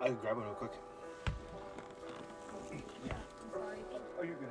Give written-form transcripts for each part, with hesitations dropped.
I can grab one real quick. Yeah. Oh, you're good.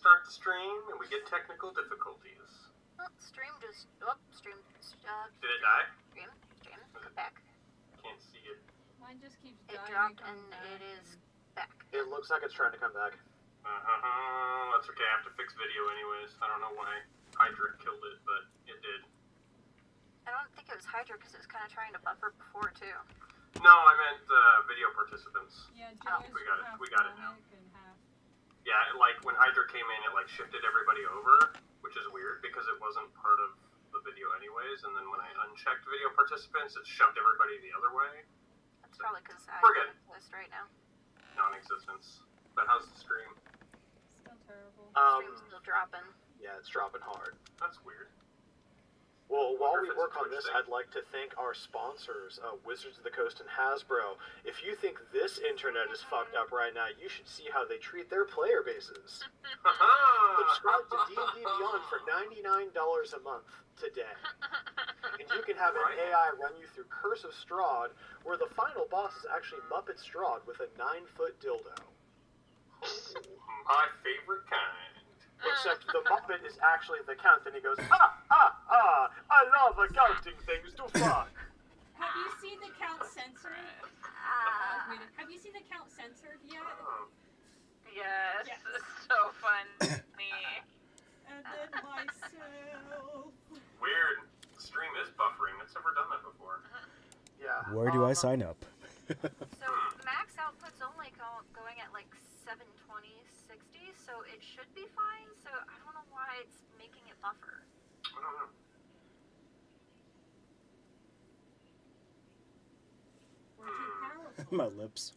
Start the stream and we get technical difficulties. Stream just... stream... Did it die? Stream. Is Mine just keeps It dying. dropped and coming back. it is back. It looks like it's trying to come back. That's okay. I have to fix video anyways. I don't know why Hydra killed it, but it did. I don't think it was Hydra because it was kind of trying to buffer before too. No, I meant video participants. Yeah, Oh, Joe's we got it. half We got it now. Sonic and half. Yeah, like when Hydra came in, it like shifted everybody over, which is weird because it wasn't part of the video anyways. And then when I unchecked video participants, it shoved everybody the other way. That's probably because I We're good. don't exist right now. Non-existence. But how's the stream? Still terrible. Stream's still dropping. Yeah, it's dropping hard. That's weird. Well, while we Wonder if work it's a on Twitch this, thing. I'd like to thank our sponsors, Wizards of the Coast and Hasbro. If you think this internet is fucked up right now, you should see how they treat their player bases. Subscribe to D&D Beyond for $99 a month today. And you can have an Right. AI run you through Curse of Strahd, where the final boss is actually Muppet Strahd with a 9-foot dildo. My favorite kind. Except the Muppet is actually the Count, and he goes, I love accounting things to fuck. Have you seen the count censored? Have you seen the count censored yet? Oh. Yes, Yes. it's so funny. And then myself. Weird. The stream is buffering. It's never done that before. Yeah. Where do I sign up? So max output's only going at like 720, 60, so it should be fine. So I don't know why it's making it buffer. I don't know. We're too powerful. My lips.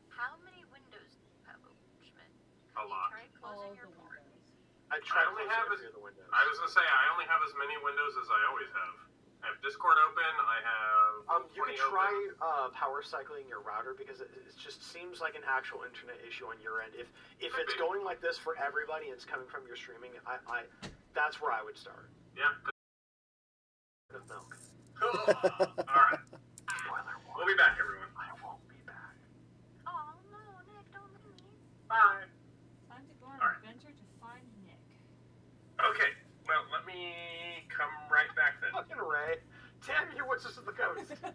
How many windows do you have open, Schmidt? A lot. Try All closing of your the port. windows. I tried I only closing have a it- few of the windows. I was gonna say I only have as many windows as I always have. I have Discord open. I have. You can 20 try open. power cycling your router because it just seems like an actual internet issue on your end. If Could it's be. going like this for everybody and it's coming from your streaming, I that's where I would start. Yeah. Of milk. All right. Spoiler warning. We'll be back, everyone. I won't be back. Oh no, Nick, don't leave me. Bye. Time to go on Alright. an adventure to find Nick. Okay. Well, let me come right back then. Fucking Ray. Damn you, Wizards of the Coast. All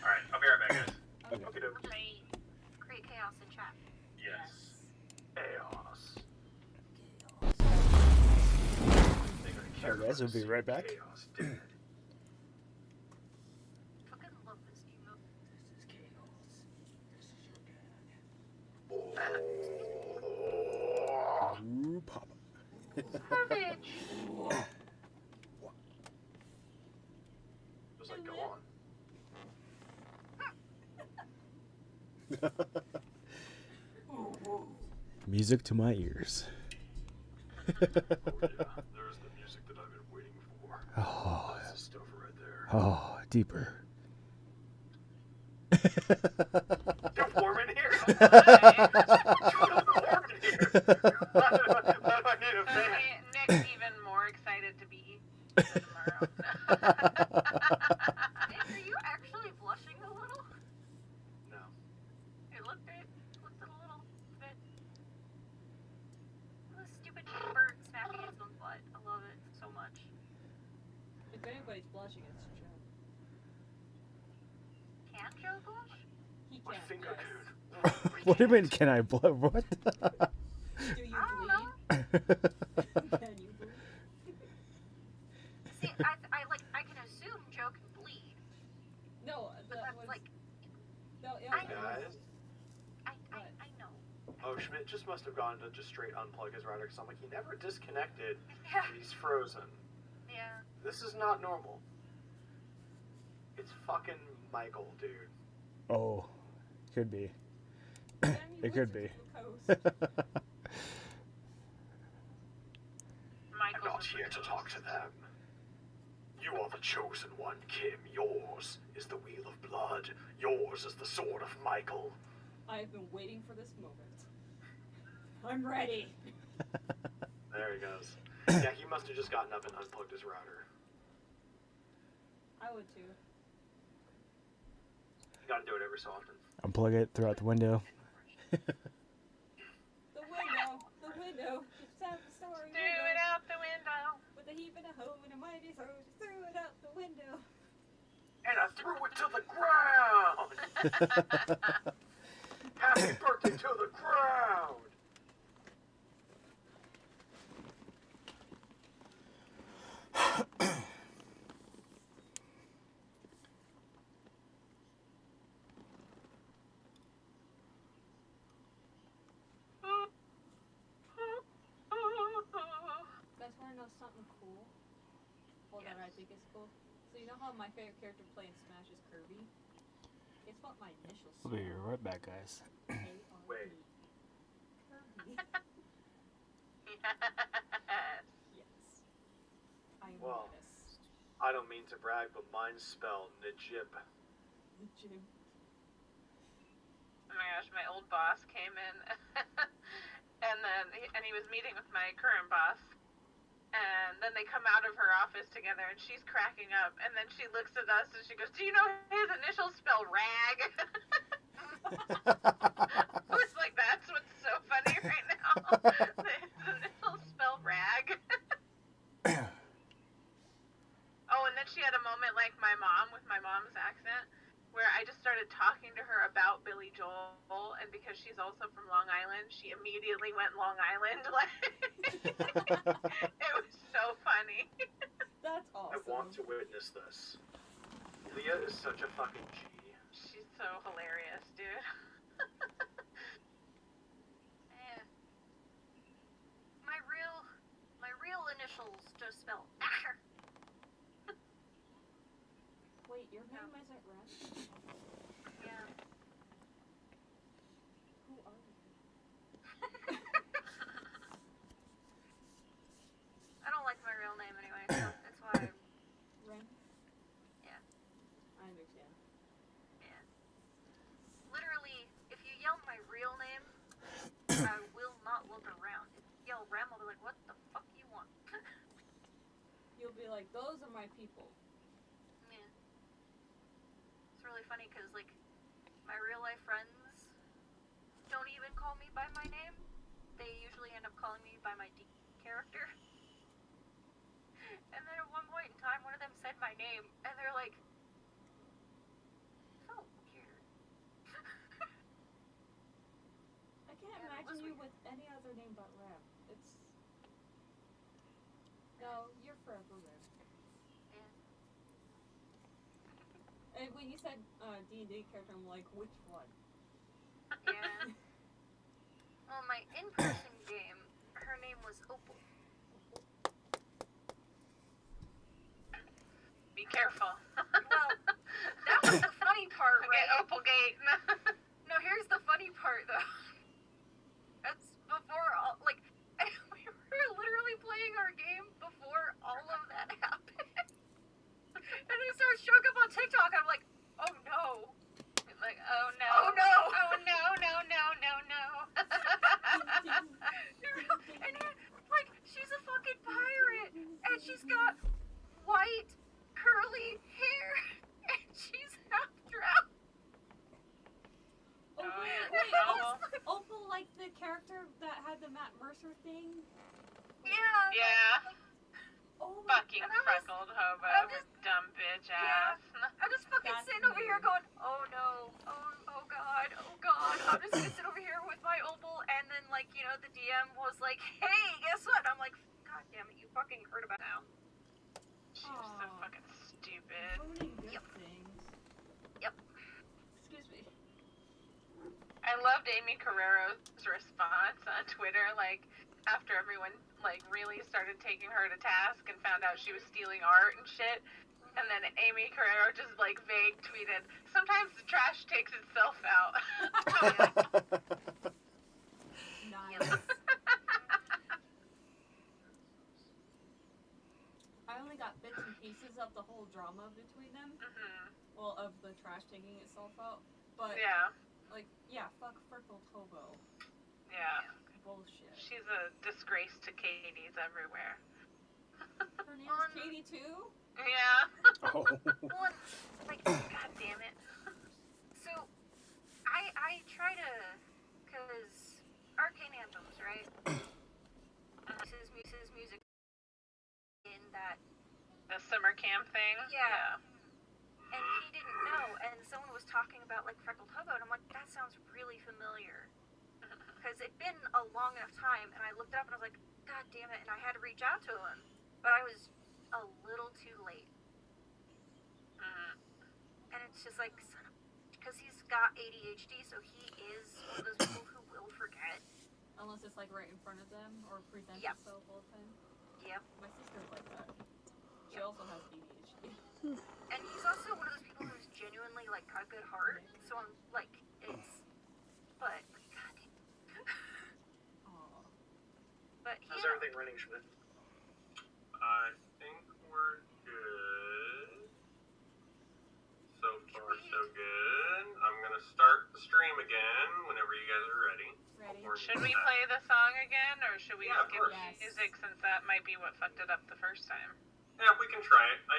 right. I'll be right back, guys. Okay, dokie. Right. Create chaos in chat. Yes. Chaos. Alright, guys, we'll be right back. Chaos, dead. Fucking love this emote. Ooh, Papa. Savage. Just like, go on. Music to my ears. Oh yeah, there's the music that I've been waiting for. Oh, That's the stuff right there. oh, deeper. You're warm in here. Okay. You're warm in here. Why do I need a fan? Nick's even more excited to be tomorrow. Nick, are you actually blushing a little? No. It looked a little bit. The stupid bird snapping its own butt. I love it so much. If anybody's blushing, it's Joe. Can Joe blush? He My can't. finger yes. could. What do you mean, can I blow? What? Do you I don't know. bleed? Can you bleed? See, I can assume Joe can bleed, No, but that that's was like no. It I- was, Guys, I know. oh Schmidt just must have gone to just straight unplug his router because I'm like, he never disconnected. Yeah. He's frozen. Yeah. This is not normal. It's fucking Michael, dude. Oh, could be. Damn you, It could Wizards be. of the Coast. I'm Michael's not here to talk to them. You are the chosen one, Kim. Yours is the wheel of blood. Yours is the sword of Michael. I have been waiting for this moment. I'm ready. There he goes. Yeah, he must have just gotten up and unplugged his router. I would too. You gotta do it every so often. Unplug it, throw out the window. The window. Just out the story Do it out the window. With a heave and a hoe and a mighty throw, just threw it out the window. And I threw it to the ground! Happy birthday to the crowd! Guys want to know something cool? Well, that I think is cool. So you know how my favorite character to play in Smash is Kirby? Guess what my initials We'll be right back, guys. Wait. Kirby. Yes. I am Well. modest. I don't mean to brag, but mine's spelled Najib. The gym. Oh my gosh, my old boss came in, and he was meeting with my current boss, and then they come out of her office together, and she's cracking up, and then she looks at us and she goes, "Do you know his initials spell rag?" I was like, "That's what's so funny right now. His initials spell rag." Oh, and then she had a moment like my mom with my mom's accent, where I just started talking to her about Billy Joel, and because she's also from Long Island, she immediately went Long Island. Like, it was so funny. That's I awesome. want to witness this. Leah is such a fucking G. She's so hilarious, dude. Eh. My real initials just spell Wait, your name isn't Ren? Yeah. Who are you? I don't like my real name anyway, so that's why. Ren? Yeah. I understand. Yeah. Literally, if you yell my real name, I will not look around. If you yell Rem, I'll be like, what the fuck you want? You'll be like, those are my people. Yeah. It's really funny because, like, my real life friends don't even call me by my name. They usually end up calling me by my D character. And then at one point in time, one of them said my name, and they're like, so weird. I can't Yeah, that imagine was you weird. with any other name but Rem. It's... No, you're forever Rem. Yeah. And when you said D&D character, I'm like, which one? Yeah. Well, my in-person game, her name was Opal. Be careful. Well, that was the funny part, Okay, right? Opalgate. No, here's the funny part, though. That's before all, like, we were literally playing our game before all of that happened. And it started showing up on TikTok, and I'm like, oh no. Like, oh no. Oh no. Oh no, no, no, no, no. And then, like, she's a fucking pirate, and she's got white, curly hair, and she's half drowned. Oh, Oh, wait, yeah. wait, Opal, like the character that had the Matt Mercer thing? Yeah. Yeah. Oh my Fucking And I was- freckled hobo. I'm just- Dumb bitch Yeah. ass. I'm just fucking That's sitting over here weird. going, oh no, oh god, oh god. I'm just gonna sit over here with my Opal, and then, like, you know, the DM was like, hey, guess what? I'm like, god damn it, you fucking heard about it now. She was so Aw. fucking stupid. Ruining good Yep. things. Yep. Excuse me. I loved Amy Carrero's response on Twitter, like, after everyone, like, really started taking her to task and found out she was stealing art and shit. And then Amy Carrero just, like, vague tweeted, sometimes the trash takes itself out. Nice. I only got bits and pieces of the whole drama between them. Mhm. Well, of the trash taking itself out. But, Yeah, like, yeah, fuck Freckled Hobo. yeah. Bullshit. She's a disgrace to Katie's everywhere. Her name is Katie too? Yeah. Oh. Well, like, god damn it. So, I try to, cause Arcane Anthems, right? This is music in that. The summer camp thing? Yeah. and he didn't know, and someone was talking about like Freckled Hobo, and I'm like, that sounds really familiar. Because it'd been a long enough time, and I looked up and I was like, God damn it, and I had to reach out to him. But I was a little too late. And it's just like, because he's got ADHD, so he is one of those people who will forget. Unless it's like right in front of them or presents Yep. itself all the time. Yep. My sister's like that. She Yep. also has ADHD. And he's also one of those people who's genuinely like got a good heart. So I'm like, it's, but God damn. Aw. But he How's everything running, Schmidt? I think we're good. So far, so good. I'm gonna start the stream again whenever you guys are ready. Ready? Should we play the song again, or should we Yeah, of skip course. Yes. music since that might be what fucked it up the first time? Yeah, we can try it. I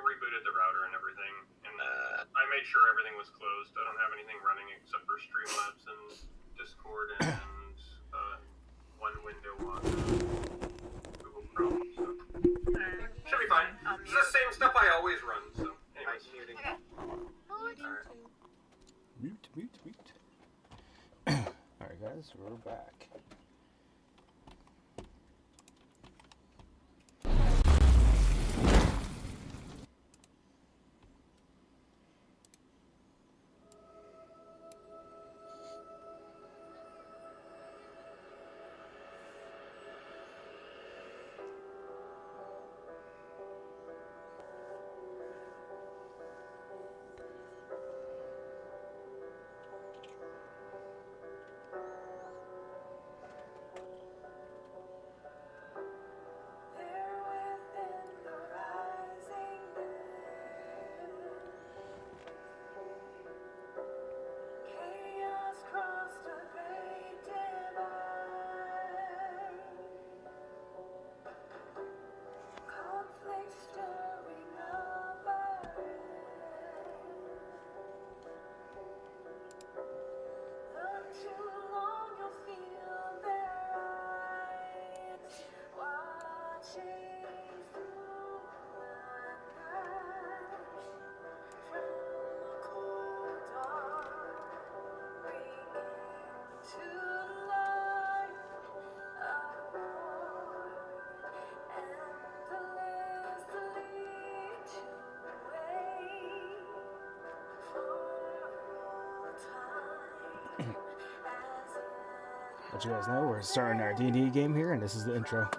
rebooted the router and everything, and I made sure everything was closed. I don't have anything running except for Streamlabs and Discord and one window on Google Chrome. So should be fine. It's the same stuff I always run. So, anyways. Muting. You do Alright. too. Mute. Alright, guys, we're back. Let you guys know we're starting our D&D game here, and this is the intro.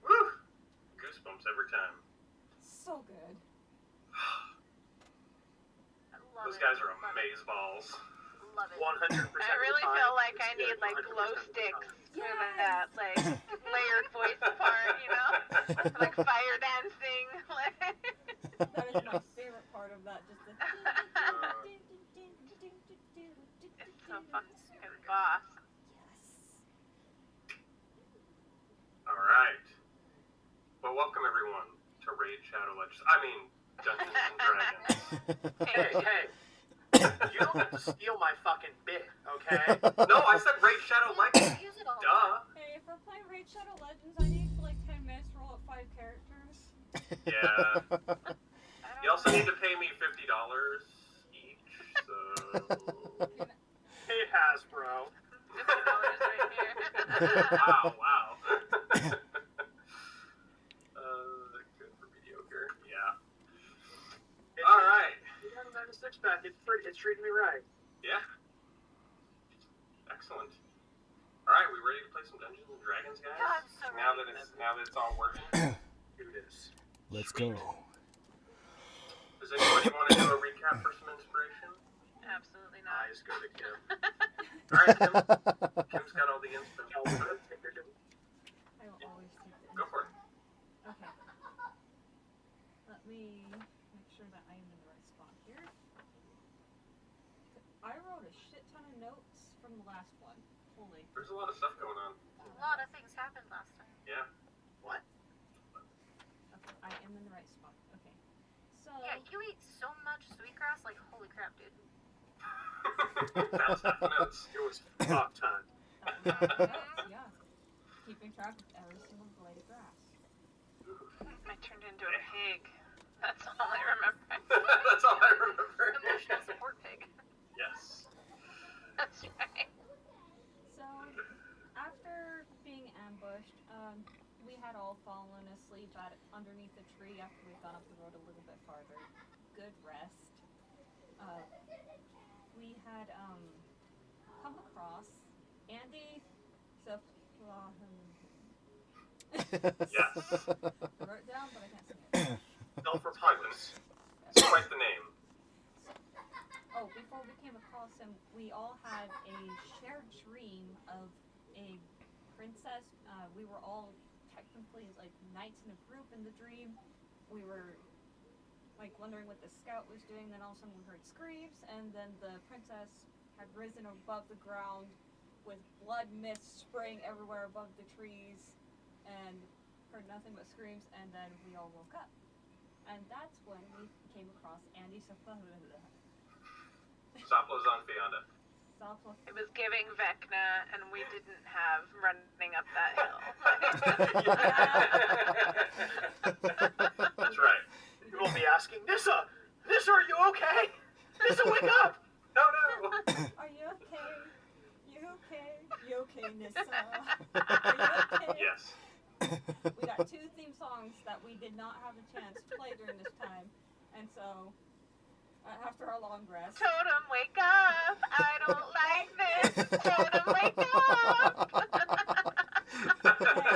Woo! Goosebumps every time. So good. I love Those it. guys are Love it. amazeballs. Love it. 100%. I really feel like I need like glow sticks for that like layered voice part, you know? Like fire dancing. That is my favorite part of that. Just the. It's so fucking boss. Yes. Alright. Well, welcome everyone to Raid Shadow Legends. I mean, Dungeons and Dragons. Hey. You don't have to steal my fucking bit, okay? No, I said Raid Shadow Legends. Use it all. Duh. Hey, if we're playing Raid Shadow Legends, I need like 10 minutes to roll up 5 characters. Yeah. You also need to pay me $50 each, so... Hey, Hasbro. $50 right here. Wow. Good for mediocre. Yeah. Alright. You got a 96-pack. It's treating me right. Yeah. Excellent. Alright, we ready to play some Dungeons and Dragons, guys? Yeah, I'm so now ready. that it's all working. Do this. Let's go. Does anybody want to do a recap for some inspiration? Absolutely not. Eyes go to Kim. Alright, Kim. Kim's got all the inspo. I will always take this. Go for it. Okay. Let me make sure that I am in the right spot here. I wrote a shit ton of notes from the last one. Holy. There's a lot of stuff going on. A lot of things happened last time. Yeah. What? Okay, I am in the right spot. Okay. So. Yeah, you eat so much sweetgrass, like holy crap, dude. That was half the notes. It was fuck time. That was my notes, yeah. Keeping track of every single blade of grass. I turned into a pig. That's all I remember. That's all I remember. Emotional support pig. Yes. That's right. So, after being ambushed, we had all fallen asleep underneath the tree after we'd gone up the road a little bit farther. Good rest. We had come across Andy. Yes. I wrote it down, but I can't say it. Self-repose. It's quite the name. Oh, before we came across him, we all had a shared dream of a princess. We were all technically like knights in a group in the dream. We were like wondering what the scout was doing. Then all of a sudden we heard screams, and then the princess had risen above the ground with blood mist spraying everywhere above the trees, and heard nothing but screams. And then we all woke up, and that's when we came across Andy Safala. Soplos on Fianda. It was giving Vecna, and we didn't have running up that hill. That's right. You will be asking, Nissa, are you okay? Nissa, wake up! No. Are you okay? You okay? You okay, Nissa? Are you okay? Yes. We got 2 theme songs that we did not have a chance to play during this time, and so after our long rest. Totem, wake up! I don't like this! Totem, wake up! Hey,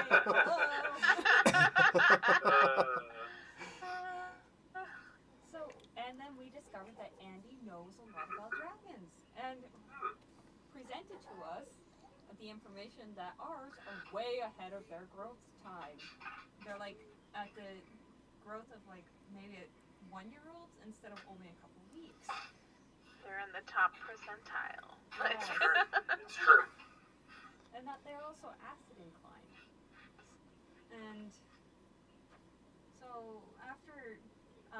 hello. So, and then we discovered that Andy knows a lot about dragons, and presented to us the information that ours are way ahead of their growth time. They're like at the growth of like maybe 1-year-olds instead of only a couple weeks. They're in the top percentile. Yeah. It's true. And that they're also acid inclined. And so after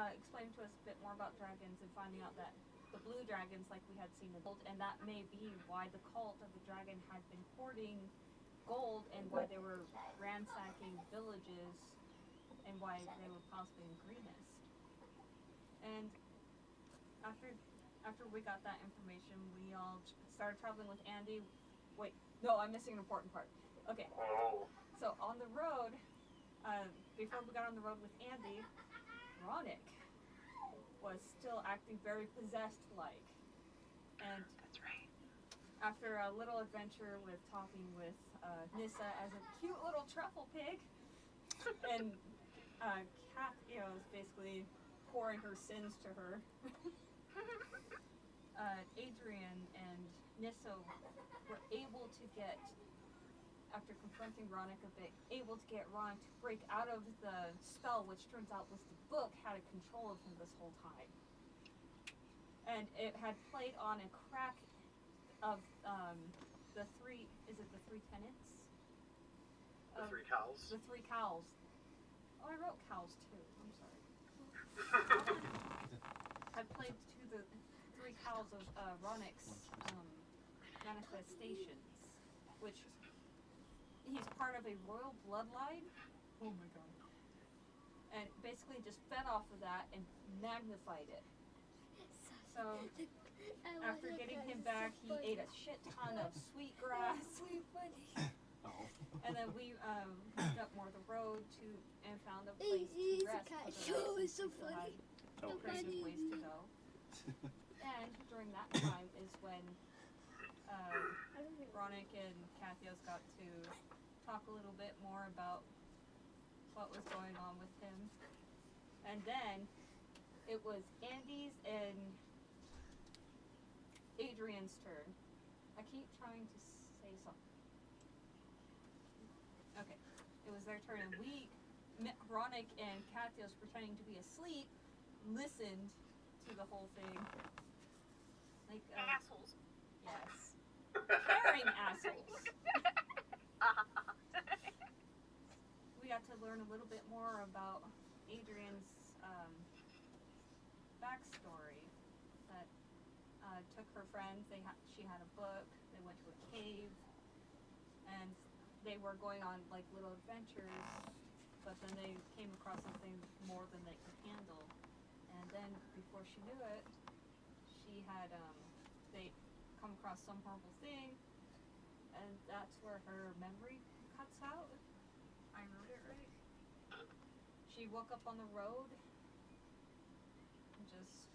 explaining to us a bit more about dragons and finding out that the blue dragons, like we had seen in gold, and that may be why the cult of the dragon had been hoarding gold and why they were ransacking villages and why they were possibly in greenest. And after we got that information, we all started traveling with Andy. Wait, no, I'm missing an important part. Okay, Oh. so on the road, before we got on the road with Andy, Ronick was still acting very possessed-like. And That's right. after a little adventure with talking with Nissa as a cute little truffle pig, and Kat, is basically pouring her sins to her, Adrian and Nissa were able to get, after confronting Ronick a bit, able to get Ronick to break out of the spell, which turns out was the book had a control of him this whole time. And it had played on a crack of the three tenants? The three cows. The three cows. Oh, I wrote cows too. I'm sorry. Had played to the three cows of Ronick's manifestations, which he's part of a royal bloodline. Oh my god. And basically just fed off of that and magnified it. So after getting him back, he ate a shit ton of sweet grass. And then we moved up more the road and found a place to rest. It's so funny. Crazy ways to go. And during that time is when Ronick and Kathios got to talk a little bit more about what was going on with him. And then it was Andy's and Adrian's turn. I keep trying to say something. Okay, it was their turn, and Ronick and Kathios, pretending to be asleep, listened to the whole thing. Like Assholes. yes, caring assholes. We got to learn a little bit more about Adrian's backstory. That took her friends. She had a book. They went to a cave, and they were going on like little adventures. But then they came across something more than they could handle. And then before she knew it, she had they come across some horrible thing, and that's where her memory cuts out. I wrote it right. She woke up on the road, just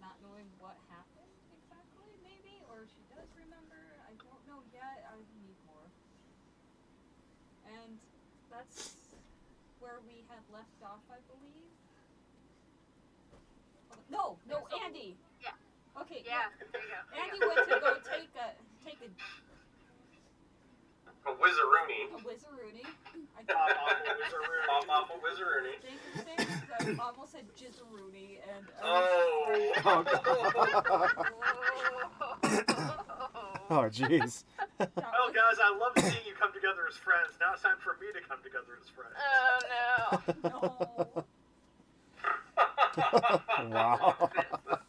not knowing what happened exactly, maybe, or she does remember. I don't know yet. I need more. And that's where we had left off, I believe. No, Andy. Yeah. Okay. Yeah, there you go. Andy went to go take a A whizzaroony. whizzaroony. I Pop a whizzaroony. think it's the same, 'cause I almost said jizzaroony and. Oh. Oh, jeez. Oh, guys, I love seeing you come together as friends. Now it's time for me to come together as friends. Oh no. No. Wow.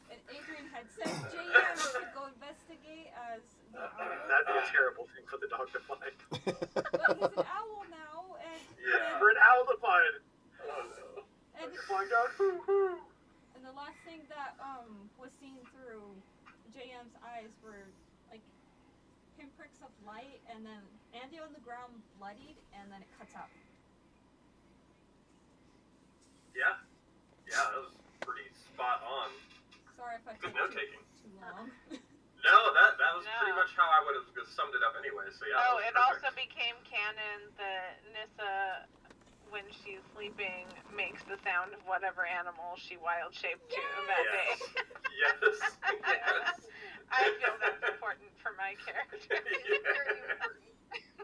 And Adrian had said JM to go investigate as the owl. That'd be a terrible thing for the dog to find. But he's an owl now, and Yeah. For an owl to find. Oh no. and, Find out who. and the last thing that was seen through JM's eyes were like pinpricks of light, and then Andy on the ground bloodied, and then it cuts out. Yeah. Yeah, that was pretty spot on. Sorry if I Good took note too taking. long. No, that was No. pretty much how I would have summed it up anyway. So yeah. Oh, that it was also perfect. became canon that Nissa, when she's sleeping, makes the sound of whatever animal she wild shaped to that day. Yes. Yes. I feel that's important for my character. It's very important.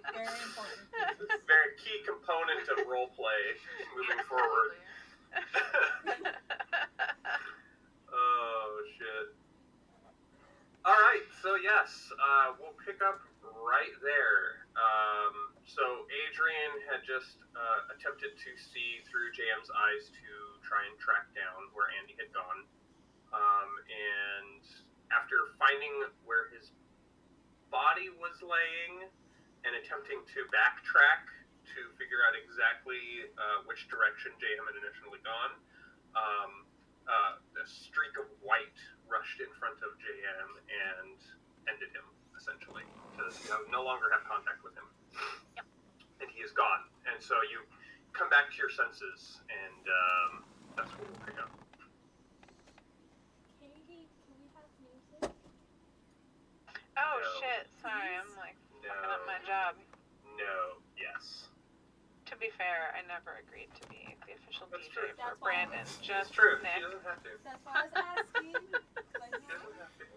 Very important. Very key component of roleplay moving forward. Oh shit. Alright, so yes, we'll pick up right there. So Adrian had just attempted to see through JM's eyes to try and track down where Andy had gone. And after finding where his body was laying and attempting to backtrack to figure out exactly which direction JM had initially gone, a streak of white rushed in front of JM and ended him, essentially, to no longer have contact with him. Yep. And he is gone. And so you come back to your senses, and that's what we'll pick up. Katie, can we have music? Oh No. shit! Sorry, I'm like No. fucking up my job. No. Yes. To be fair, I never agreed to be the official That's DJ true. for That's why I Brandon. was- Just It's true. Nick. She doesn't have to. That's why I was asking. 'Cause I She know. doesn't have to.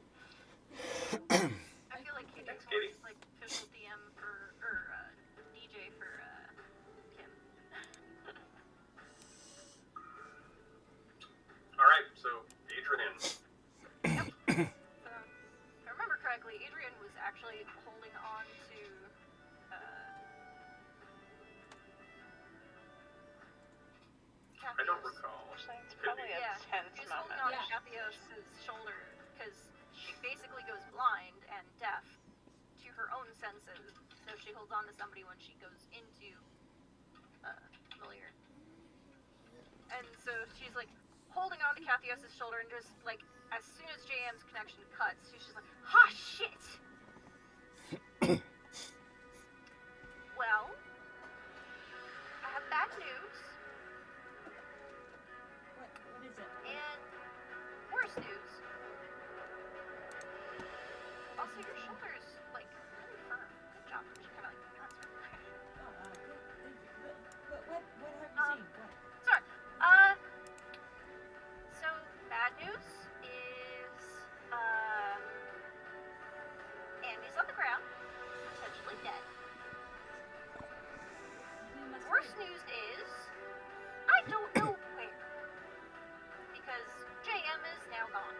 I feel like Katie Thanks, was Katie. like official DM for, or DJ for Kim. Alright, so Adrian. So, if I remember correctly, Adrian was actually holding on to I don't recall. Actually, it's Could probably be. a Yeah, tense she was holding moment. on to Yeah. Kathios' shoulder because she basically goes blind and deaf to her own senses. So she holds on to somebody when she goes into familiar. And so she's like holding on to Kathios' shoulder and just like as soon as JM's connection cuts, she's just like, ha shit! Well, I have bad news. What is it? And worse news. Also, your shoulder's like really firm. Good job. She kind of like pats her. Oh, good. Thank you. But what have you Um, seen? What? Sorry. So bad news is Andy's on the ground, potentially dead. We must Worse wait. news is I don't know where because JM is now gone.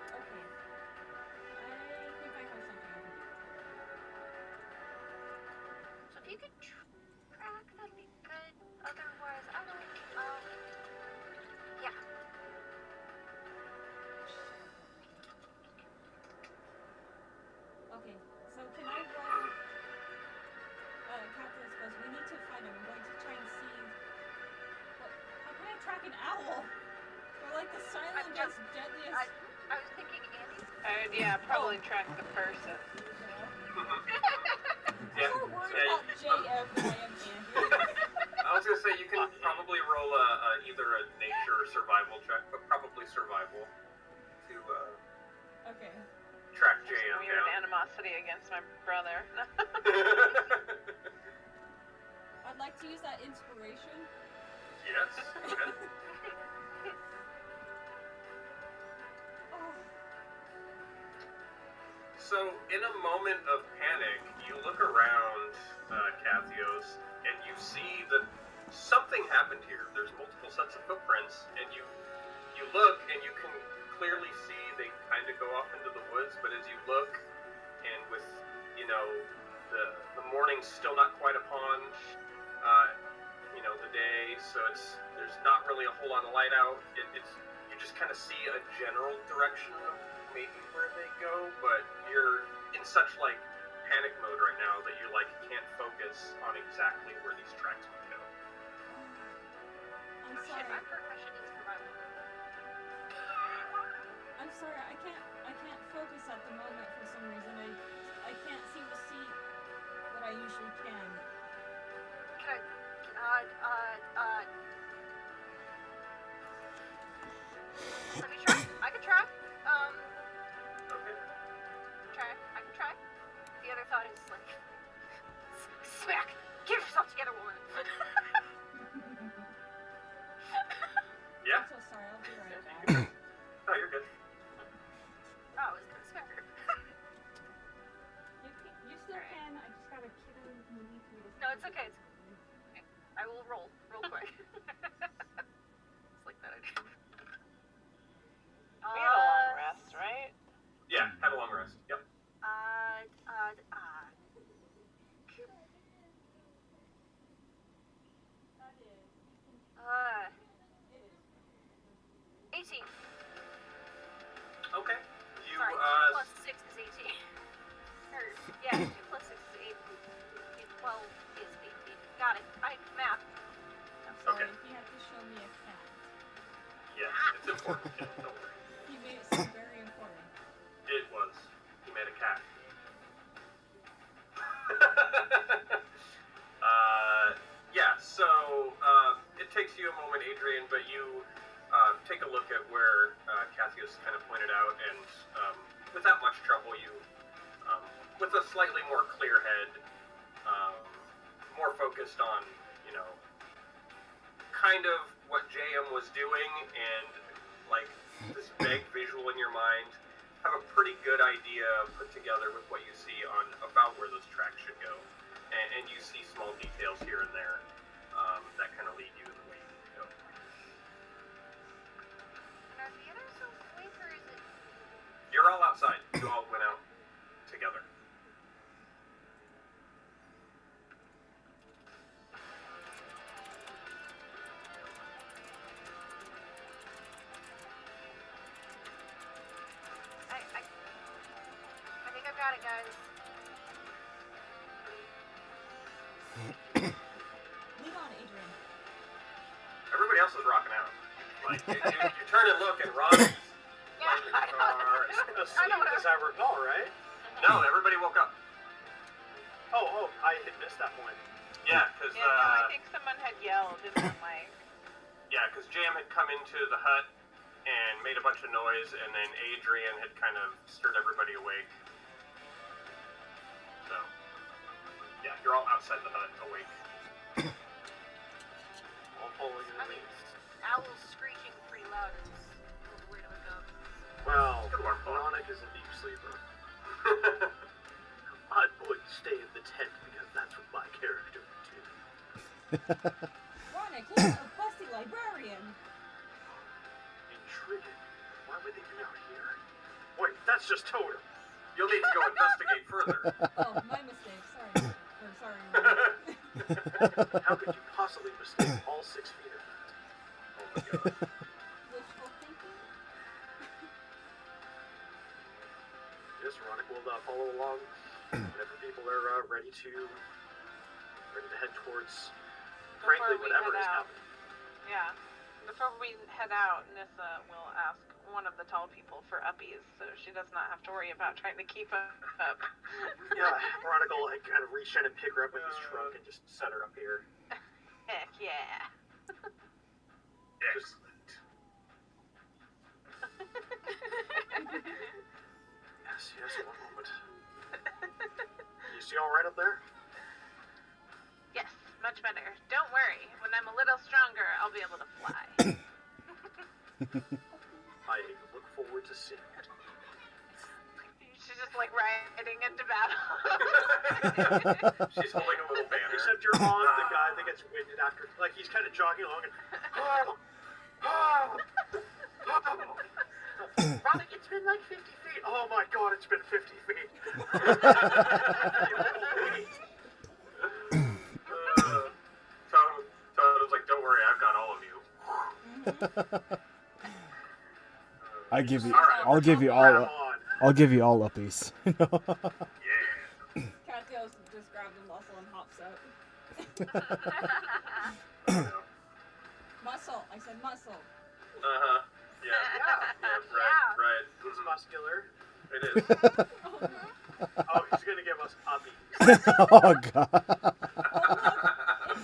Okay. I think I have something I can do. So if you could track, that'd be good. Otherwise, I don't. Yeah. Okay, so can I roll? Captain goes, we need to find him. I'm going to try and see. What? How can I track an owl? They're like the silent, just- deadliest. I was thinking Andy. Yeah, probably track the person. Yeah. I'm more worried Yeah, about JM than I am Andy. I was gonna say you can probably roll either a nature or survival check, but probably survival to Okay. track Just JM weird down. animosity against my brother. I'd like to use that inspiration. Yes. Okay. Oh, So, in a moment of panic, you look around Kathios, and you see that something happened here. There's multiple sets of footprints, and you look, and you can clearly see they kind of go off into the woods. But as you look, and with the morning's still not quite upon, the day, so there's not really a whole lot of light out. It's you just kind of see a general direction of maybe where they go, but you're in such like panic mode right now that you like can't focus on exactly where these tracks would go. I'm Oh shit, sorry. my percussion is survival. I'm sorry. I can't focus at the moment for some reason. I can't seem to see what I usually can. Can let me try. I can try. Okay. I can try. The other thought is like, smack! Get yourself together, woman! Yeah. I'm so sorry. I'll be right back. Oh, you're good. Oh, it was the smacker. You still can. I just gotta kill the movie through this. No, it's okay. important, Jim. Don't worry. He made it seem very important. It was. He made a cat. Yeah, so it takes you a moment, Adrian, but you take a look at where Cassius kind of pointed out, and without much trouble, you, with a slightly more clear head, more focused on, you know, kind of what JM was doing, and like this vague visual in your mind, have a pretty good idea put together with what you see on about where those tracks should go, and you see small details here and there that kind of lead you in the way you need to go. And are the others awake, or is it? You're all outside. You all went out together. I think I've got it, guys. Lead on, Adrian. Everybody else is rocking out. Like, you turn and look, and Ron is Yeah, playing the guitar. Asleep, as I recall, right? No, everybody woke up. Oh, I had missed that point. Yeah, because Yeah, no, I think someone had yelled in the mic. Jam had come into the hut and made a bunch of noise, and then Adrian had kind of stirred everybody awake. So, yeah, you're all outside the hut, awake. I'll follow your I mean, leads. owls screeching pretty loud is a way to wake up. Well, Good work, Paul. Veronica is a deep sleeper. I'm going to stay in the tent because that's what my character would do. Ronick, you're a busty librarian. Intriguing. Why would they be out here? Wait, that's just Totem. You'll need to go investigate further. Oh, my mistake. Sorry. Or sorry, Ronick. How could you possibly mistake all 6 feet of that? Oh my god. Wishful thinking? Yes, Veronica will follow along whenever people are ready to head towards, frankly, Before we whatever head is out. happening. Yeah. Before we head out, Nissa will ask one of the tall people for uppies, so she does not have to worry about trying to keep up. Yeah, Veronica will kind of reach in and pick her up with his trunk and just set her up here. Heck yeah. Excellent. Yes, one moment. You see all right up there? Yes, much better. Don't worry. When I'm a little stronger, I'll be able to fly. I look forward to seeing it. She's just like riding into battle. She's holding a little banner. Except you're on the guy that gets winded after, like he's kind of jogging along and, Veronica, it's been like 50 feet. Oh my god, it's been 50 feet. Totem's like, don't worry, I've got all of you. I give you. Alright. I'll give you Grab all. on. I'll give you all uppies. Yeah. Cassius just grabs a muscle and hops up. Muscle. I said muscle. Uh-huh. Yeah. Right. It's muscular. It is. Oh, he's gonna give us uppies. Oh god.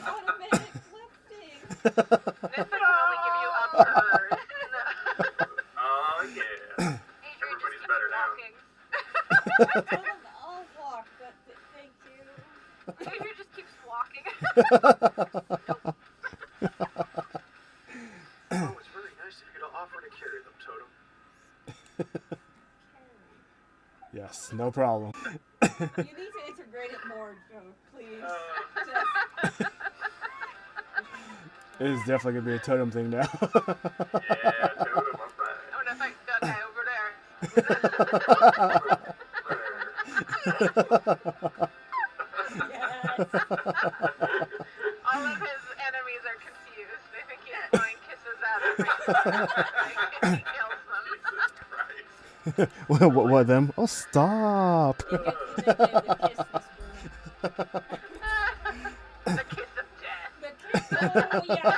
Oh, look, it's automatic lifting. Nissa can only give you uppers. Oh, yeah. Everybody's better now. I'll walk, but thank you. Adrian just keeps walking. Oh, it's very nice of you to offer to carry them, Totem. Yes, no problem. You need to integrate it more, Joe, please. Just... It is definitely gonna be a totem thing now. Yeah, Totem, I'm right. I'm gonna fight that guy over there. Yes. All of his enemies are confused. They think he's throwing kisses at them. Like, he kills them. Jesus Christ. what them? Oh, stop! It gets the nickname the Kiss Whisperer. The kiss of death. The kiss. Oh, yes.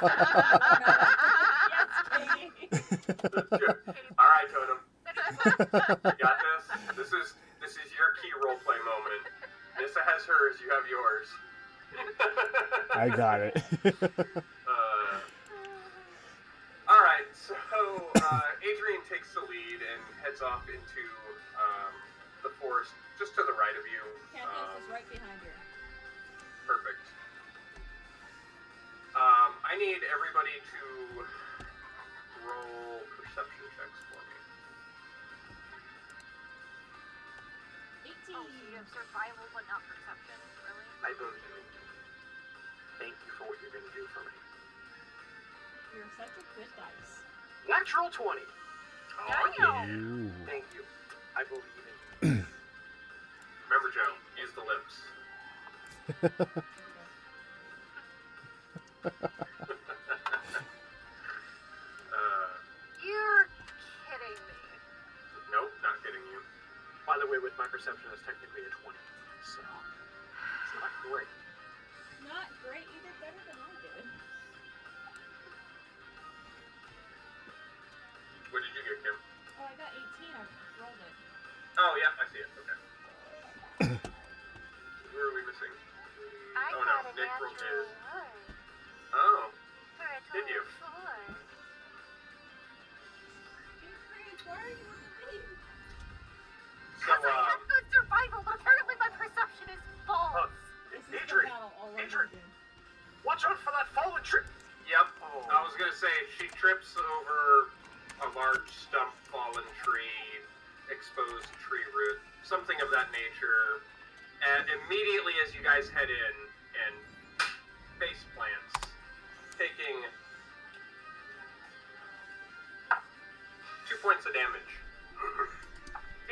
Yes, Katie. All right, Totem. You got this. This is your key roleplay moment. Nissa has hers. You have yours. I got it. All right. So Adrian takes the lead and heads off into the forest just to the right of you. Canthos is right behind you. Perfect. I need everybody to roll perception checks for me. 18. Oh, so you have survival but not perception? Really? I believe in you. Thank you for what you're going to do for me. You're such a good dice. Natural 20. Ooh. Thank you. I believe in you. Remember, Joe, use the lips. You're kidding me. Nope, not kidding you. By the way, with my perception, that's technically a 20. So, it's not great. Not great. You did better than I did. What did you get, Kim? Oh, I got 18. I rolled it. Oh, yeah, I see it. Okay. Who are we missing? I Oh, got no, a Nick rolled natural his. 1 Oh, for a Did you? total of 4. Why are you with me? so, Because I have good survival, but apparently my perception is false. This is the Adrian, battle all over Adrian. again. Watch out for that fallen tree. yep. Oh. I was gonna say, she trips over a large stump, fallen tree, exposed tree root, something of that nature, and immediately as you guys head in and face plants, taking 2 points of damage.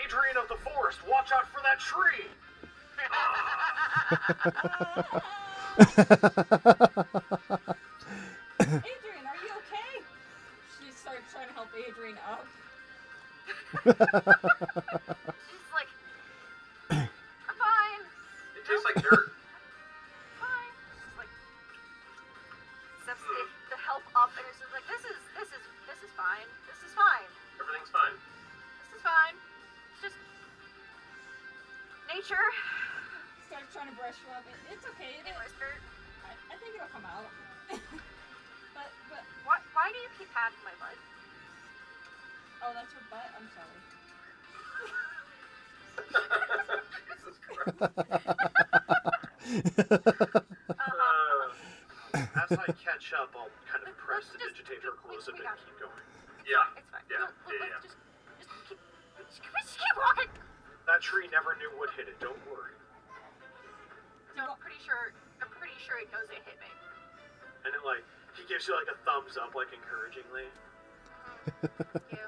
Adrian of the forest, watch out for that tree. Adrian, are you okay? She starts trying to help Adrian up. She's like, I'm fine. It tastes like dirt. Fine. She's like, steps the help up, and she's like, this is fine. This is fine. Everything's fine. This is fine. It's just nature. Starts trying to brush you up. It's okay. It whispered. I think it'll come out. but Why do you keep patting my butt? oh, that's your butt. I'm sorry. Jesus Christ. As I catch up, I'll kind of press the digitator close a bit and keep going. Yeah. It's fine. Yeah, Let's yeah. just keep walking. That tree never knew what hit it, don't worry. No, I'm pretty sure it knows it hit me. And then, like, he gives you, like, a thumbs up, like, encouragingly. You.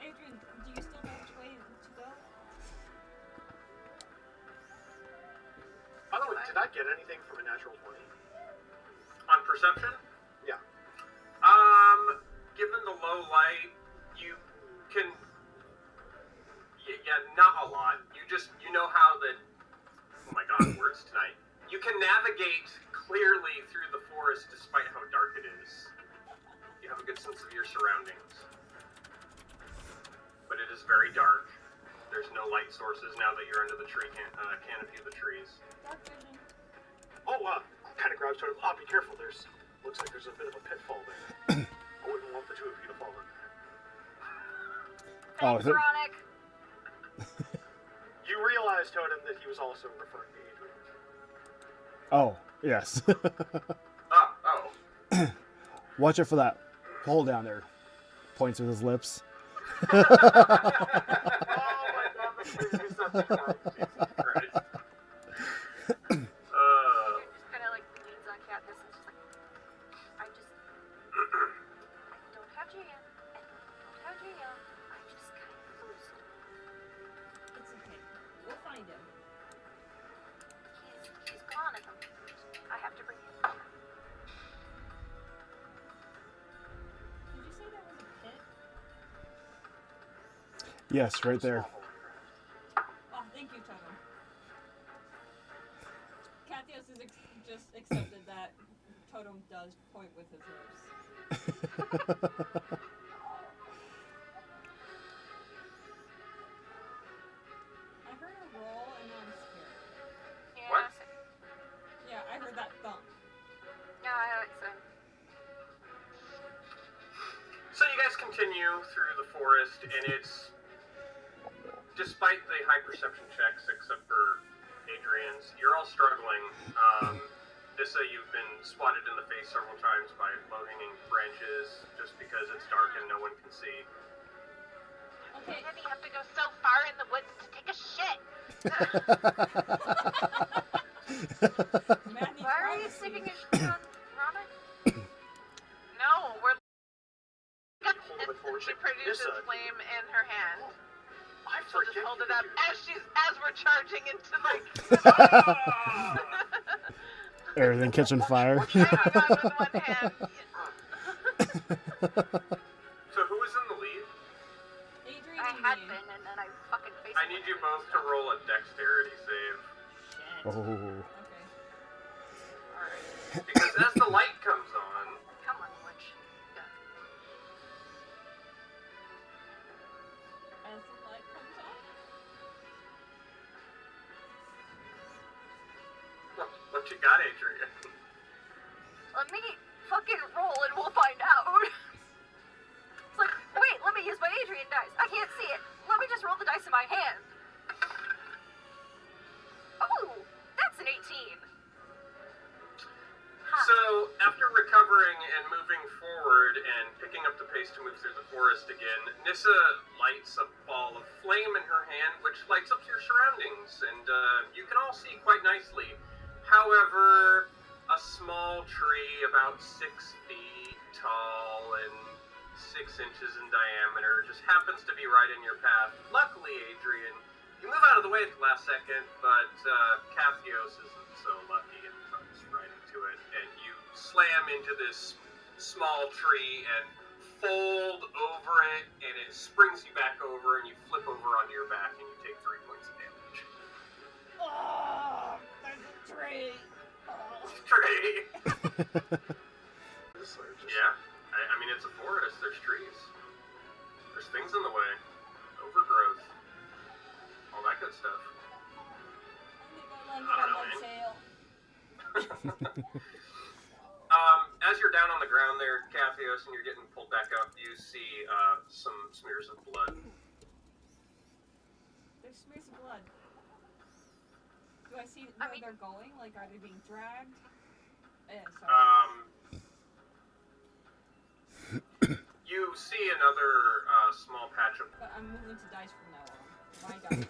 Adrian, do you still know which way to go? By the way, did I get anything from a natural 20? On perception? Yeah. Given the low light, you can. Yeah, not a lot. You know how the. Oh my god, words tonight. You can navigate clearly through the forest despite how dark it is. You have a good sense of your surroundings. But it is very dark. There's no light sources now that you're under the tree canopy of the trees. Dark vision. Oh, kind of grabs Totem. Be careful, looks like there's a bit of a pitfall there. I wouldn't want the two of you to fall in there. Oh, Thanks, is it? Veronica. You realize, Totem, that he was also referring to Adrian. Oh, yes. Oh. Watch out for that hole down there. Points with his lips. Oh my god, this makes me such a cry. Jesus Christ. Just kind of like leans on Katniss and she's like, I don't have Jam. I don't have Jam. I just kind of lost. It's okay. We'll find him. He's gone. I have to bring him. Did you say that was a pit? Yes, right there. Oh, thank you, Toto. Kathios is just accepted that Totem does point with his lips. I heard a roll and now I'm scared. Yeah, What? Yeah, I heard that thump. No, I like so. So you guys continue through the forest, and it's, despite the high perception checks, except for Adrian's, you're all struggling. Nissa, you've been swatted in the face several times by low-hanging branches just because it's dark and no one can see. Okay. And you have to go so far in the woods to take a shit. Matt needs Why are you privacy. sticking your shit on Robin? No, we're. Hold of And she fortune. produces Nissa, flame in her hand. I She'll just forget hold you it up could do as we're charging into like. Everything catching fire. Hanging on with one hand. So who is in the lead? Adrian I and had me. been, and then I fucking faced I need you both to roll a dexterity save. Shit. Oh. Okay. Alright. Because as the light comes on, Come on, witch. Yeah. As the light comes on. what you got, Adrian? Let me fucking roll and we'll find out. It's like, wait, let me use my Adrian dice. I can't see it. Let me just roll the dice in my hand. Oh, that's an 18. Ha. So, after recovering and moving forward and picking up the pace to move through the forest again, Nissa lights a ball of flame in her hand, which lights up your surroundings, and you can all see quite nicely. However, a small tree about 6 feet tall and 6 inches in diameter just happens to be right in your path. Luckily, Adrian, you move out of the way at the last second, but Kathios isn't so lucky and runs right into it, and you slam into this small tree and fold over it, and it springs you back over, and you flip over onto your back, and you take 3 points of damage. Oh, there's a tree. Oh. Tree! this, or just- Yeah, I mean, it's a forest. There's trees. There's things in the way. Overgrowth. All that good stuff. I I don't know, my tail. As you're down on the ground there, Kathios, and you're getting pulled back up, you see some smears of blood. There's smears of blood. Do I see where they're going? Like, are they being dragged? Sorry. You see another small patch of... But I'm moving to dice from now on. My dice.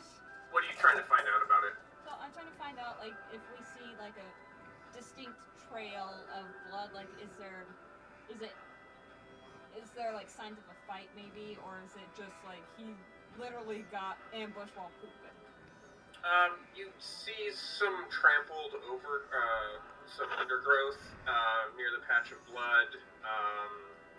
What are you trying to find out about it? So I'm trying to find out, like, if we see, like, a distinct trail of blood, like, is there, like, signs of a fight, maybe? Or is it just, like, he literally got ambushed while pooping? You see some trampled over, some undergrowth near the patch of blood,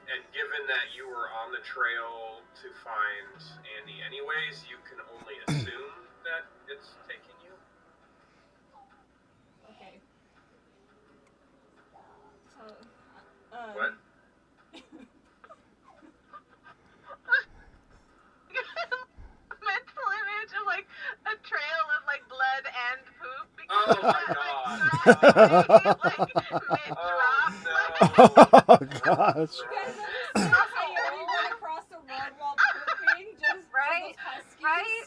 and given that you were on the trail to find Andy anyways, you can only assume that it's taking you. Okay. So, What? Mental image of like a trail of like blood and poop. Oh my God! Like mid-drop. Oh gosh. you guys ever see Coyote run across the road while pooping? Just Right? those huskies? Right?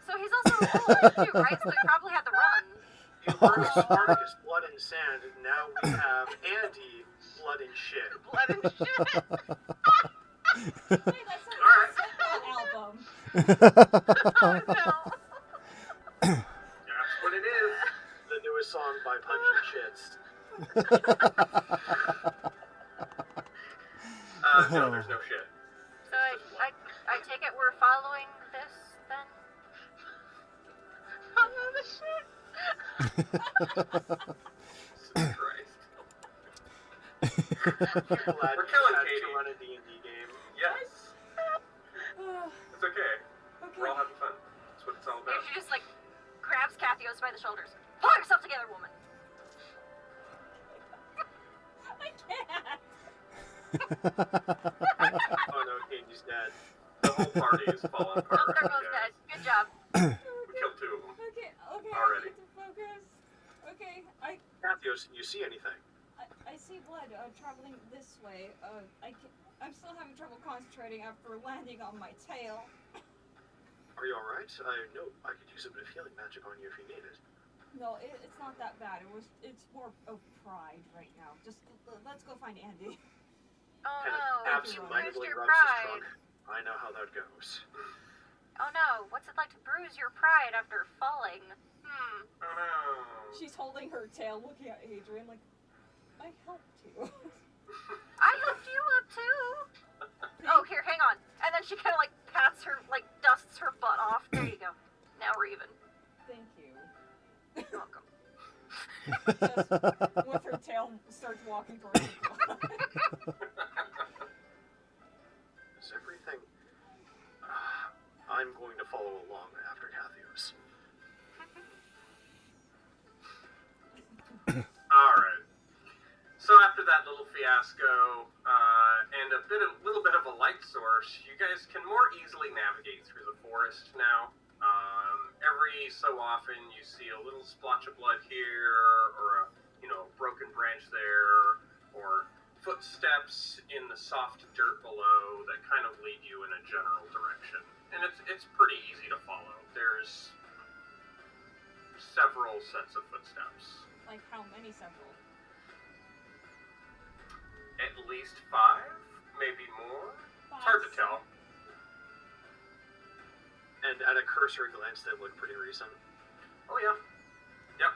So he's also a little too, right? So he probably had the runs. You heard Spartacus, blood and sand, and now we have Andy, blood and shit. Blood and shit. Wait, that's a Alright. album. Oh no. That's what it is. The newest song by Pungent Shits. No, there's no shit. So I take it we're following this then? Follow the shit. Jesus Christ. You're glad We're you killing had Katie. to run a D&D game. Yes. It's okay. We're all having fun. That's what it's all And about. she just like grabs Kathios by the shoulders. Pull yourself together, woman. Oh no, Katie's dead. The whole party is falling apart. They're both dead. Good job. We killed 2 of them. Okay, Already. I need to focus. Okay, Matthews, you see anything? I see blood traveling this way. I'm still having trouble concentrating after landing on my tail. Are you alright? I know I could use a bit of healing magic on you if you need it. No, it's not that bad. It's more of pride right now. Just let's go find Andy. Oh Kind no, of you absent-mindedly bruised your rubs his pride. trunk. I know how that goes. Oh no, what's it like to bruise your pride after falling? Oh no. She's holding her tail, looking at Adrian like, I helped you. I hooked you up too. Oh, here, hang on. And then she kind of like pats her, like dusts her butt off. There you go. Now we're even. Thank you. You're welcome. Just with her tail starts walking towards the Is everything... I'm going to follow along after Cathios. Alright. So after that little fiasco, and a little bit of a light source, you guys can more easily navigate through the forest now. Every so often you see a little splotch of blood here, or a broken branch there, or footsteps in the soft dirt below that kind of lead you in a general direction. And it's pretty easy to follow. There's several sets of footsteps. Like how many several? At least 5, maybe more. It's hard to tell. And at a cursory glance, they look pretty recent. Oh yeah. Yep.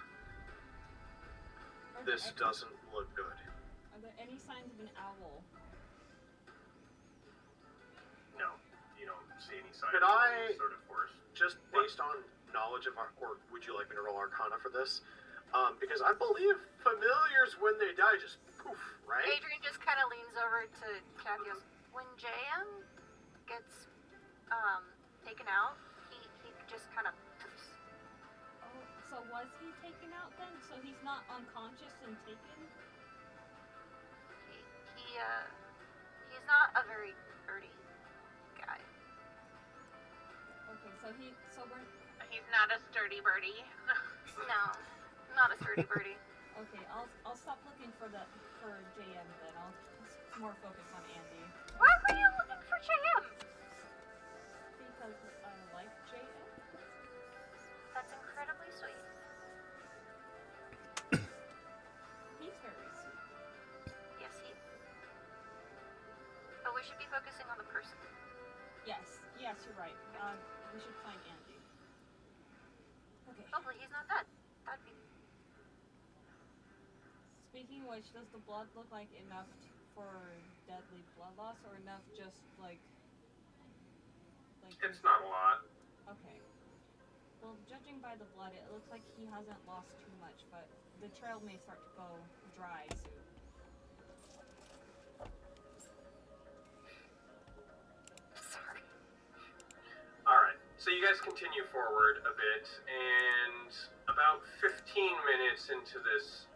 This doesn't look good. Are there any signs of an owl? No, you don't see any signs Could of I- any sort of forest. Just based on knowledge of or would you like me to roll Arcana for this? Because I believe familiars, when they die, just poof, right? Adrian just kind of leans over to Kathy. Goes, when JM gets taken out, he just kind of poofs. Oh, so was he taken out then? So he's not unconscious and taken? He's not a very birdy guy. Okay, so we're He's not a sturdy birdie. No, not a sturdy birdie. okay. I'll stop looking for JM then. I'll just more focus on Andy Why were you looking for JM? because I like JM. That's incredibly sweet. He's very sweet. Yes, But we should be focusing on the person. Yes, you're right. We should find Andy. Okay. Hopefully he's not dead. That'd be... Speaking of which, does the blood look like enough for deadly blood loss, or enough just like? It's not a lot. Okay. Well, judging by the blood, it looks like he hasn't lost too much, but the trail may start to go dry soon. Sorry. Alright, so you guys continue forward a bit, and about 15 minutes into this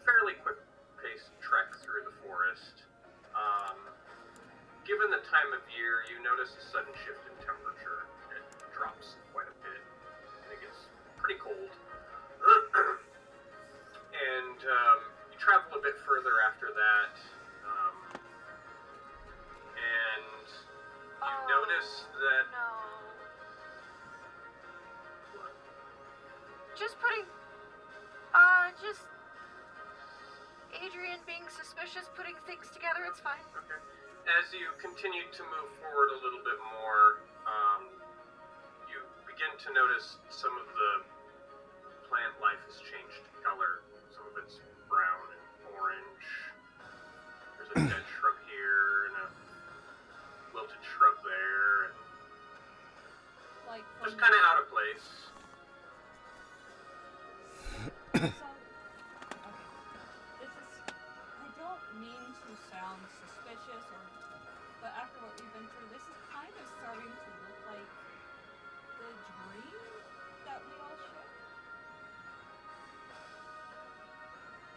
fairly quick-paced trek through the forest, given the time of year, you notice a sudden shift in temperature. It drops quite a bit, and it gets pretty cold. And you travel a bit further after that, and you notice that... No. What? Just Adrian being suspicious, putting things together, it's fine. Okay. As you continue to move forward a little bit more, you begin to notice some of the plant life has changed color. Some of it's brown and orange. There's a dead shrub here and a wilted shrub there, and Like just kind of out of place. So, okay. I don't mean to sound suspicious, but after what we've been through, this is kind of starting to look like the dream that we all share.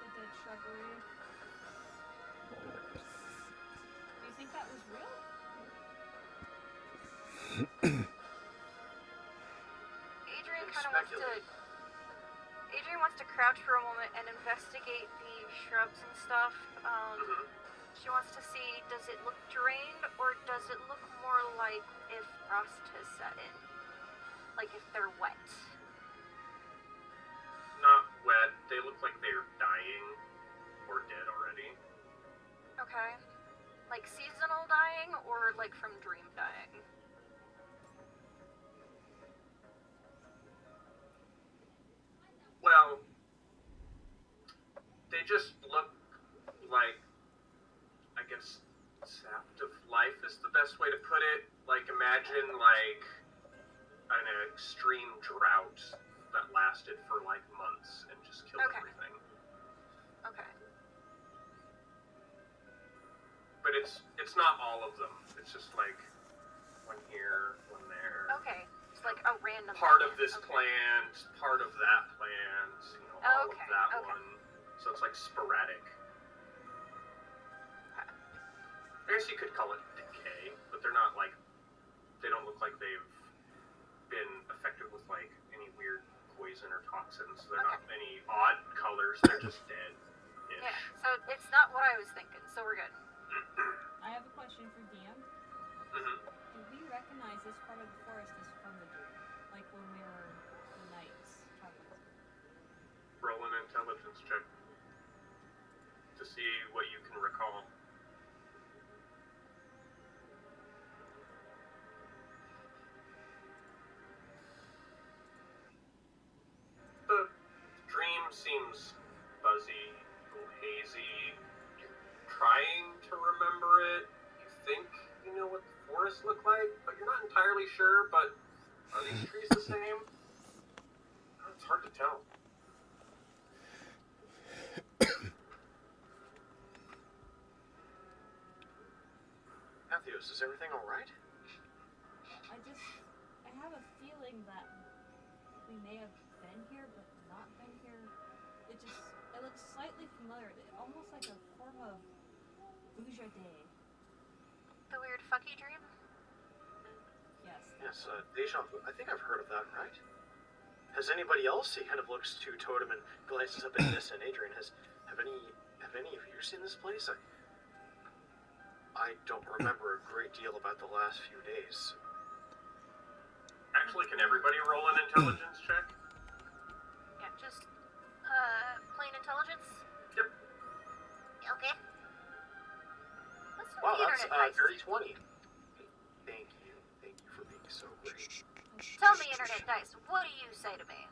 The dead shrubbery. think that was real? Adrian wants to crouch for a moment and investigate the shrubs and stuff. She wants to see, does it look drained, or does it look more like if frost has set in? Like if they're wet. Not wet. They look like they're dying or dead already. Okay. Like seasonal dying, or like from dream dying? Well, they just look like, I guess, sapped of life is the best way to put it. Like, imagine, like, an extreme drought that lasted for, like, months and just killed everything. Okay. But it's not all of them. It's just, like, one here, one there. Okay. It's like a random Part of plant. this plant, part of that plant, you know, all of that one. So it's like sporadic. Okay. I guess you could call it decay, but they're not like, they don't look like they've been affected with like any weird poison or toxins. They're not any odd colors, they're just dead-ish. Yeah, so it's not what I was thinking, so we're good. I have a question for DM. Do we recognize this part of the forest as from the dream? Like when we were the knights traveling? Roll an intelligence check to see what you can recall. The dream seems fuzzy, a little hazy. You're trying to remember it. You think you know what the forests look like, but you're not entirely sure. But are these trees the same? It's hard to tell. Matthews, is everything alright? I have a feeling that we may have been here, but not been here. It looks slightly familiar. Almost like a form of Bouger Day. The weird fucky dream? Yes. Yes, Deja vu. I think I've heard of that, right? Has anybody else? He kind of looks to Totem and glances up at Nissa and Adrian. Have any of you seen this place? I don't remember a great deal about the last few days. Actually, can everybody roll an intelligence check? Yeah, just, plain intelligence? Yep. Okay. Let's Wow, the that's internet dice. dirty 20. Thank you for being so great. Tell me, internet dice, what do you say to me?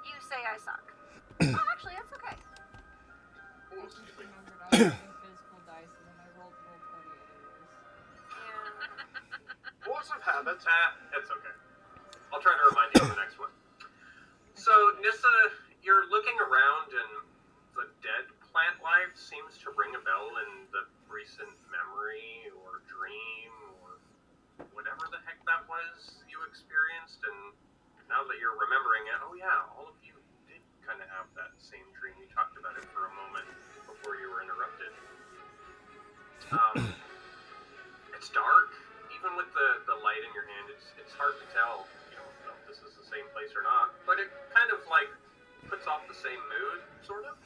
You say I suck. Oh, actually, that's okay. I just remembered I was using physical dice and then I rolled 20 anyways. Yeah. Force of habit. It's okay. I'll try to remind you of the next one. So, Nissa, you're looking around and the dead plant life seems to ring a bell in the recent memory or dream or whatever the heck that was you experienced, and now that you're remembering it, oh yeah, all of you did kind of have that same dream. You talked about it for a moment before you were interrupted. It's dark. Even with the light in your hand, it's hard to tell, you know, if this is the same place or not. But it kind of like puts off the same mood, sort of.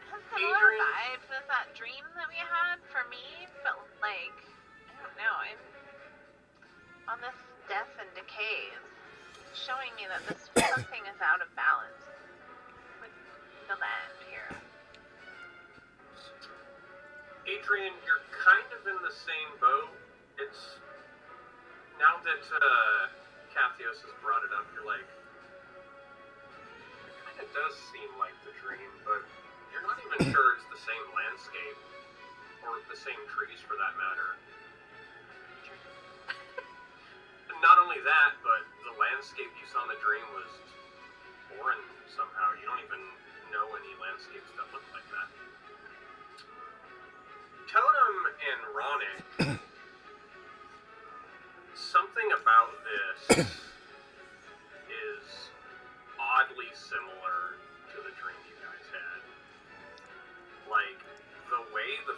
Has similar vibes as that dream that we had for me, but like, I don't know, I'm on this death and decay is showing me that this something is out of balance with the land here. Adrian, you're kind of in the same boat. It's now that Kathios has brought it up, you're like, it kind of does seem like the dream, but you're not even sure it's the same landscape or the same trees for that matter. And not only that, but the landscape you saw in the dream was foreign somehow. You don't even know any landscapes that look like that. Totem and Ronick, something about this is oddly similar to the dream you guys had. Like, the way the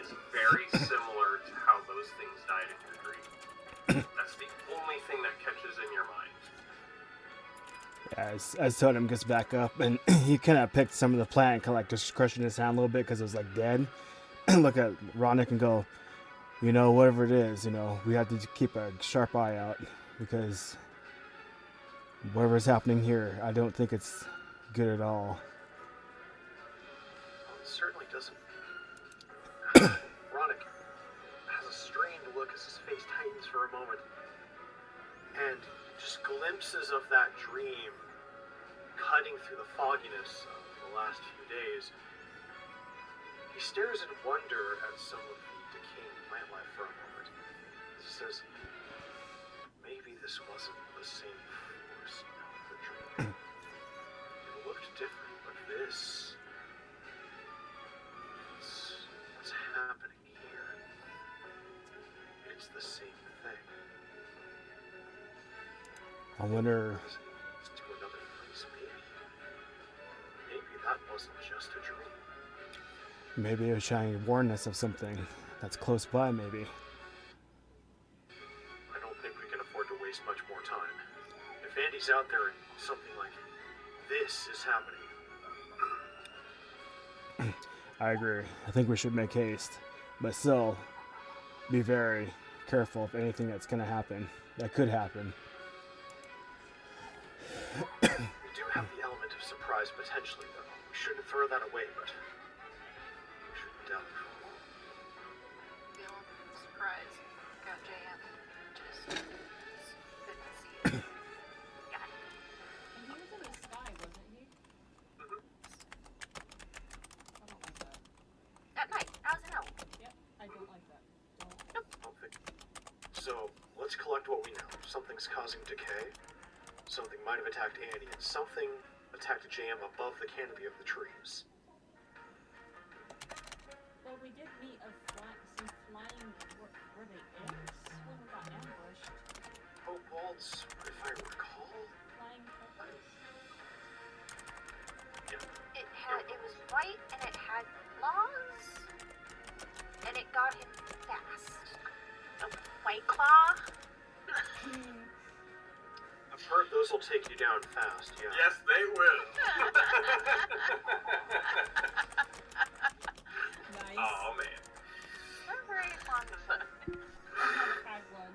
is very similar to how those things died in your dream. That's the only thing that catches in your mind. As Totem gets back up, and he kind of picked some of the plant, kind of like just crushing his hand a little bit because it was like dead. Look at Ronick and go, you know, whatever it is, you know, we have to keep a sharp eye out because whatever's happening here, I don't think it's good at all. Well, it certainly doesn't. Ronick has a strained look as his face tightens for a moment, and just glimpses of that dream cutting through the fogginess of the last few days. He stares in wonder at some of the decaying plant life for a moment. He says, maybe this wasn't the same force of the dream. It looked different, but this... what's happening here. It's the same thing. I wonder. To another place, maybe that wasn't just a dream. Maybe it was trying to warn us of something that's close by, maybe. I don't think we can afford to waste much more time. If Andy's out there and something like this is happening, I agree. I think we should make haste. But still, be very careful of anything that's going to happen. That could happen. we do have the element of surprise potentially, though. We shouldn't throw that away, but we shouldn't doubt it. The element of surprise got JM. Just didn't see it. Got it. And he was in the sky, wasn't he? I don't like that. At night, as an owl. Yep, I don't like that. I don't think. So, let's collect what we know. Something's causing decay. Something might have attacked Andy, and something attacked JM above the canopy of the trees. Well, we did meet some flying. Were they imps when we got ambushed? Kobolds, if I recall. Flying peppers? It was white and it had claws. And it got him fast. A white claw? I've heard those will take you down fast, yeah. Yes, they will. Nice. Oh man. We're very fond of them. I haven't had one.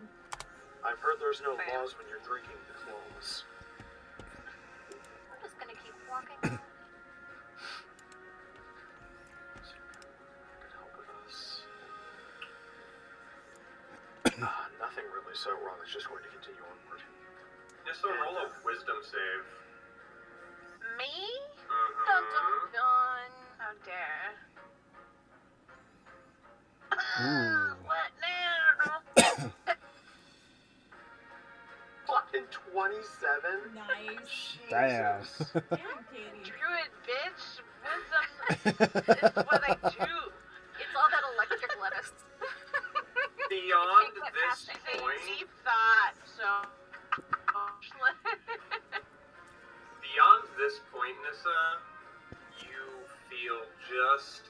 I've heard there's no Same. laws when you're drinking claws. We're just gonna keep walking. Could help with us. Nothing really so wrong. It's just going to continue onward. Just a roll of wisdom save. Me? Mm-hmm. Dun dun dun. How dare. Ooh. What now? Fucking 27? Nice. Damn. Jesus. Damn, Katie. Druid, bitch. Wisdom is what I do. It's all that electric lettuce. Beyond Take that this past It's a point, deep thought, so. beyond this point, Nissa, you feel just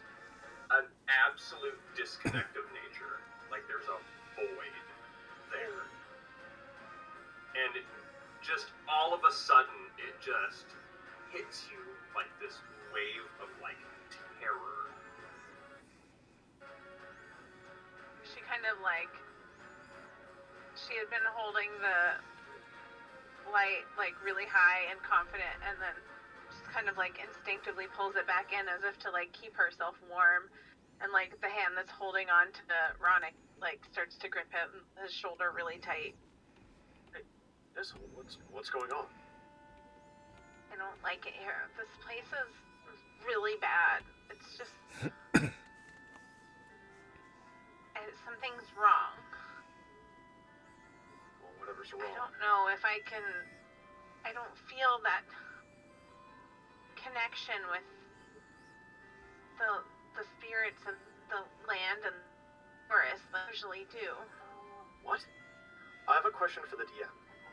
an absolute disconnect of nature. Like there's a void there. And just all of a sudden, it just hits you like this wave of like terror. She kind of like. She had been holding the light like really high and confident, and then just kind of like instinctively pulls it back in as if to like keep herself warm, and like the hand that's holding on to Ronick like starts to grip his shoulder really tight. Yes, what's going on? I don't like it here. This place is really bad. It's just something's wrong. Well, whatever's I wrong. don't know if I can. I don't feel that connection with the spirits of the land and forest that I usually do. What? I have a question for the DM.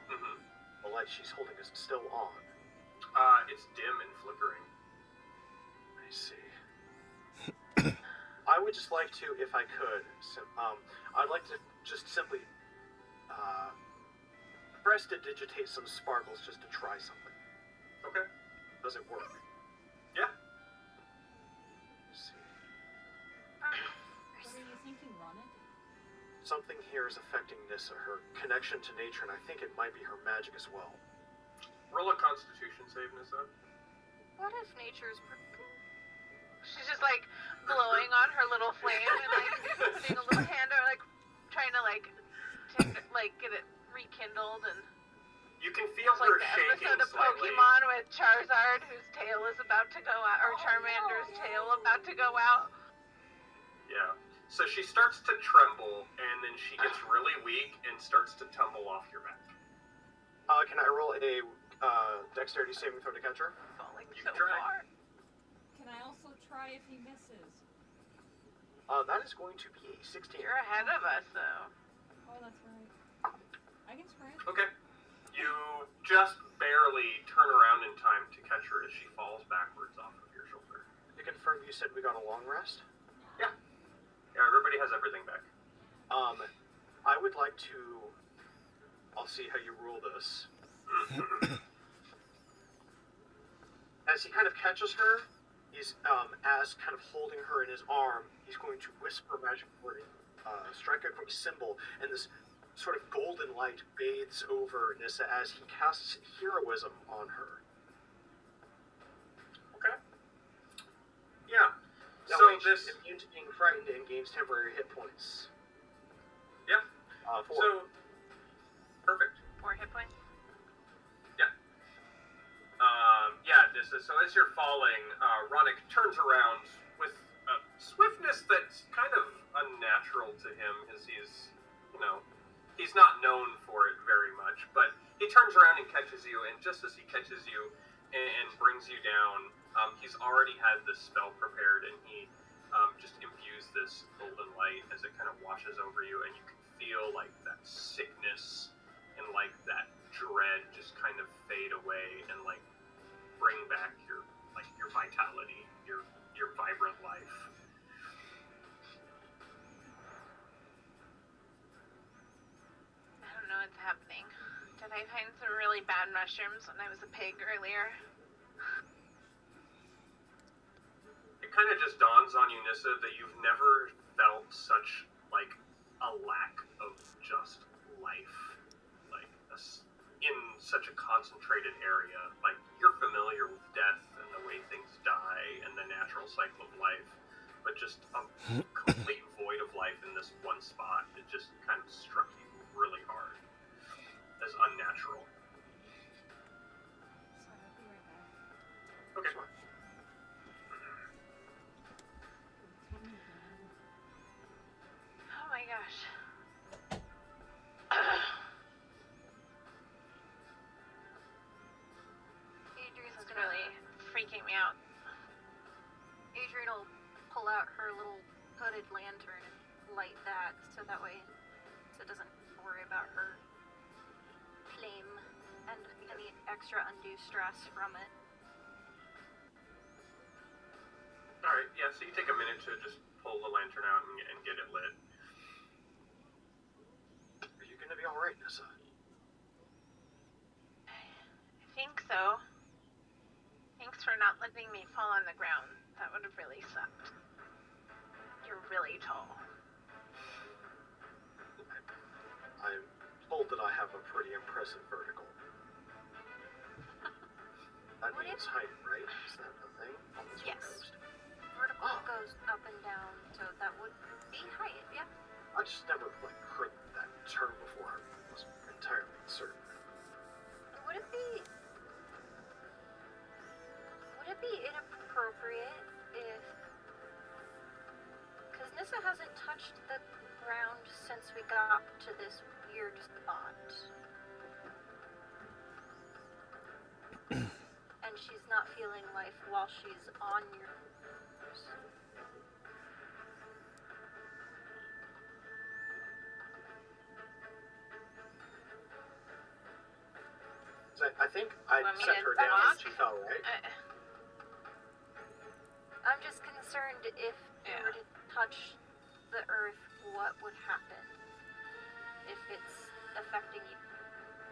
Mm-hmm. The light she's holding is still on. It's dim and flickering. I see. I would just like to, if I could, I'd like to just simply prestidigitate some sparkles just to try something. Okay. Does it work? Yeah. Let's see. What are you thinking, Ronick? Something here is affecting Nissa, her connection to nature, and I think it might be her magic as well. Roll a Constitution save, Nissa. What if nature's She's just like blowing on her little flame and like putting a little hand or like trying to like get it rekindled, and You can feel it's her like the shaking episode of slightly. Pokemon with Charizard whose tail is about to go out, or Oh, Charmander's no. tail about to go out. Yeah. So she starts to tremble, and then she gets really weak and starts to tumble off your back. Can I roll a dexterity saving throw to catch her? Falling You so can try. far. Can I also try if he misses? That is going to be a 16. You're ahead of us though. Oh, that's right. I can try it. Okay. You just barely turn around in time to catch her as she falls backwards off of your shoulder. To confirm, you said we got a long rest? Yeah, everybody has everything back. I would like to... I'll see how you rule this. As he kind of catches her, he's, as kind of holding her in his arm, he's going to whisper a magic word, strike a quick symbol, and this sort of golden light bathes over Nissa as he casts heroism on her. Okay. Yeah. That So way she's this... immune to being frightened and gains temporary hit points. Yeah. 4. So... Perfect. 4 hit points. So as you're falling, Ronick turns around with a swiftness that's kind of unnatural to him, as he's not known for it very much. But he turns around and catches you, and just as he catches you and brings you down, he's already had this spell prepared, and he just imbues this golden light as it kind of washes over you, and you can feel like that sickness and like that dread just kind of fade away and like bring back your vitality, your vibrant life. I don't know what's happening. Did I find some really bad mushrooms when I was a pig earlier? It kind of just dawns on you, Nissa, that you've never felt such like a lack of just life, in such a concentrated area. Like, you're familiar with death and the way things die and the natural cycle of life, but just a complete void of life in this one spot, it just kind of struck you really hard as unnatural. Sorry, I'll be right back. Okay. Oh my gosh. Adrian's This is gonna really freaking me out. Adrian will pull out her little hooded lantern and light that, so that way it doesn't worry about her flame and any extra undue stress from it. Alright, yeah, so you take a minute to just pull the lantern out and get it lit. Are you gonna be alright, Nissa? I think so. Thanks for not letting me fall on the ground. That would have really sucked. You're really tall. I'm told that I have a pretty impressive vertical. That What means if- height, right? Is that the thing on this Yes. coast? Vertical Oh. goes up and down, so that would be height, yeah. I just never heard that term before. I wasn't entirely certain. Would it be inappropriate if, because Nissa hasn't touched the ground since we got to this weird spot. And she's not feeling life while she's on yours. So I think I Want me set to her down and walk? she fell, right? I'm just concerned if you Yeah. were to touch the earth, what would happen if it's affecting you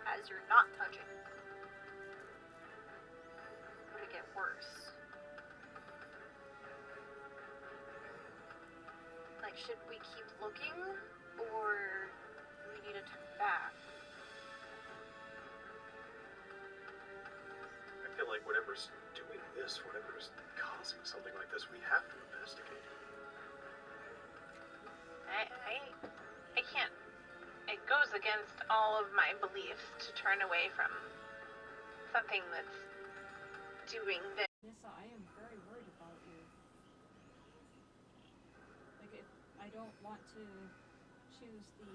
as you're not touching? Would it get worse? Like, should we keep looking, or we need to turn back? I feel like whatever's doing this, whatever's causing something like this, we have to investigate. I can't. It goes against all of my beliefs to turn away from something that's doing this. Nissa, I am very worried about you. Like, if I don't want to choose the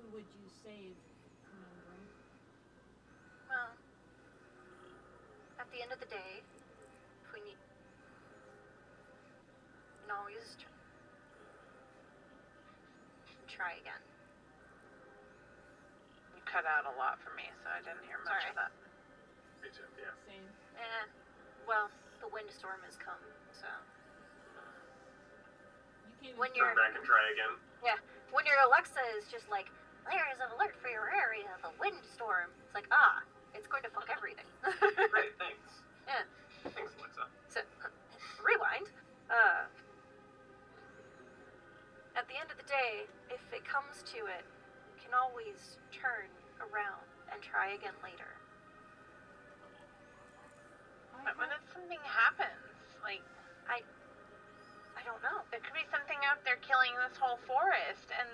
who would you save conundrum. Well, at the end of the day, if we need, we can always try again. You cut out a lot for me, so I didn't hear much Sorry. of that. Me too, yeah. Same. Well, the windstorm has come, so You can't when even you're Turn back and try again. when your Alexa is just like, there is an alert for your area, the windstorm. It's like, it's going to fuck everything. Great, thanks. Yeah. Thanks, Alexa. So, rewind. At the end of the day, if it comes to it, you can always turn around and try again later. But when something happens, like, I don't know. there could be something out there killing this whole forest, and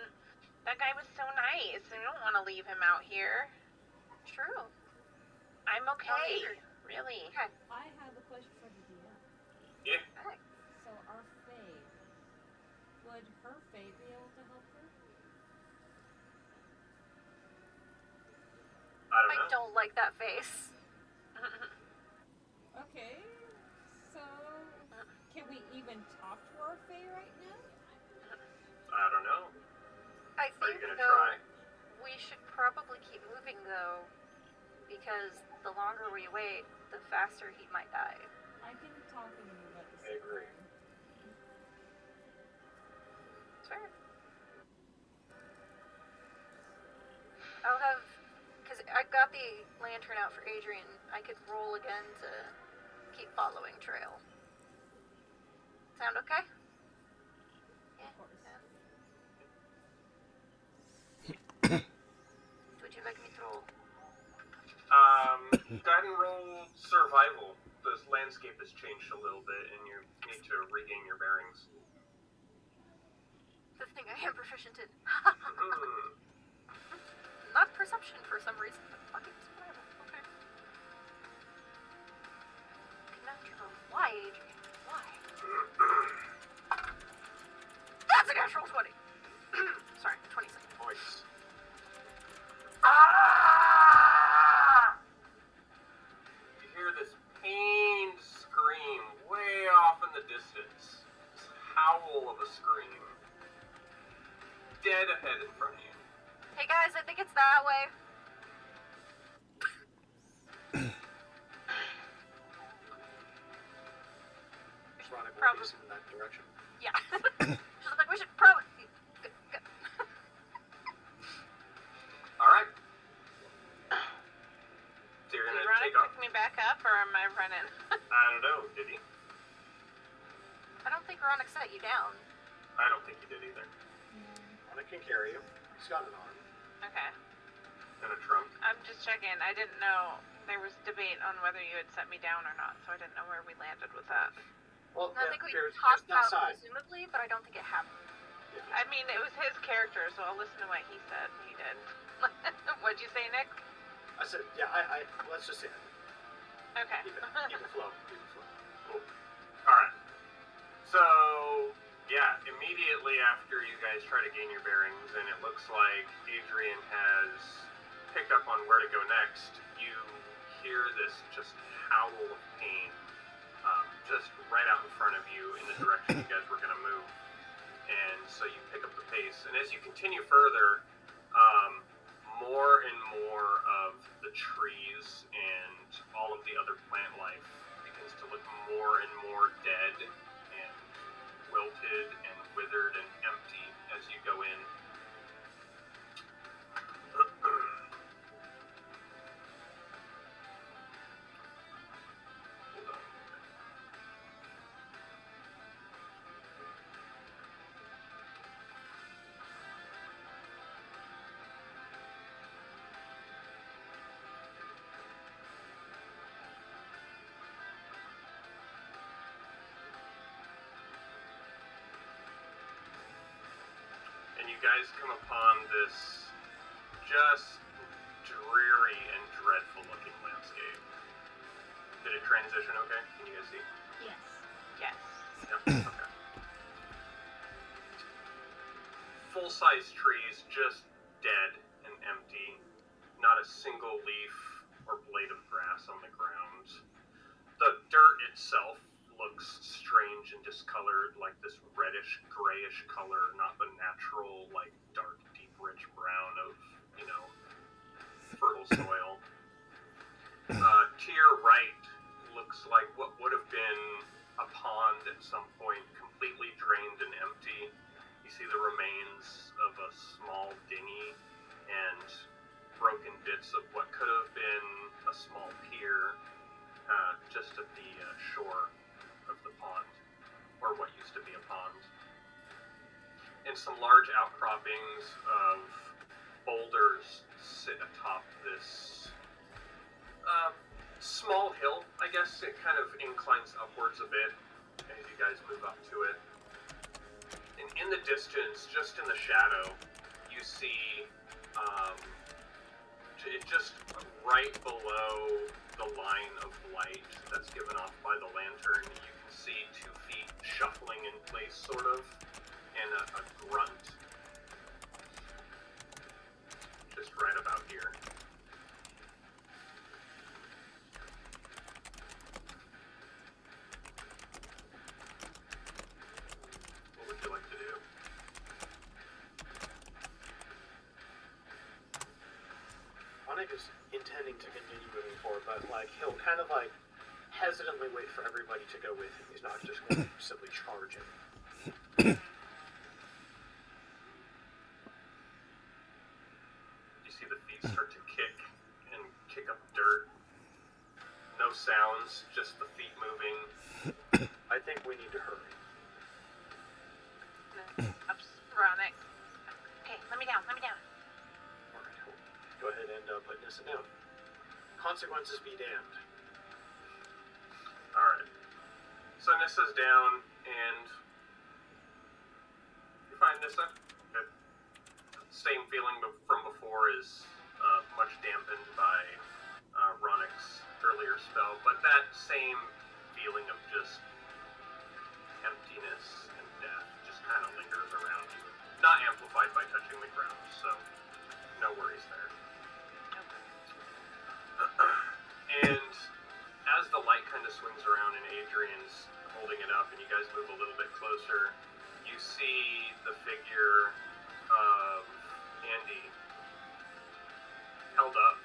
that guy was so nice, and we don't want to leave him out here. True. I'm okay, either. really. Okay. I have a question for the DM. Yeah. So our Fae, would her Fae be able to help her? I don't I know. don't like that face. Okay, so can we even talk to our Fae right now? I don't know. I Are you think, gonna though, try? we should probably keep moving, though, because the longer we wait, the faster he might die. I can talk and move at the I same agree. time. It's fair. I'll have, because I got the lantern out for Adrian, I could roll again to keep following trail. Sound okay? Yeah. Of course. Would you like me to roll? Go ahead and roll survival. The landscape has changed a little bit, and you need to regain your bearings. The thing I am proficient in. Hmm. Not perception for some reason, but fucking survival. Okay. Conundrum. Why, Adrian? Why? That's a natural 20! Sorry, 26. Voice. You hear this pained scream way off in the distance. This howl of a scream. Dead ahead in front of you. Hey guys, I think it's that way. Ronic will Probably. be in that direction. Yeah. She's like, we should probably. Go. Alright. So you're Did gonna Ronick take off. pick me back up, or am I running? I don't know, did he? I don't think Ronick set you down. I don't think he did either. Ronic can carry you. He's got an arm. Okay. And a trunk. I'm just checking. I didn't know there was debate on whether you had set me down or not, so I didn't know where we landed with that. Well, I think we there's talked that about side. presumably, but I don't think it happened. I mean, it was his character, so I'll listen to what he said. He did. What'd you say, Nick? I said, yeah, I let's just say it. Okay. Keep it flow. Keep it flow. Cool. Alright. So, yeah, immediately after you guys try to gain your bearings, and it looks like Adrian has picked up on where to go next, you hear this just howl of pain just right out in front of you in the direction you guys were going to move. And so you pick up the pace. And as you continue further, more and more of the trees and all of the other plant life begins to look more and more dead and wilted you guys come upon this just dreary and dreadful looking landscape. Did it transition okay? Can you guys see? Yes. Yes. Yep. Okay. Full-size trees just dead and empty. Not a single leaf or blade of grass on the ground. The dirt itself looks strange and discolored, like this reddish, grayish color, not the natural, like, dark, deep, rich brown of, you know, fertile soil. To your right looks like what would have been a pond at some point, completely drained and empty. You see the remains of a small dinghy and broken bits of what could have been a small pier just at the shore of the pond, or what used to be a pond. And some large outcroppings of boulders sit atop this small hill, I guess. It kind of inclines upwards a bit as you guys move up to it. And in the distance, just in the shadow, you see just right below the line of light that's given off by the lantern, you can see 2 feet shuffling in place, sort of, and a grunt. Just right about here. What would you like to do? Onik is intending to continue moving forward, but like he'll kind of like hesitantly wait for everybody to go with him. He's not just going to simply charge him. You see the feet start to kick up dirt. No sounds, just the feet moving. I think we need to hurry. Ronick. Okay, let me down. Alright, cool. Go ahead and put Nissa down. Consequences be damned. Alright. So Nissa's down, and you find Nissa. Okay. Same feeling from before is much dampened by Ronick's earlier spell, but that same feeling of just emptiness and death just kind of lingers around you. Not amplified by touching the ground, so no worries there. And as the light kind of swings around and Adrian's holding it up and you guys move a little bit closer, you see the figure of Andy held up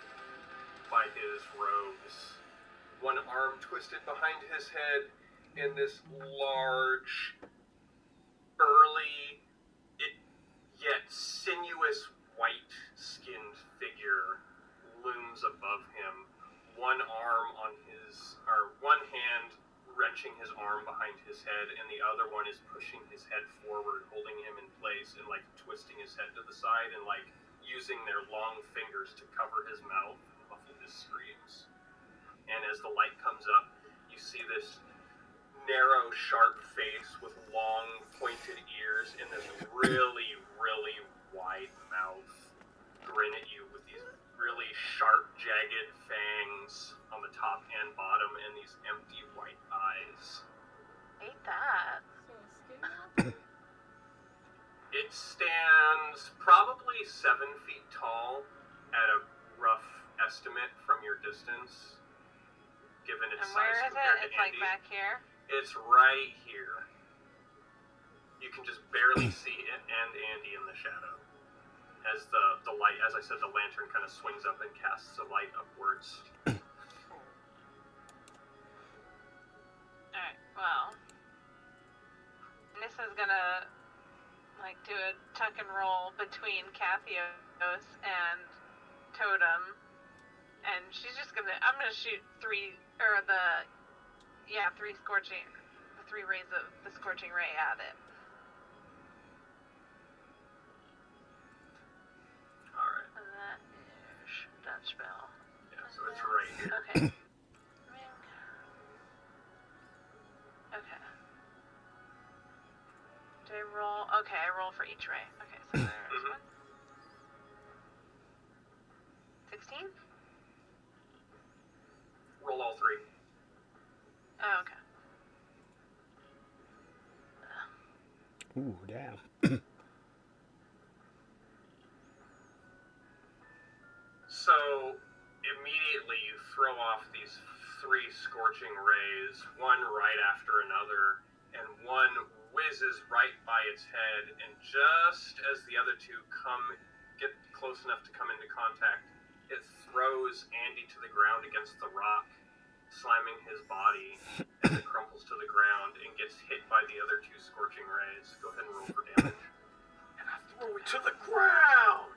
by his robes. One arm twisted behind his head, and this large, burly, yet sinuous white-skinned figure looms above him. One hand wrenching his arm behind his head, and the other one is pushing his head forward, holding him in place, and like twisting his head to the side, and like using their long fingers to cover his mouth and muffle his screams. And as the light comes up, you see this narrow, sharp face with long, pointed ears and this really, really wide mouth grin at you with these really sharp, jagged fangs on the top and bottom and these empty white eyes. Hate that. So skinny. It stands probably 7 feet tall at a rough estimate from your distance, given its And size where is compared it? to It's like Andy. back here. It's right here. You can just barely see it and Andy in the shadow. As the light, as I said, the lantern kind of swings up and casts the light upwards. Alright, well. Nissa's gonna, like, do a tuck and roll between Kathios and Totem. And she's just gonna, I'm gonna shoot 3 rays of the scorching ray at it. Alright. And that is that spell. Yeah, so it's right here. Okay. Okay. Do I roll? Okay, I roll for each ray. Okay, so there's one. 16? Roll all three. Oh, okay. Ooh, damn. So, immediately you throw off these 3 scorching rays, one right after another, and one whizzes right by its head, and just as the other 2 get close enough to come into contact, it throws Andy to the ground against the rock, slamming his body, and it crumples to the ground and gets hit by the other 2 scorching rays. Go ahead and roll for damage. And I throw it to the ground!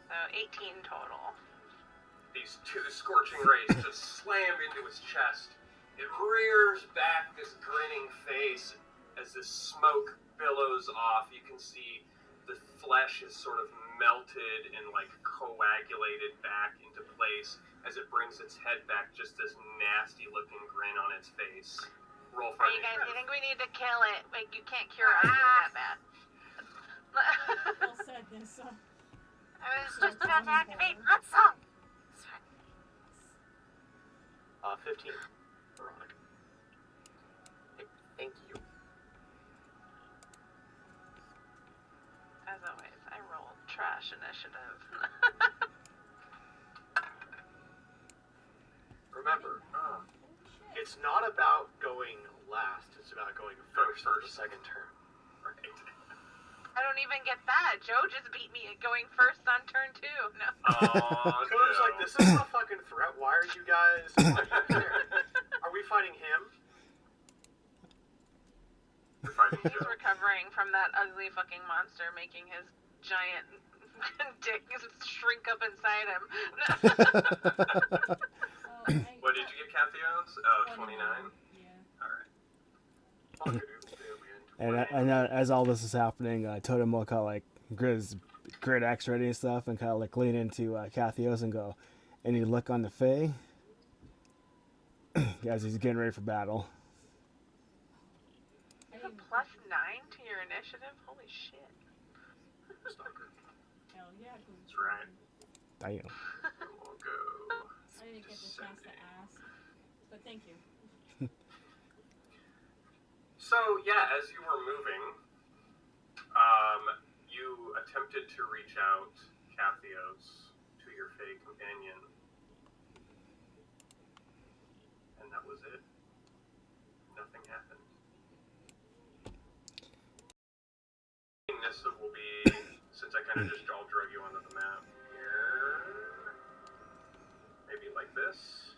So 18 total. These 2 scorching rays just slam into its chest. It rears back this grinning face as this smoke billows off. You can see the flesh is sort of melted and like coagulated back into place as it brings its head back, just this nasty looking grin on its face. Roll for Hey, you guys, you initiative. think we need to kill it? Like, you can't cure us that bad. Well said, Nissa. I was just about to activate hot song. 15. Veronica. Thank you. As always, I rolled trash initiative. Remember, Holy shit. it's not about going last, it's about going first on the second turn. Right. I don't even get that. Joe just beat me at going first on turn 2. No. Oh, Code's like, this isn't a fucking threat, why are you guys... Why do you care? Are we fighting him? You're fighting He's Joe. recovering from that ugly fucking monster making his giant dick shrink up inside him. What did you get, Kathios? Oh, 29? Yeah. Alright. And as all this is happening, Totem will kind of like grit his grit axe ready and stuff, and kind of like lean into Kathios and go, "Any luck on the Fae?" As he's getting ready for battle. You have a +9 to your initiative? Holy shit. Hell yeah, That's right. Damn. We'll go. I didn't get the chance to ask, but thank you. So, yeah, as you were moving, you attempted to reach out, Kathios, to your Fae companion. And that was it. Nothing happened. Nissa will be, since I kind of just all drug you onto the map here, maybe like this.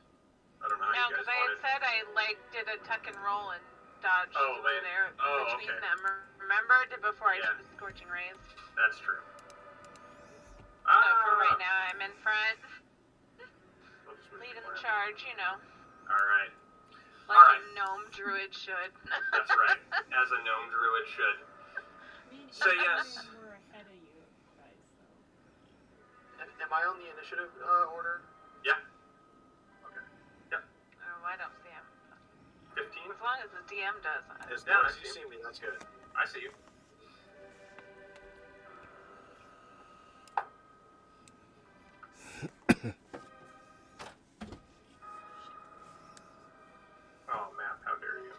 I don't know how No, you guys because I had wanted. said I did a tuck and roll and dodged Oh, through there between okay. them. Remember? Before I Yeah. did the scorching rays. That's true. So for right now, I'm in front, We'll just move leading you the around. charge, you know, Alright. like Alright. a gnome druid should. That's right. As a gnome druid should. I mean, So, yes. we're ahead of you guys, so. Am I on the initiative order? Yeah. Okay. Oh, I don't see him. 15? As long as the DM does. As Yeah, long I as you see. see me, that's good. I see you. Oh, map, how dare you.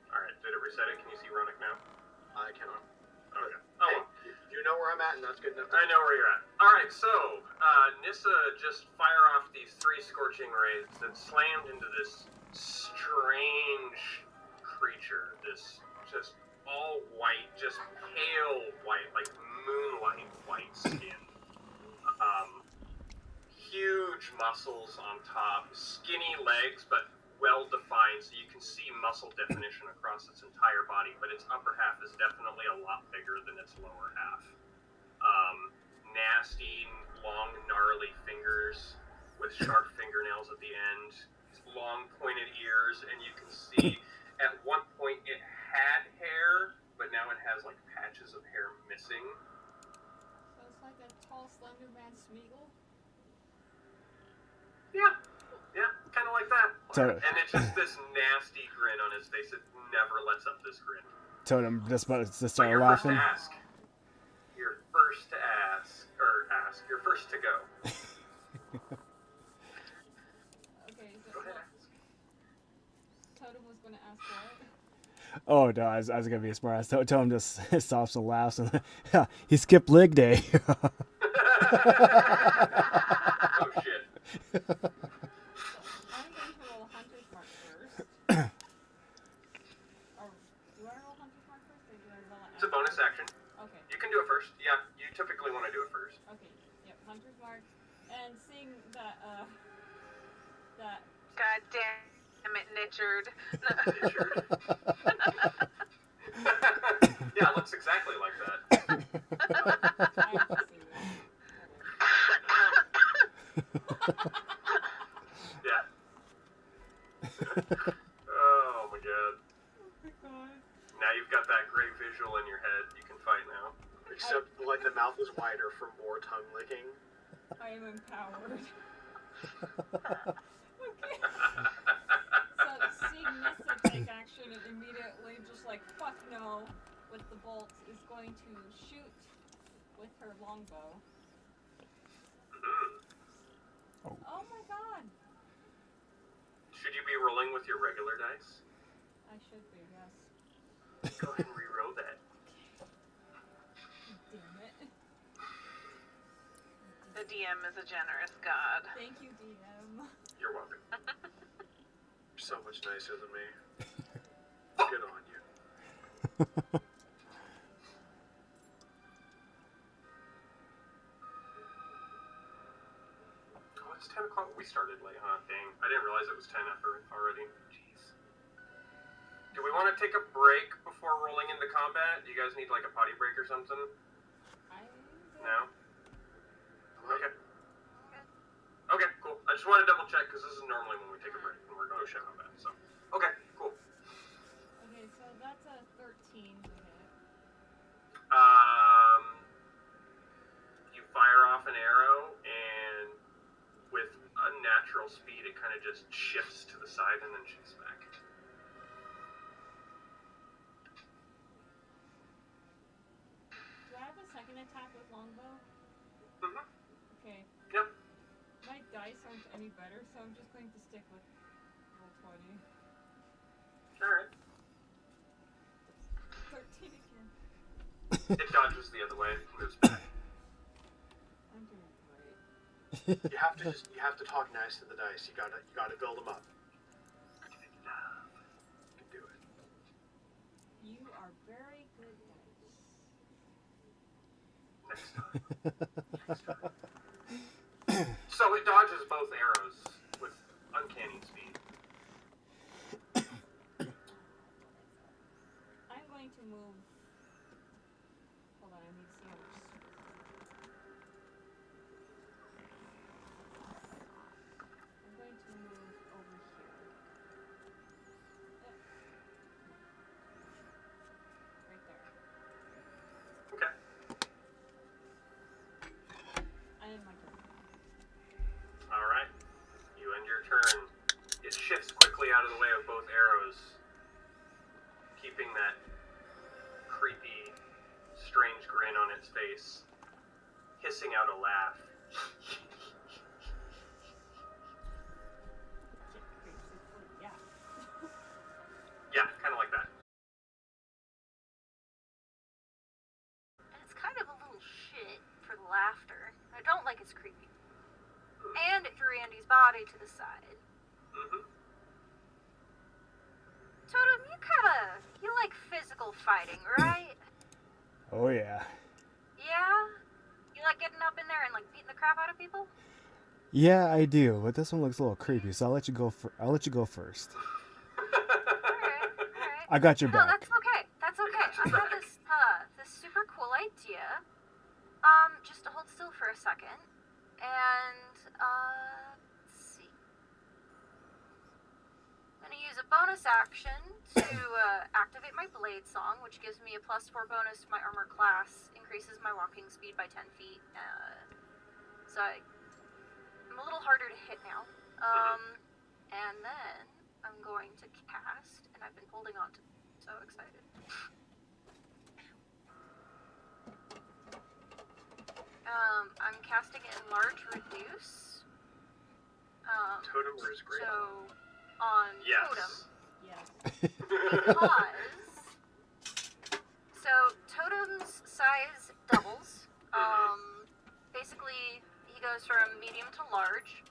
Alright, did it reset it? Can you see Ronick now? I cannot. Okay. Oh, Hey, well. you know where I'm at, and that's good enough. I know where you're at. Alright, so, Nissa just fire off these 3 scorching rays that slammed into this strange creature. This just all white, just pale white, like moonlight white skin. Huge muscles on top, skinny legs, but well defined, so you can see muscle definition across its entire body, but its upper half is definitely a lot bigger than its lower half. Nasty, long, gnarly fingers with sharp fingernails at the end, long pointed ears, and you can see at one point it had hair, but now it has like patches of hair missing. So it's like a tall, slender man Smeagol? Yeah, kind of like that. So- And it's just this nasty grin on his face. It never lets up this grin. Totem just about to So start you're first to laughing. ask. You're first to ask, or ask. You're first to go. Okay, so Go ahead. well, Totem was gonna ask what? Oh no, I was gonna be smart. Totem just stops and laughs, and he skipped leg day. Oh shit. I'm going to roll Hunter's Mark first. Or do I roll Hunter's Mark first, or do I roll it It's a bonus action. Okay. You can do it first. Yeah, you typically want to do it first. Okay. Yep. Hunter's Mark, and seeing that that God damn it, Nitchard. Yeah, it looks exactly like that. I have to see this. Yeah. Oh my god. Now you've got that great visual in your head. You can fight now. Except, like, the mouth is wider for more tongue licking. I am empowered. So seeing Nissa take action and immediately just like fuck no with the bolts is going to shoot with her longbow. Oh my god! Should you be rolling with your regular dice? I should be, yes. Go ahead and re-roll that. Damn it. The DM is a generous god. Thank you, DM. You're welcome. You're so much nicer than me. Good on you. Oh, it's 10 o'clock. We started late, huh? Dang. I didn't realize it was 10 already. Jeez. Do we want to take a break before rolling into combat? Do you guys need like a potty break or something? No? Okay. Okay, cool. I just want to double check because this is normally when we take a break when we're going to combat. So, okay, cool. Okay, so that's a 13 to hit. You fire off an arrow, and with unnatural speed, it kind of just shifts to the side and then shifts back. Do I have a second attack with longbow? Mm-hmm. Okay. Yep. My dice aren't any better, so I'm just going to stick with roll 20. Alright. 13 again. It dodges the other way, moves back. I'm doing great. You have to talk nice to the dice. You gotta build them up. You can do it. You are very good dice. Next time. So it dodges both arrows with uncanny speed. I'm going to move. Hold on, I need to see how much. I'm going to move over here. Yep. Right there. Okay. I end my turn. Alright. You end your turn. It shifts quickly out of the way of both arrows, keeping that creepy, strange grin on its face, hissing out a laugh. Yeah. Yeah, kind of like that. And it's kind of a little shit for the laughter. I don't like it's creepy. And it threw Andy's body to the side. Mm-hmm. Totem, you like physical fighting, right? Oh yeah. Yeah? You like getting up in there and like beating the crap out of people? Yeah, I do, but this one looks a little creepy, so I'll let you go. I'll let you go first. Alright. I got your No, back. that's okay. That's okay. I have this super cool idea. Just to hold still for a second. And, let's see. I'm gonna use a bonus action to activate my blade song, which gives me a +4 bonus to my armor class, increases my walking speed by 10 feet. So I'm a little harder to hit now. And then I'm going to cast, and I've been holding on to. So excited. I'm casting Enlarge Reduce. Totem is great. So on Totem. Yes. Yes. Because so Totem's size doubles. Basically he goes from medium to large.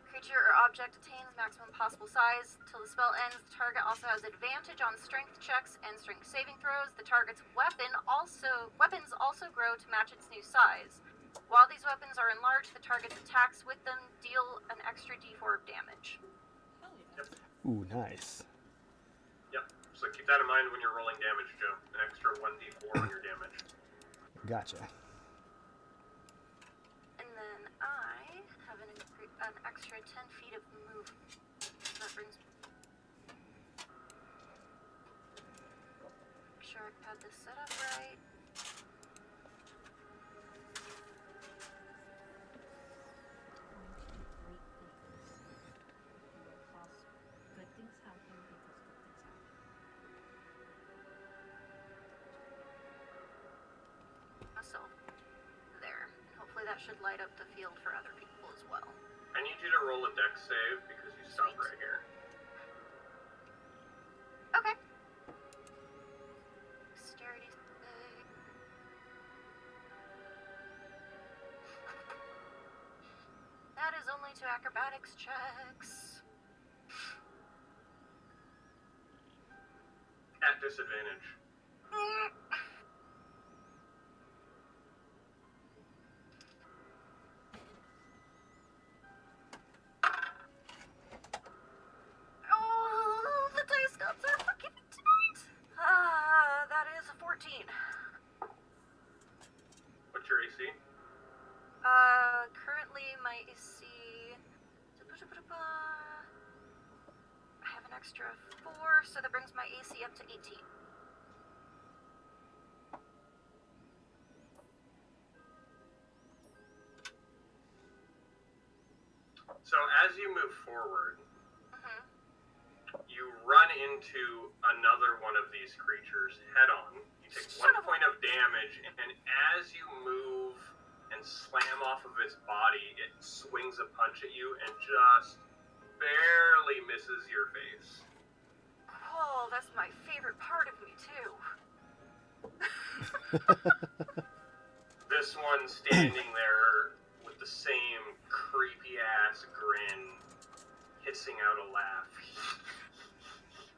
Creature or object attains maximum possible size till the spell ends. The target also has advantage on strength checks and strength saving throws. The target's weapons also grow to match its new size. While these weapons are enlarged, the target's attacks with them deal an extra d4 of damage. Hell yeah. Ooh, nice. Yep. So keep that in mind when you're rolling damage, Joe. An extra 1d4 on your damage. Gotcha. And then I have an extra 10 feet of movement. That brings me. Make sure I had this set up right. Good things happen because good things happen. So, there. And hopefully that should light up the field for other people as well. I need you to roll a dex save because you stopped right here. Okay. Dexterity save. That is only 2 acrobatics checks. At disadvantage. Oh, the dice gods are fucking tonight. That is a 14. What's your AC? Currently my AC. I have an extra 4, so that brings my AC up to 18. So as you move forward, Mm-hmm. you run into another one of these creatures head on. You take Son 1 of a- point of damage, and as you move and slam off of its body, it swings a punch at you and just barely misses your face. Oh, that's my favorite part of me, too. This one standing there with the same creepy ass grin, hissing out a laugh.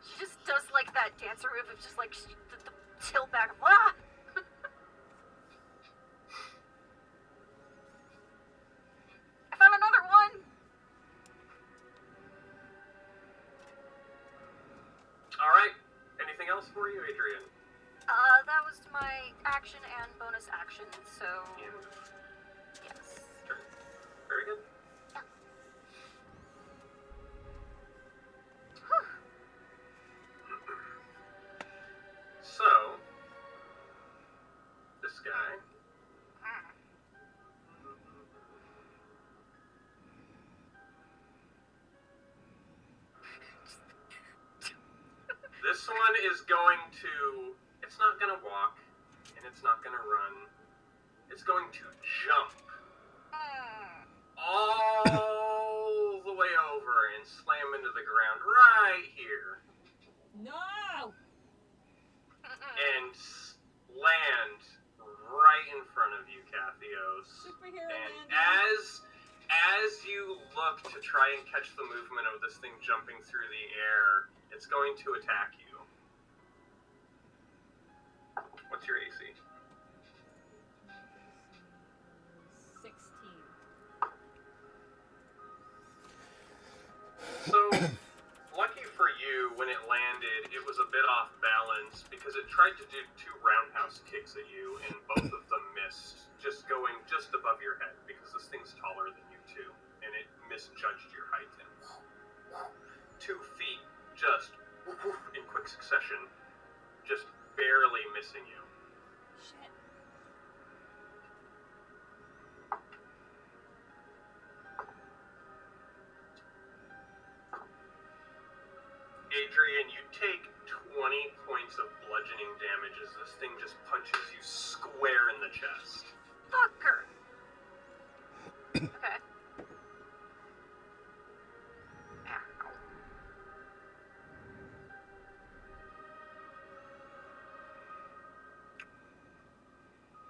She just does like that dancer move of just like the tilt back. Ah! I found another one. All right. Anything else for you, Adrian? That was my action and bonus action, so Yeah. yes. Sure. Very good. Whew. So, this guy. This one is going to. It's not going to walk, and it's not going to run. It's going to jump all the way over and slam into the ground right here. No! And land right in front of you, Kathios. Superhero And landing. as you look to try and catch the movement of this thing jumping through the air, it's going to attack you. What's your AC? 16. So, lucky for you, when it landed, it was a bit off balance because it tried to do 2 roundhouse kicks at you, and both of them missed, just going just above your head because this thing's taller than you too, and it misjudged your height. And 2 feet just in quick succession, just barely barely missing you. Shit. Adrian, you take 20 points of bludgeoning damage as this thing just punches you square in the chest. Fucker. Okay. Ow.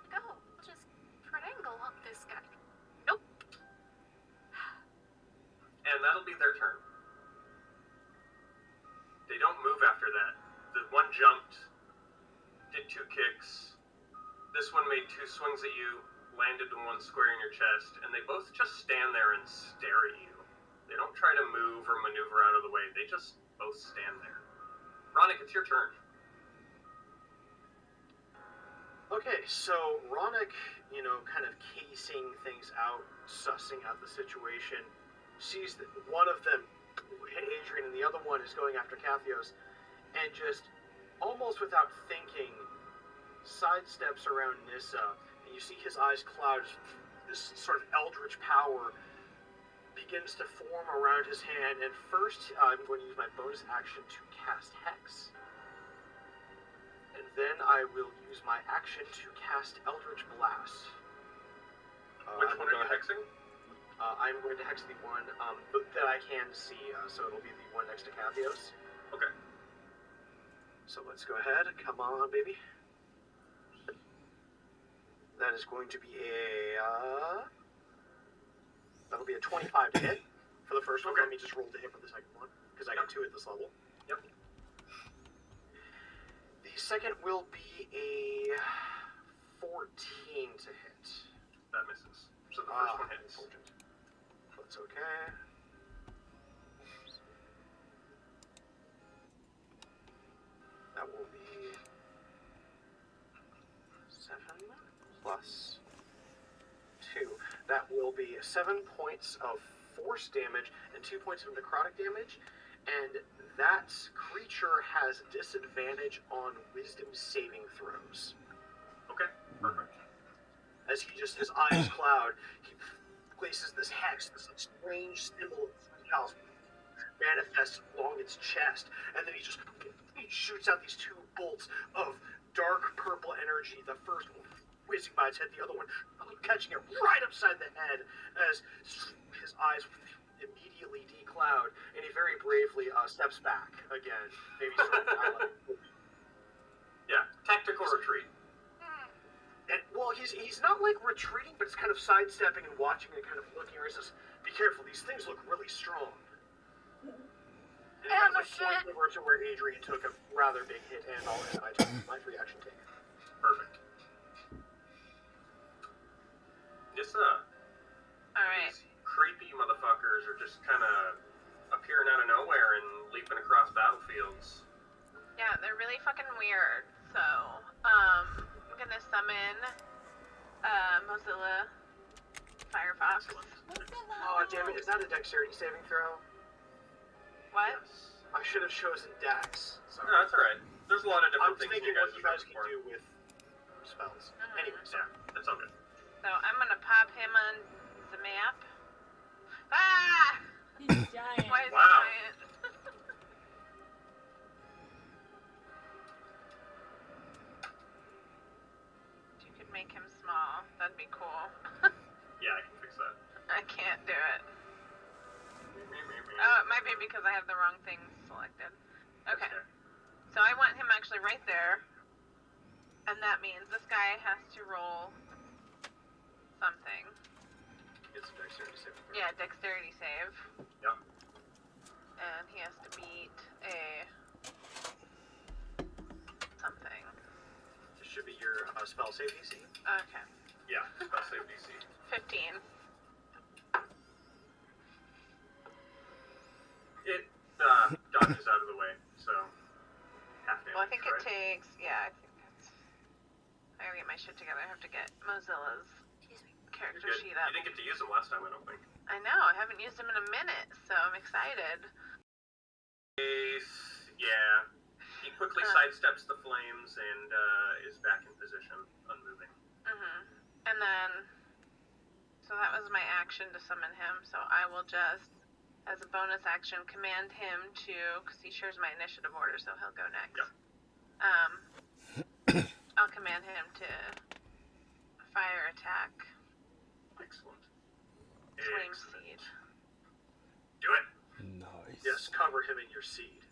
Go. Just triangle up this guy. Nope. And that'll be their turn. They don't move after that. The one jumped, did 2 kicks. This one made 2 swings at you, landed in one square in your chest, and they both just stand there and stare at you. They don't try to move or maneuver out of the way. They just both stand there. Ronick, it's your turn. Okay, so Ronick, kind of casing things out, sussing out the situation, sees that one of them hit Adrian and the other one is going after Kathios, and just almost without thinking sidesteps around Nissa, and you see his eyes cloud. This sort of eldritch power begins to form around his hand, and first I'm going to use my bonus action to cast Hex, and then I will use my action to cast Eldritch Blast. Which one are you hexing? I'm going to hex the one that I can see, so it'll be the one next to Kathios. Okay. So let's go ahead. Come on, baby. That is going to be that'll be a 25 to hit for the first one. Okay. Let me just roll to hit for the second one, because I got 2 at this level. Yep. The second will be a 14 to hit. That misses. So the first one hits. Unfortunate. That's okay. That will be 7 plus 2. That will be 7 points of force damage and 2 points of necrotic damage. And that creature has disadvantage on wisdom saving throws. Okay, perfect. As his eyes cloud, he places this hex, this strange symbol of three house manifests along its chest, and then he shoots out these 2 bolts of dark purple energy. The first one whizzing by its head, the other one catching it right upside the head as his eyes immediately decloud, and he very bravely steps back again, maybe sort of highlighting. Yeah, tactical retreat. And, well, he's not, like, retreating, but it's kind of sidestepping and watching and kind of looking around. He says, be careful, these things look really strong. And he kind of, like, points over to where Adrian took a rather big hit, and I'll end my free action take. Perfect. Nissa. Alright. These creepy motherfuckers are just kind of appearing out of nowhere and leaping across battlefields. Yeah, they're really fucking weird. So, I'm gonna summon Mozilla Firefox. Oh, damn it, is that a dexterity saving throw? What? Yes. I should have chosen Dex. Sorry. No, that's alright. There's a lot of I'm different things thinking you guys what you guys can for. do with spells. Mhm. Anyways, Yeah, that's all good. So I'm gonna pop him on the map. Ah! He's giant. Why is Wow. he giant? You could make him small. That'd be cool. Yeah, I can fix that. I can't do it. Oh, it might be because I have the wrong things selected. Okay. So I want him actually right there. And that means this guy has to roll something. it's a dexterity saving throw. Yeah, dexterity save. Yep. And he has to beat a something. This should be your spell save DC. Okay. Yeah, spell save DC. 15. It dodges out of the way, so half damage. Well, I think right? it takes. Yeah, I think that's. I gotta get my shit together. I have to get Mozilla's character You're good. sheet up. You didn't get to use them last time, I don't think. I know. I haven't used him in a minute, so I'm excited. Yeah, he quickly sidesteps the flames and is back in position, unmoving. And then, so that was my action to summon him. So I will just, as a bonus action, command him to, because he shares my initiative order, so he'll go next. Yep. I'll command him to fire attack Excellent. Flame Excellent. Seed. Do it. Nice. Yes, cover him in your seed.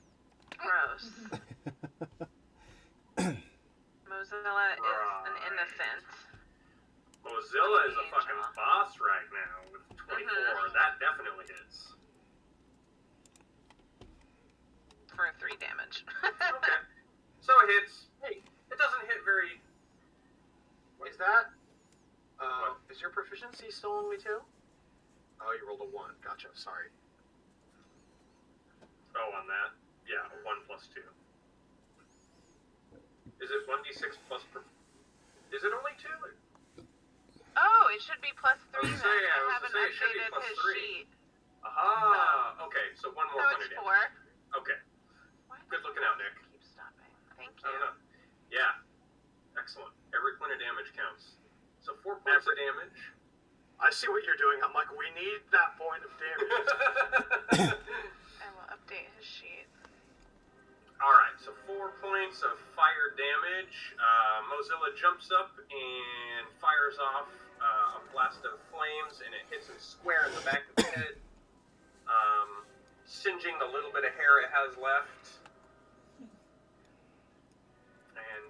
Gross. Mozilla is an innocent. Mozilla is a Angel. fucking boss right now with 24. That definitely hits. For 3 damage. Okay. So it hits. Hey, it doesn't hit very. Is that? What? Is your proficiency still only 2? Oh, you rolled a 1. Gotcha. Sorry. Oh, on that? Yeah, a 1 plus 2. Is it 1d6 plus. Is it only 2? Oh, it should be plus 3 I was then. gonna say, I I was haven't gonna say it should be updated plus his 3. sheet. Aha! Okay, so 1 more So point of it's damage. 4. Okay. Why Good does looking it out, Nick. keep stopping? Thank I you. don't know. Yeah. Excellent. Every point of damage counts. So 4 points of damage. I see what you're doing. I'm like, we need that point of damage. I will update his sheet. Alright, so 4 points of fire damage. Mozilla jumps up and fires off a blast of flames, and it hits him square in the back of the head, singeing the little bit of hair it has left. And,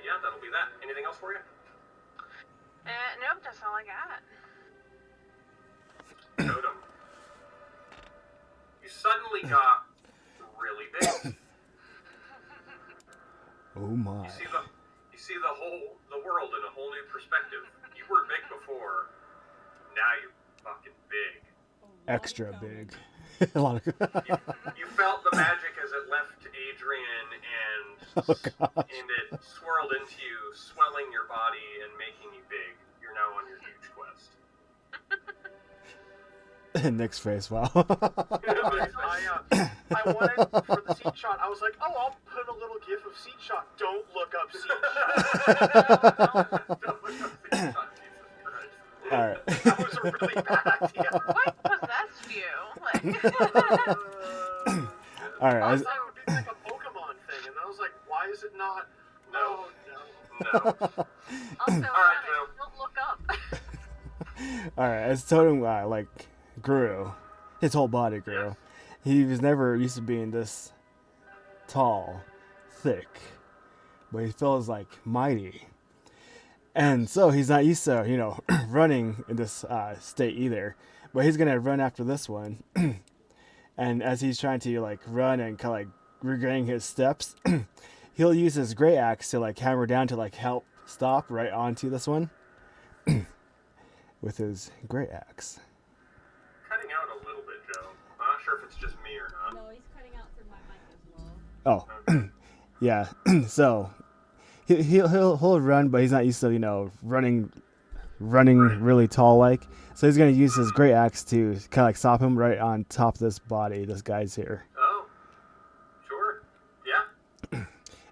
yeah, that'll be that. Anything else for you? Nope, that's all I got. Totem. You suddenly got really big. Oh my. You see the world in a whole new perspective. You were big before. Now you're fucking big. Extra big. A lot of. You felt the magic as it left Adrian and Oh god. and it swirled into you, swelling your body and making you big. You're now on your huge quest. Nick's face. Wow. I wanted for the seed shot. I was like, oh, I'll put a little gif of seed shot. Don't look up seed shot. Don't look up the shot, Jesus Christ. All right. That was a really bad idea. What possessed you? Like, All right. I as- thought it would be like a Pokemon thing, and I was like, why is it not? No. Oh, no. No. Also, Alright, Joe. don't look up. All right. As Totem like grew, his whole body grew. Yes. He was never used to being this tall, thick, but he feels like mighty. And so he's not used to, running in this state either. But he's gonna run after this one. And as he's trying to like run and kind of like regaining his steps, he'll use his great axe to like hammer down to like help stop right onto this one with his great axe. Cutting out a little bit, Joe. I'm not sure if it's just me or not. No, he's cutting out through my mic as well. Oh, Okay. yeah. So he'll run, but he's not used to running really tall like. So he's gonna use his great axe to kind of like stop him right on top of this body. This guy's here, Oh. Sure. Yeah.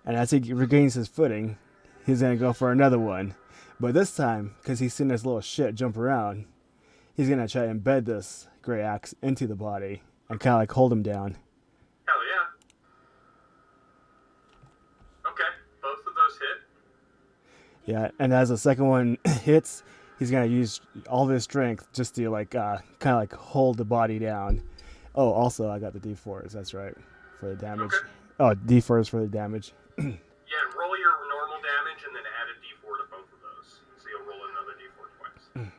and as he regains his footing, he's gonna go for another one. But this time, because he's seen this little shit jump around, he's gonna try to embed this great axe into the body and kind of like hold him down. Hell yeah. Okay. Both of those hit. Yeah, and as the second one hits, he's gonna use all of his strength just to like kind of like hold the body down. Oh, also I got the D4s. That's right, for the damage. Okay. Oh, D4s for the damage. Yeah, roll your normal damage and then add a d4 to both of those. So you'll roll another d4 twice.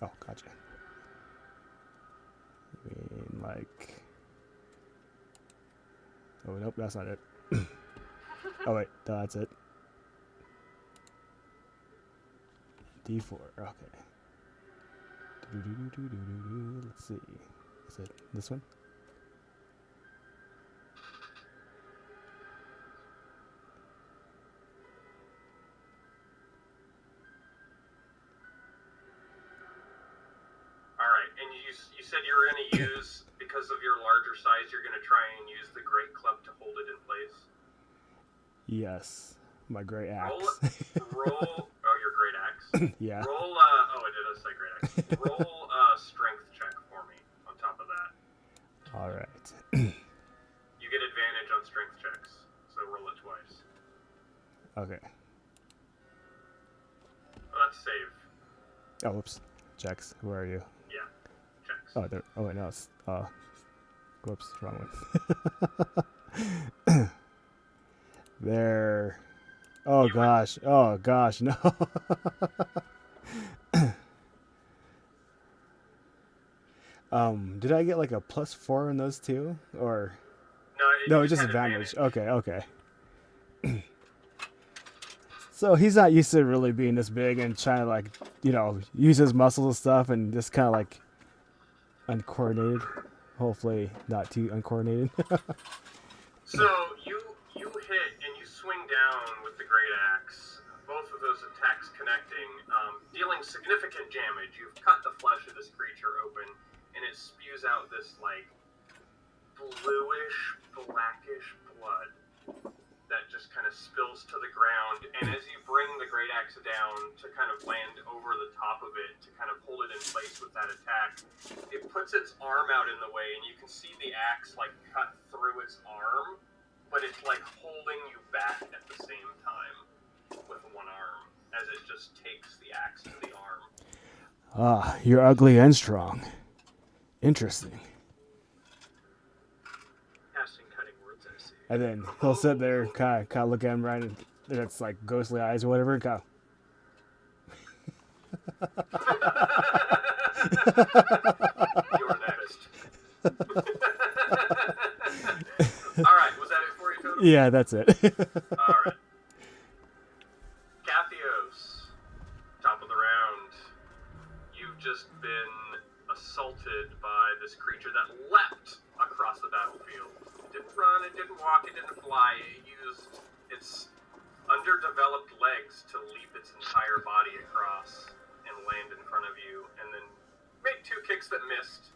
Oh, gotcha. I mean, like. Oh nope, that's not it. Oh wait, no, that's it. D4. Okay. Let's see. Is it this one? Alright, and And you said you were going to use, because of your larger size, you're going to try and use the great club to hold it in place? Yes. My great axe. Roll, oh, your great axe? Yeah. Roll, oh, I did say great axe. Roll a strength check for me on top of that. Alright. You get advantage on strength checks, so roll it twice. Okay. Oh, that's save. Oh, whoops. Checks. Where are you? Yeah, checks. Oh, there. Oh, wait, no. It's, whoops. Wrong one. There. Oh, gosh. Oh, gosh. No. Did I get like a +4 in those two? Or. No, it's just advantage. Okay, okay. So he's not used to really being this big and trying to, like, you know, use his muscles and stuff, and just kind of like uncoordinated. Hopefully not too uncoordinated. So you hit and you swing down with the great axe. Both of those attacks connecting, dealing significant damage. You've cut the flesh of this creature open, and it spews out this like bluish, blackish blood that just kind of spills to the ground. And as you bring the great axe down to kind of land over the top of it to kind of hold it in place with that attack, it puts its arm out in the way, and you can see the axe like cut through its arm, but it's like holding you back at the same time with one arm as it just takes the axe to the arm. Ah, you're ugly and strong. Interesting. Casting cutting words, I see. And then he'll sit there, kind of look at him right, and it's like ghostly eyes or whatever, and kind You're next. Alright, was that it for you, Totem? yeah, that's it. Alright. Kathios, top of the round. You've just been assaulted by this creature that leapt across the battlefield. It didn't run, it didn't walk, it didn't fly. It used its underdeveloped legs to leap its entire body across and land in front of you, and then made two kicks that missed.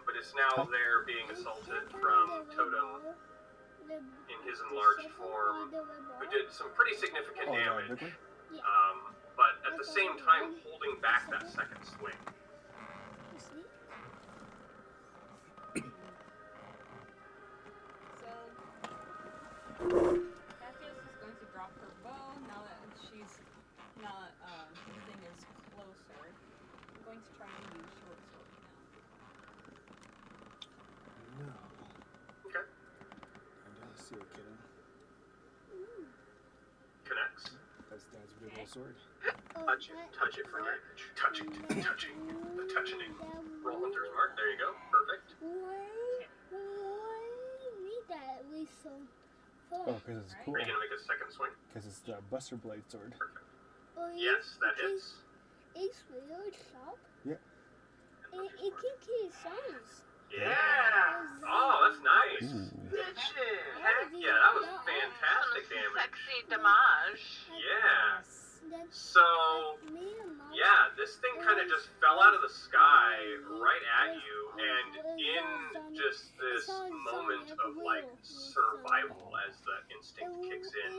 But it's now there being assaulted from Totem in his enlarged form, who did some pretty significant damage, but at the same time holding back that second swing. So, Kathios is going to drop her bow now that she's not, the thing is closer. I'm going to try and use short sword now. No. Okay. I don't see a kitten. Connects. That's Dad's big old sword. Touch it for damage. Touching. The touching. Roll Hunter's Mark. There you go. Perfect. Oh, because it's cool. Are you going to make a second swing? Because it's the Buster Blade sword. Perfect. Yes, that hits. It's really sharp. Yeah. And it can kill sounds. Yeah! Oh, that's nice. Ooh. Heck yeah, that was fantastic damage. Sexy damage. Yeah. That's So, me and Mom. yeah, this thing kind of just fell out of the sky right at you, and in just this moment of like survival as the instinct kicks in,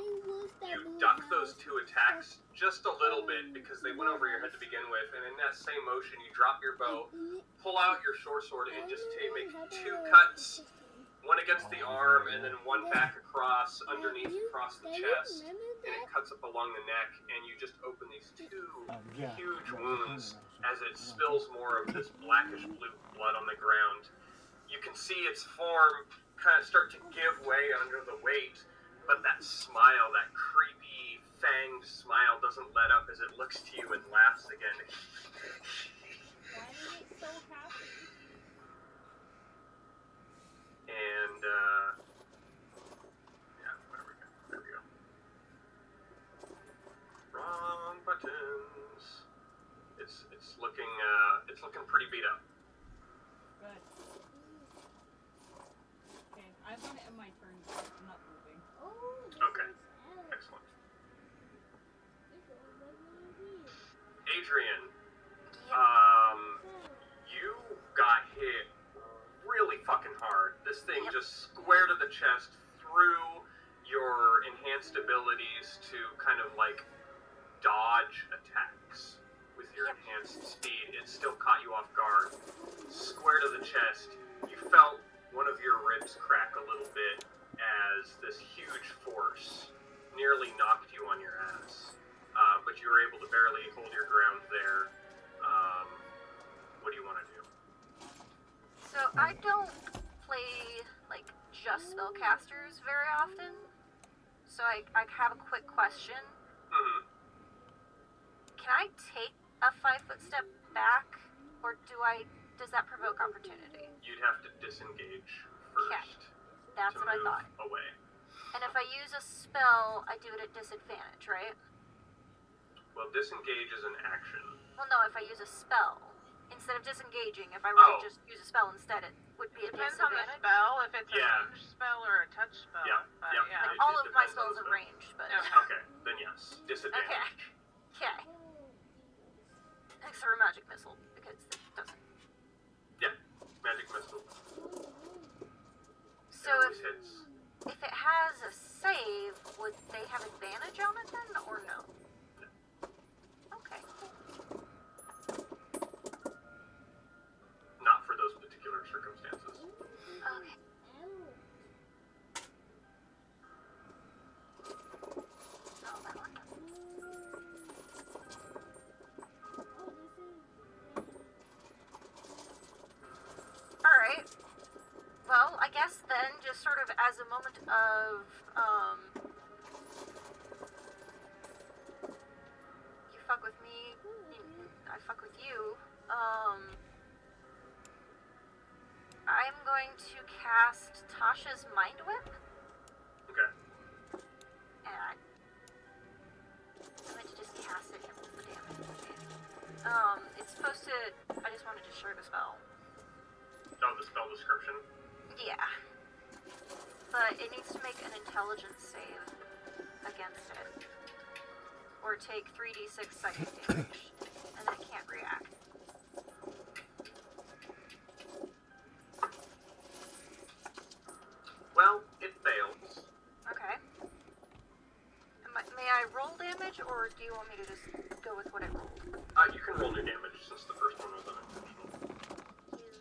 you duck those two attacks just a little bit because they went over your head to begin with, and in that same motion you drop your bow, pull out your short sword, and just make two cuts, one against the arm and then one back across underneath across the chest, and it cuts up along the neck, and you just open these two huge wounds as it spills more of this blackish blue blood on the ground. You can see its form kind of start to give way under the weight, but that smile, that creepy fanged smile, doesn't let up as it looks to you and laughs again. Why is it so happy? And, yeah, where we go? There we go. Wrong buttons. It's looking pretty beat up. Good. Okay, I'm gonna end my turn. I'm not moving. Okay. Excellent. Adrian, you through your enhanced abilities to kind of like dodge attacks with your enhanced speed, it still caught you off guard. Square to the chest, you felt one of your ribs crack a little bit as this huge force nearly knocked you on your ass. But you were able to barely hold your ground there. What do you want to do? So I don't play like just spellcasters very often. So I have a quick question. Mm-hmm. Can I take a 5-foot step back, or does that provoke opportunity? You'd have to disengage first. Okay. That's to what I move thought. away. And if I use a spell, I do it at disadvantage, right? Well, disengage is an action. Well, no, if I use a spell. Instead of disengaging, if I were Oh. to just use a spell instead, it would be a Depends on the disadvantage. spell, if it's a Yeah. ranged spell or a touch spell. Yeah, But yeah. yeah. It All of my depends on spells the are spell. ranged, but... Okay. Okay, then yes. Disadvantage. Okay. Except for magic missile, because it doesn't. Yeah, magic missile. So It always hits. if it has a save, would they have advantage on it then, or no? Okay. Not for those particular circumstances. Okay. Oh, that one. Alright. Well, I guess then, just sort of as a moment of, you fuck with me, I fuck with you, I'm going to cast Tasha's Mind Whip, Okay. and I'm going to just cast it and roll the damage. It's supposed to, I just wanted to share the spell. Oh, the spell description? Yeah. But it needs to make an intelligence save against it. Or take 3d6 psychic damage. And I can't react. Well, it fails. Okay. May I roll damage, or do you want me to just go with what I rolled? You can roll new damage since the first one was unintentional.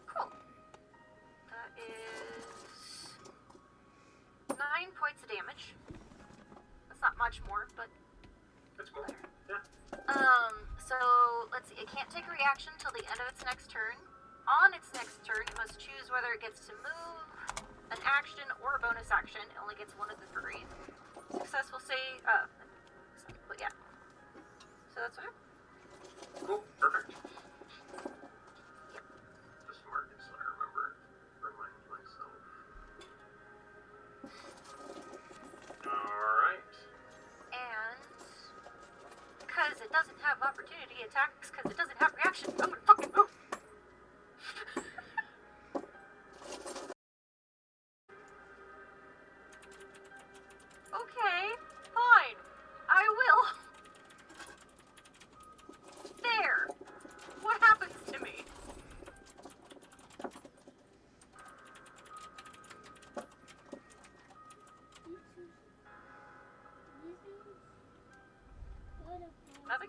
Cool. That is 9 points of damage. That's not much more, but That's more. Yeah. so let's see. It can't take a reaction till the end of its next turn. On its next turn, it must choose whether it gets to move, an action, or a bonus action. It only gets one of the three. Successful save. But yeah. So that's what. Cool. Perfect. Just mark it so I remember. Remind myself. Alright. And because it doesn't have opportunity attacks, because it doesn't have reaction, I'm gonna fucking move. Okay, fine. I will. There. What happens to me? Nothing?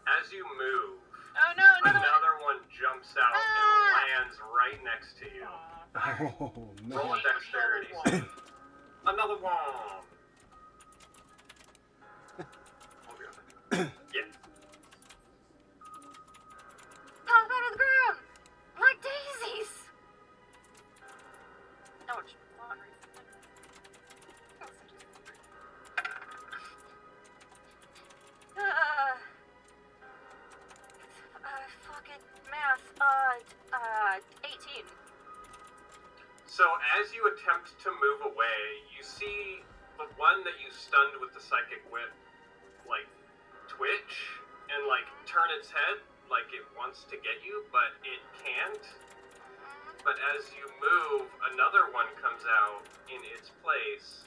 As you move, Oh no, another one! another one jumps out and lands right next to you. Oh, Roll no. a dexterity. Another Another one. I'll be honest. Yeah. Pop out of the ground! Like daisies! No, it's laundry. Fucking math. 18. So as you attempt to move away, you see the one that you stunned with the psychic whip, like, twitch and, like, turn its head like it wants to get you, but it can't. But as you move, another one comes out in its place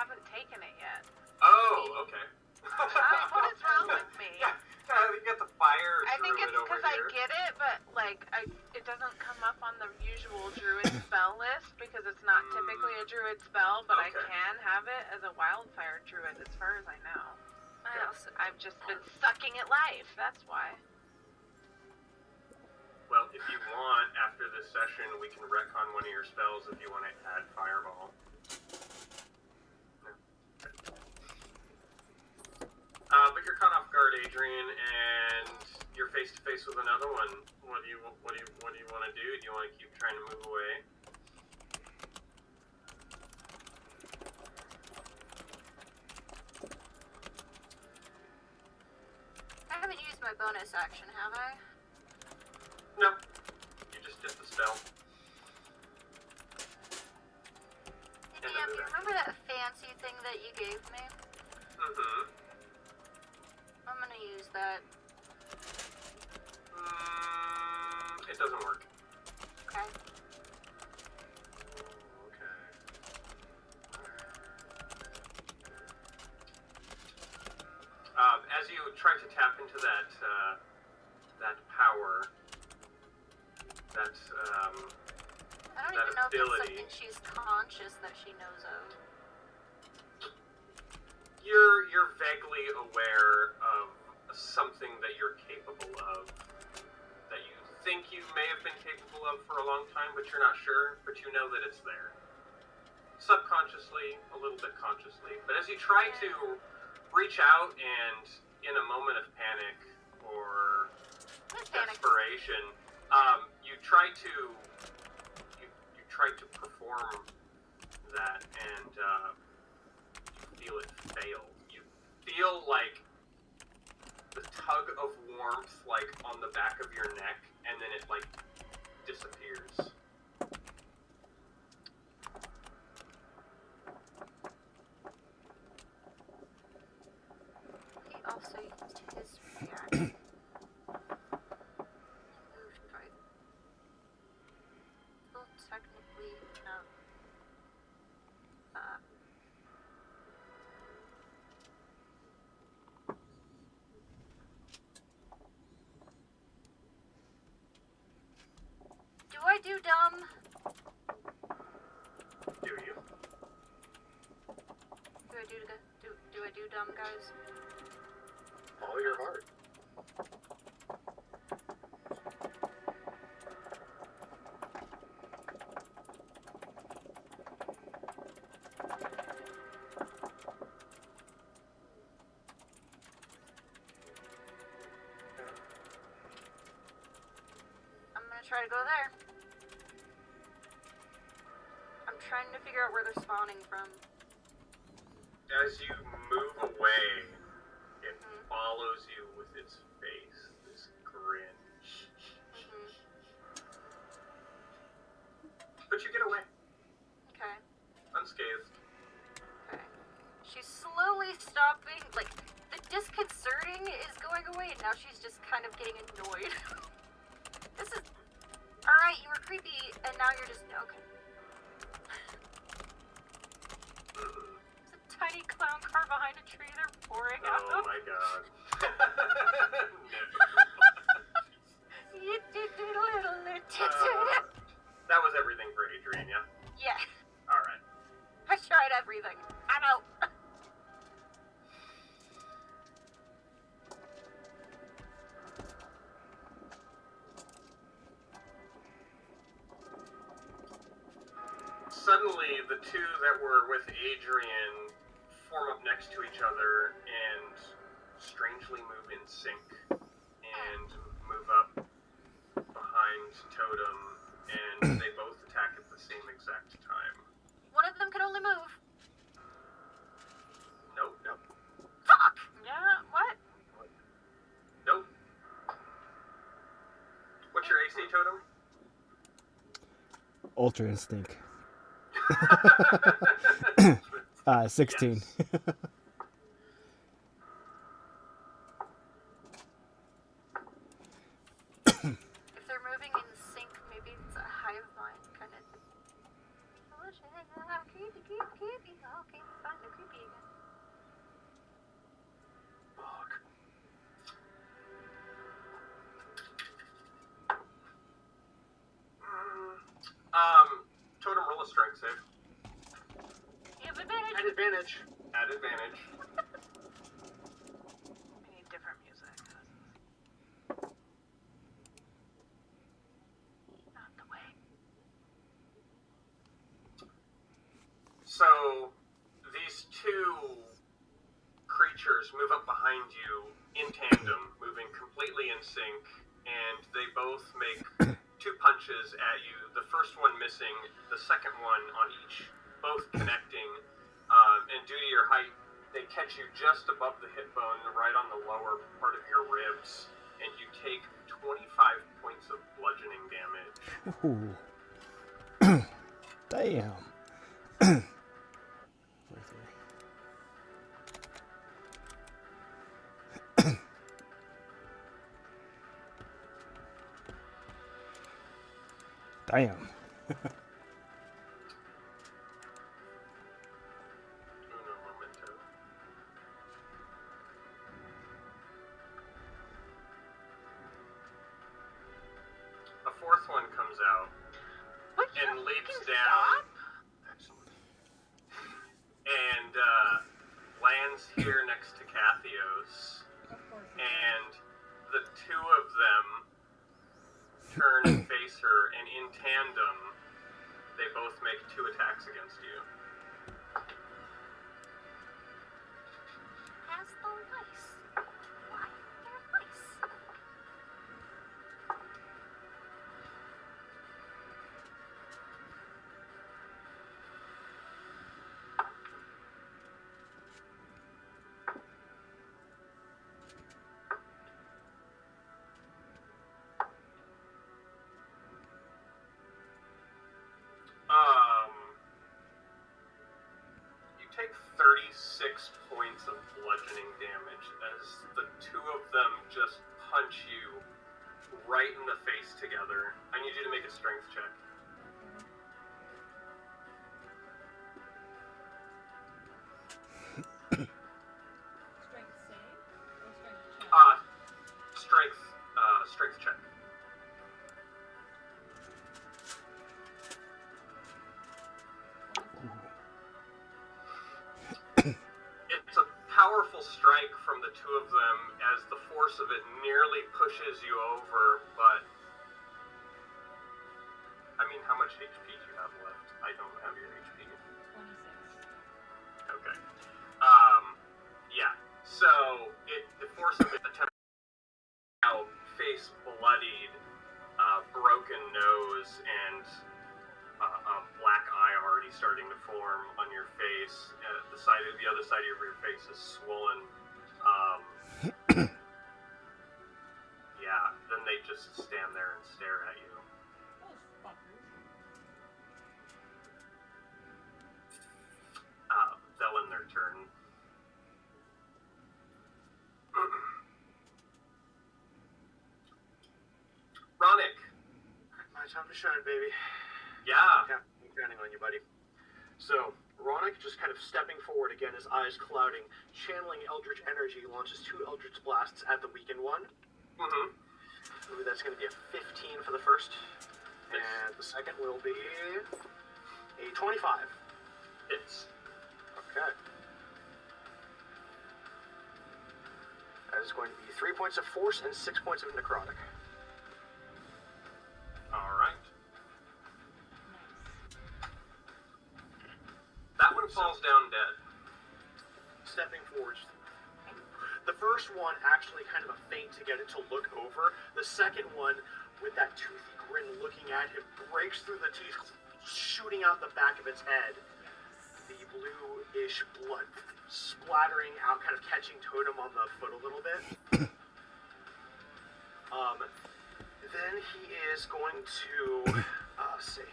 haven't taken it yet. Oh, okay. What is wrong with me? Yeah, you got the fire I think druid it's over because I here. get it, but like it doesn't come up on the usual druid spell list because it's not typically a druid spell, but I Okay. can have it as a wildfire druid as far as I know. I've just been sucking at life, that's why. Well, if you want, after this session, we can retcon one of your spells if you want to add fireball. But you're caught off guard, Adrian, and you're face to face with another one. What do you want to do? Do you want to keep trying to move away? I haven't used my bonus action, have I? No. You just did the spell. Hey, DM, you remember that fancy thing that you gave me? Mm-hmm. I'm gonna use that. It doesn't work. Okay. Okay. As you try to tap into that power, I don't that even know if ability. it's something she's conscious that she knows of. You're vaguely aware of something that you're capable of, that you think you may have been capable of for a long time, but you're not sure, but you know that it's there. Subconsciously, a little bit consciously. But as you try to reach out and, in a moment of panic or desperation, you try to perform that, and you feel it fail. You feel like the tug of warmth, like on the back of your neck, and then it like disappears. He also used his reaction. Well, technically, no. Do I do dumb? Do you? Do I do dumb, guys? Follow your heart. I'm gonna try to go there. I'm trying to figure out where they're spawning from. As you move away, it follows you with its face, this grin. But you get away, Okay. unscathed. Okay. She's slowly stopping, like, the disconcerting is going away, and now she's just kind of getting annoyed. This is... Alright, you were creepy, and now you're just... Okay. There's a tiny clown car behind a tree they're pouring out. Oh my god. You did a little bit. That was everything for Adrian, yeah? Yeah, Alright. I tried everything. I'm out. Suddenly, the two that were with Adrian form up next to each other and strangely move in sync and move up behind Totem, and they both attack at the same exact time. One of them can only move. Nope, nope, Fuck! Yeah, what? nope. What's your AC, Totem? Ultra Instinct. 16. Yes. If they're moving in sync, maybe it's a hive mind kind of thing. Oh shit, creepy. Okay, fine, okay. advantage. At advantage. We need different music. Not the way. So, these two creatures move up behind you in tandem, moving completely in sync, and they both make 2 punches at you. The first one missing, the second one on each, both connecting. And due to your height, they catch you just above the hip bone, right on the lower part of your ribs, and you take 25 points of bludgeoning damage. Ooh. Damn. Damn. Uno momento. A fourth one comes out What? and You leaps can down stop? Excellent. And lands here next to Cathios. Of course. And the two of them turn and face her, and in tandem, they both make 2 attacks against you. Has the lice. Why they're lice? You take 36 points of bludgeoning damage as the two of them just punch you right in the face together. I need you to make a strength check. Strength save or strength check? Strength check. It's a powerful strike from the two of them as the force of it nearly pushes you over, but I mean, how much HP do you have left? I don't have your HP. 26. Okay. Yeah. So the force of it attempts out, face bloodied, broken nose, and a black eye already starting to form on your face. The other side of your face is swollen. Yeah. Then they just stand there and stare at you. Those fuckers. They'll end their turn. Ronick. My time to shine, baby. Yeah. Yeah, I'm counting on you, buddy. So, Ronick just kind of stepping forward again, his eyes clouding, channeling Eldritch energy, launches 2 Eldritch blasts at the weakened one. Mm-hmm. Ooh, that's going to be a 15 for the first. And the second will be a 25. Hits. Okay. That is going to be 3 points of force and 6 points of necrotic. All right. Nice. That one falls down dead. Stepping forward. The first one actually kind of a feint to get it to look over. The second one, with that toothy grin looking at him, breaks through the teeth, shooting out the back of its head. The blue-ish blood splattering out, kind of catching Totem on the foot a little bit. Then he is going to, see.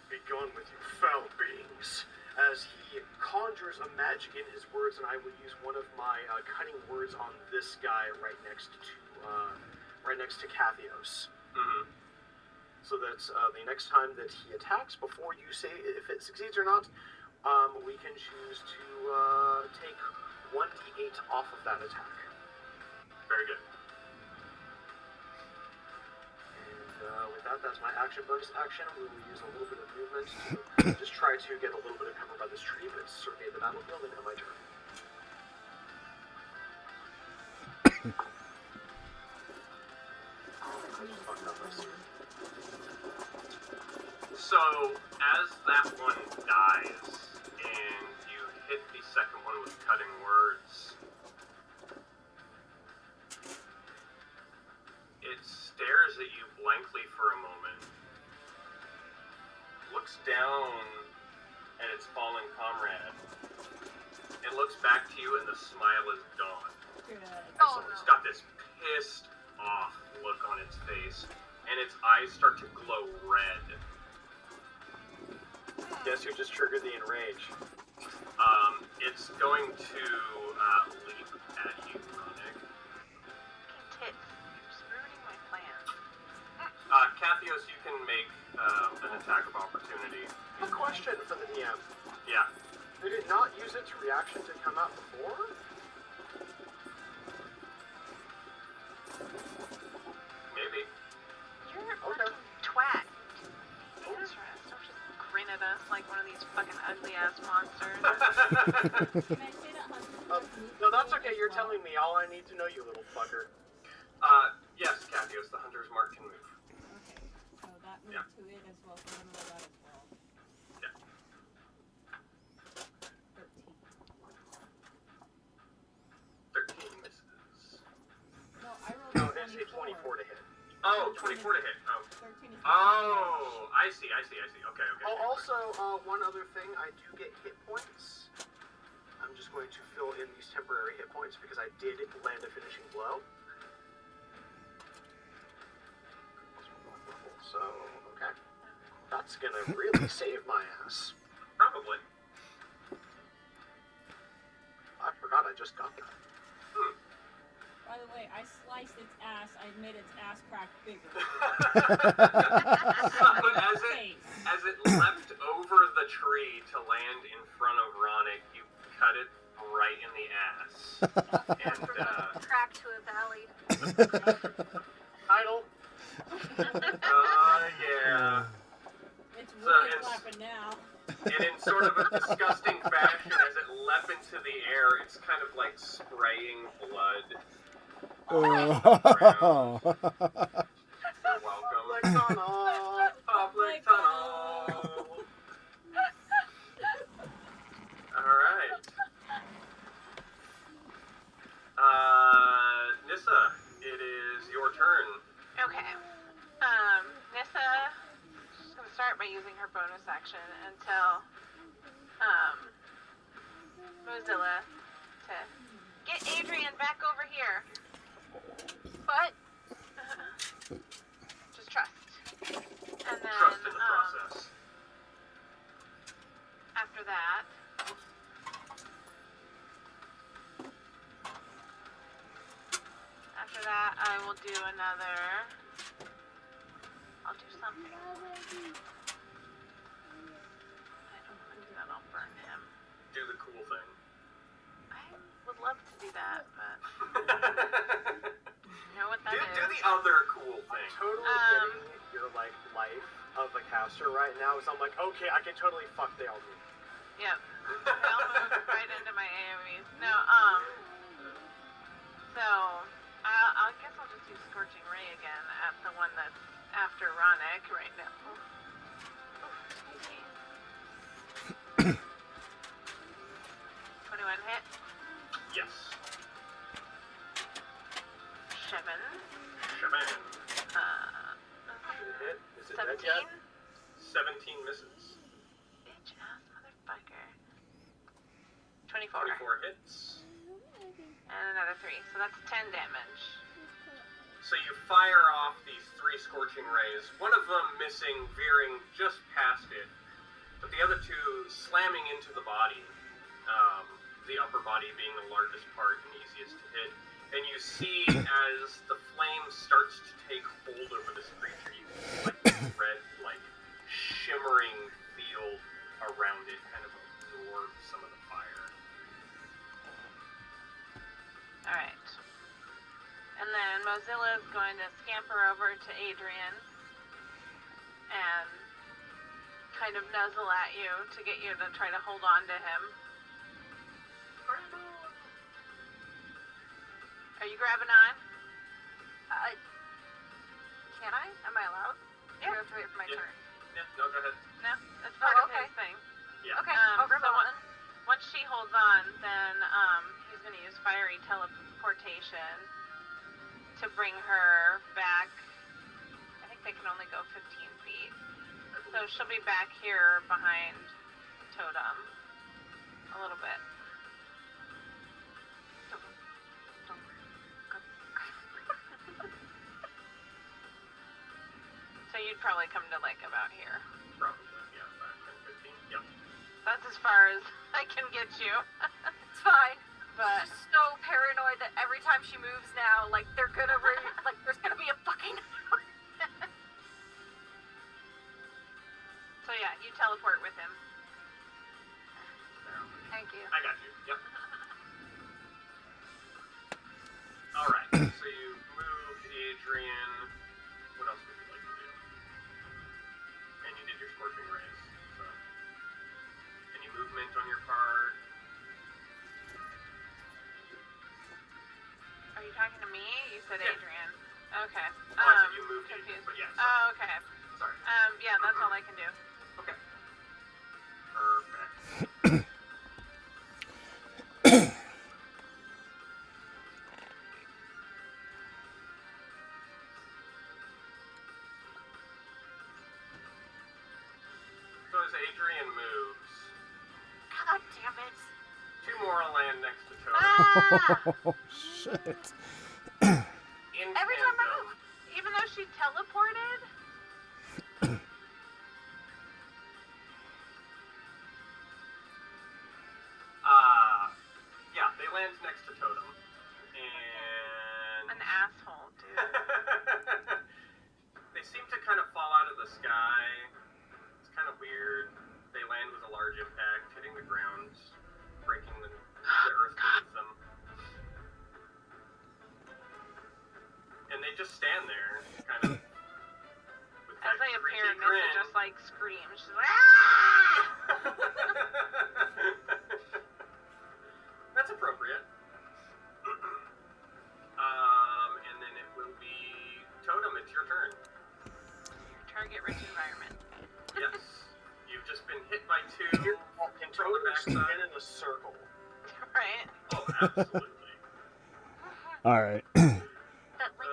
Be gone with you, foul beings. As he conjures a magic in his words, and I will use one of my cutting words on this guy right next to Cathios. Mm-hmm. So that the next time that he attacks, before you say if it succeeds or not, we can choose to take 1d8 off of that attack. Very good. And with that, that's my action. Bonus action. We will use a little bit of movement to just try to get a little bit of cover by this tree, but it's survey the battlefield and end my turn. I just fucked up my suit. So, as that one dies, and you hit the second one with cutting words, it stares at you blankly for a moment, looks down at its fallen comrade, and looks back to you, and the smile is gone. Good. Oh, It's no. got this pissed off look on its face, and its eyes start to glow red. Guess who just triggered the enrage? It's going to leap at you, Ronick. Tits. You're just ruining my plan. Kathios, you can make an attack of opportunity. A question for the DM. Yeah. Did it not use its reaction to come out before? Maybe. You're a Okay. fucking twat. Answer us. Don't just grin at us like one of these fucking ugly ass monsters. Can I say that Hunter's No, that's okay. You're telling me all I need to know, you little fucker. Yes, Kathios, the hunter's mark can move. Okay, so that moved Yeah. to it as well, so I'm gonna roll that as well. Yeah. 13. 13 misses. No, I rolled No, a it's a 24 to hit. Oh, 24 to hit. Oh. 13 is Oh, I see. Okay. Oh, also, one other thing, I do get hit points. I'm just going to fill in these temporary hit points because I did land a finishing blow. So, okay. That's gonna really save my ass. Probably. I forgot I just got that. By the way, I sliced its ass. I made its ass crack bigger. So Face. as it leapt over the tree to land in front of Ronick, you cut it right in the ass. And From a crack to a valley. Idle. yeah. It's So really it's- flapping now. And in sort of a disgusting fashion, as it leapt into the air, it's kind of like spraying blood. Oh. You're welcome. Public tunnel. Public tunnel. Alright. Nissa, it is your turn. Okay. Nissa is gonna start by using her bonus action until Mozilla to get Adrian back over here. But just trust. And then Trust in the process. after that, I will do another. I'll do something. I don't want to do that. I'll burn him. Do the cool thing. I would love to do that, but you know what that is. do the other cool thing. Totally getting your like life of a caster right now. So I'm like, okay, I can totally fuck the all me. Yep. I'll move right into my AoEs. No, so, I guess I'll just do Scorching Ray again at the one that's after Ronick right now. Ooh, excuse me. 21 hit. Yes. 7. Shaman. Hit. Is it dead 17. yet? 17 misses. Bitch ass motherfucker. 24. 24 hits. And another 3. So that's 10 damage. So you fire off these 3 scorching rays, one of them missing, veering just past it, but the other 2 slamming into the body, the upper body being the largest part and easiest to hit. And you see as the flame starts to take hold over this creature, you see like this red, like shimmering field around it kind of absorb some of the fire. Alright. And then Mozilla is going to scamper over to Adrian and kind of nuzzle at you to get you to try to hold on to him. Are you grabbing on? Can I? Am I allowed? Yeah. Or do I have to wait for my Yeah. turn? Yeah, no, go ahead. No, that's part of okay. his thing. Yeah. Okay, I'll grab so on then. once she holds on, then he's going to use fiery teleportation to bring her back. I think they can only go 15 feet. So she'll be back here behind Totem a little bit. So you'd probably come to like about here. Probably, yeah, 5, 10, 15. Yep. That's as far as I can get you. It's fine. But Just so paranoid that every time she moves now, like they're gonna like there's gonna be a fucking. so yeah, you teleport with him. Thank you. I got you. Yep. Alright, so you moved Adrian. What else would you like to do? And you did your scorching rays. So. Any movement on your part? Are you talking to me? You said Yeah. Adrian. Okay. Oh, I said you moved Adrian, confused. but yeah. Oh, okay. Sorry. Yeah, that's all I can do. Okay. Perfect. So as Adrian moves, God damn it. 2 more will land next to Totem. Ah! Oh shit. In Every time I tandem. move. Even though she teleported? Yeah, they land next to Totem. And An asshole, dude. they seem to kind of fall out of the sky. It's kind of weird. They land with a large impact, hitting the ground, breaking the earth beneath them. And they just stand there, kind of. With As that they appear, creepy Missa grin. just like screams. She's like, ah! That's appropriate. And then it will be Totem. It's your turn. Target rich environment. Yes. You've just been hit by 2 You're from the totally spin backside. in a circle. Right? Oh, absolutely. All right. That like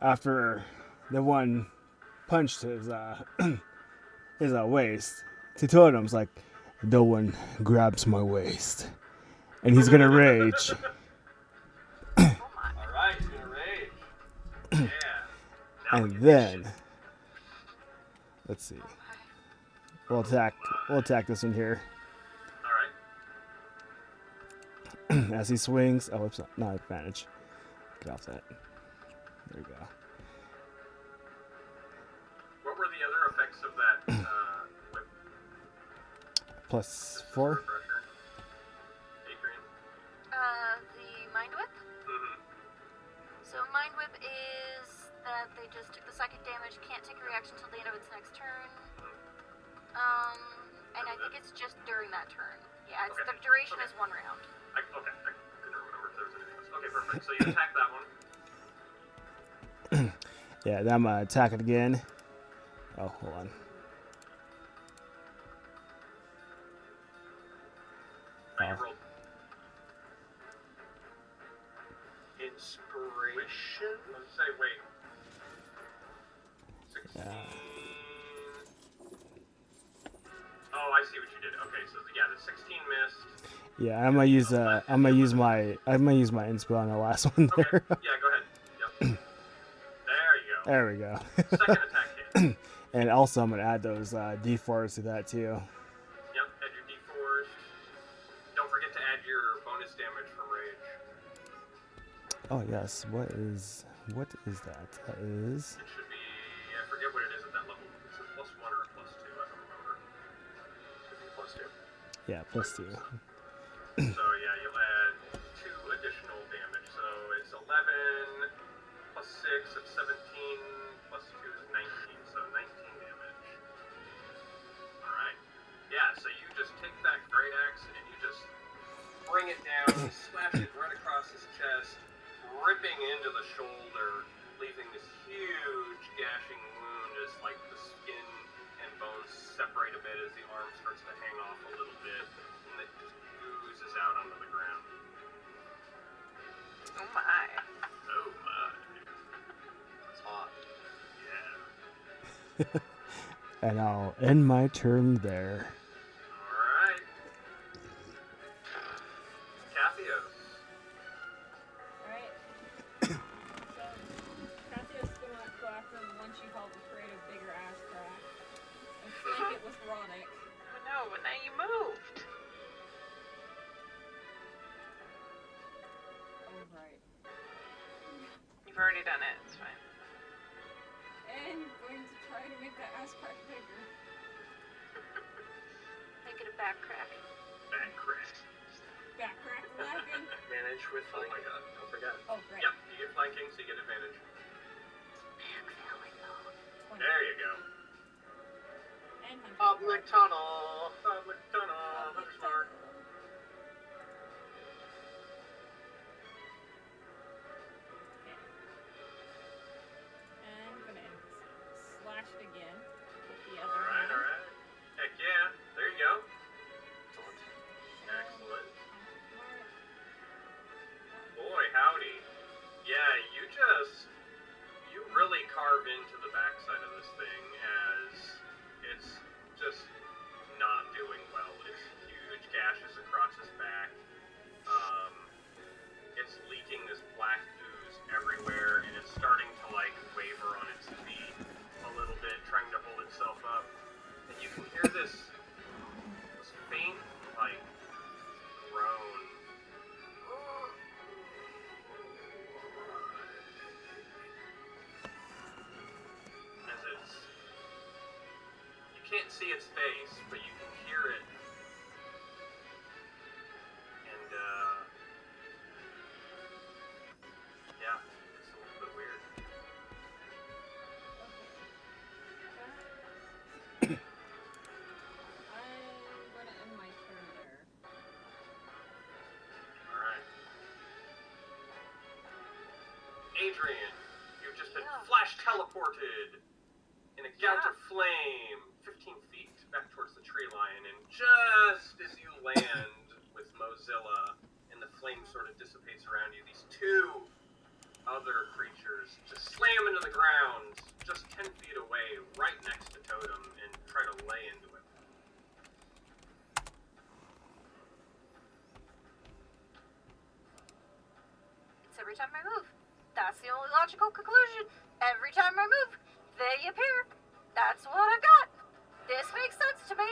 After the one punched his his waist, to Totem's like, no one grabs my waist, and he's gonna rage. Oh my. Alright, he's gonna rage. Yeah. Now we And get then, this let's see, we'll attack this one here. shit. Alright. As he swings. Oh, it's not advantage. Get off that. There we go. What were the other effects of that whip? Plus Just 4. refresher. Adrian? the mind whip. Mm-hmm. So mind whip is that they just took the psychic damage, can't take a reaction until the end of its next turn. And I think it's just during that turn. Yeah, it's, Okay. the duration Okay. is 1 round. I couldn't remember if there was anything else. Okay, perfect. So you attack that one. Yeah, then I'm gonna attack it again. Oh, hold on. Now you Oh. rolled. Inspiration? Let's say, wait. 16. Yeah. Oh, I see what you did. Okay, so yeah, the 16 missed. Yeah, I'm gonna use my inspo on the last one Okay, there. yeah, go ahead. Yep. There you go. There we go. Second attack hit. And also I'm gonna add those D4s to that too. Yep, add your D4s. Don't forget to add your bonus damage from rage. Oh yes, what is that? That is It should be, I forget what it is at that level. Is it +1 or a +2? I don't remember. Should be +2. yeah, +2. So yeah, you'll add 2 additional damage. So it's 11 +6, it's 17, +2 is 19. So 19 bring it down, you slash it right across his chest, ripping into the shoulder, leaving this huge gashing wound as like the skin and bones separate a bit as the arm starts to hang off a little bit, and it just oozes out onto the ground. Oh my. Oh my. It's hot. Yeah. And I'll end my turn there. Alright. Cathios. Alright. So, Cathios is gonna go after him once you help create a bigger ass crack. I think it was Ronick. Oh no, but now you moved. Oh, right. You've already done it. It's fine. And going to try to make that ass crack bigger. Make it a back crack. Back crack. Back crack laughing. Manage with Oh like, my god. don't forget. Oh, great. Yep, you get flanking, so you get advantage. 20. There you go. And 100. Public tunnel. Public tunnel, Hunter's Mark. And I'm gonna slash it again with the other Alright, hand. alright. Heck yeah. There you go. So, Excellent. Mark. Boy, howdy. Yeah, you really carve into the backside of this thing as it's just not doing well. It's huge gashes across his back. It's leaking this black ooze everywhere, and it's starting to like waver on its feet a little bit, trying to hold itself up. And you can hear this faint like groan. As it's, you can't see its face, but you can hear it. And yeah, it's a little bit weird. I'm gonna end my turn there. Alright. Adrian, you've just been Yeah. flash teleported in a gout of flame 15 feet back towards the tree line, and just as you land with Mozilla and the flame sort of dissipates around you, these two other creatures just slam into the ground just 10 feet away, right next to Totem, and try to lay into it. It's every time I move. That's the only logical conclusion. Every time I move, they appear. That's what I've got. This makes sense to me.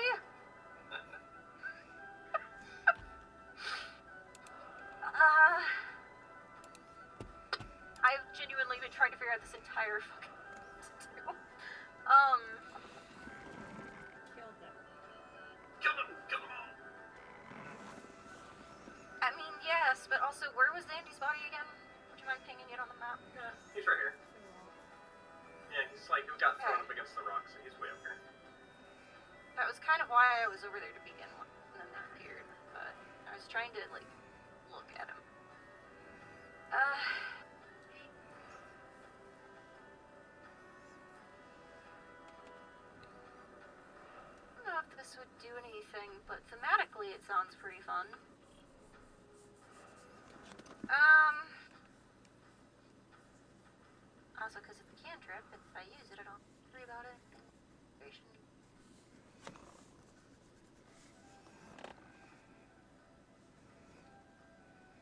I've genuinely been trying to figure out this entire fucking what to do. Killed them. Kill them! Kill them all! I mean, yes, but also, where was Andy's body again? Would you mind pinging it on the map? Yeah, he's right here. Yeah, he's like, he got thrown up against the rock, so he's way up here. That was kind of why I was over there to begin with, and then they appeared. But I was trying to, like, look at him. I don't know if this would do anything, but thematically it sounds pretty fun. Also, because it's a cantrip, if I use it, I don't worry about it.